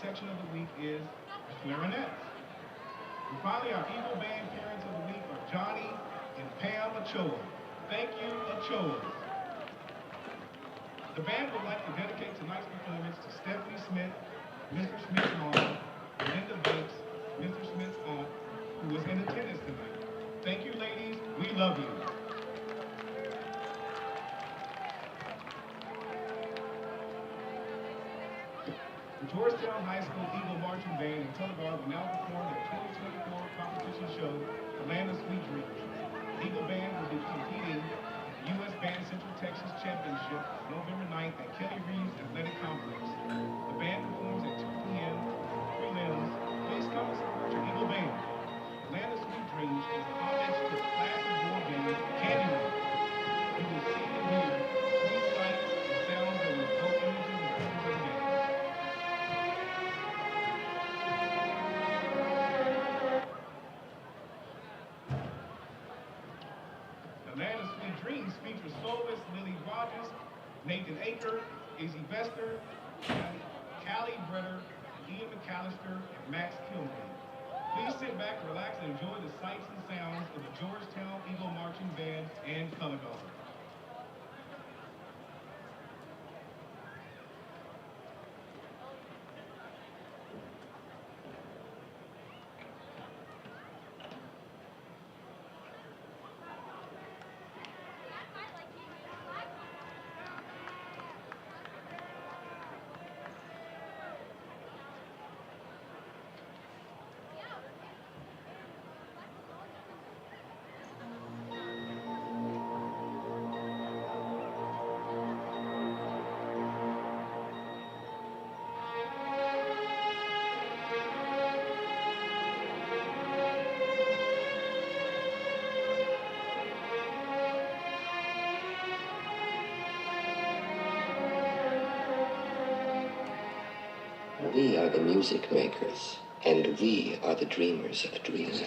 S18: Section of the week is clarinet. And finally, our Eagle Band parents of the week are Johnny and Pam Ochoa. Thank you, Ochoa. The band would like to dedicate tonight's performance to Stephanie Smith, Mr. Smith's mom, Linda Banks, Mr. Smith's aunt, who was in attendance tonight. Thank you, ladies. We love you. The Georgetown High School Eagle Marching Band and Color Guard will now perform their 2024 competition show, The Land of Sweet Dreams. The Eagle Band will be competing in the U.S. Band Central Texas Championship November 9th at Kelly Reeves Athletic Complex. The band performs at 2 p.m. Prelims. Please come and support your Eagle Band. The Land of Sweet Dreams is a homage to the classic war band, Candyman. You will see and hear sweet sights and sounds that will evoke images and pictures of the band. The Land of Sweet Dreams features soloists Lily Rogers, Nathan Aker, Izzy Vester, Callie Bretter, Ian McAllister, and Max Kilman. Please sit back, relax, and enjoy the sights and sounds of the Georgetown Eagle Marching Band and Color Guard.
S8: We are the music makers, and we are the dreamers of dreams.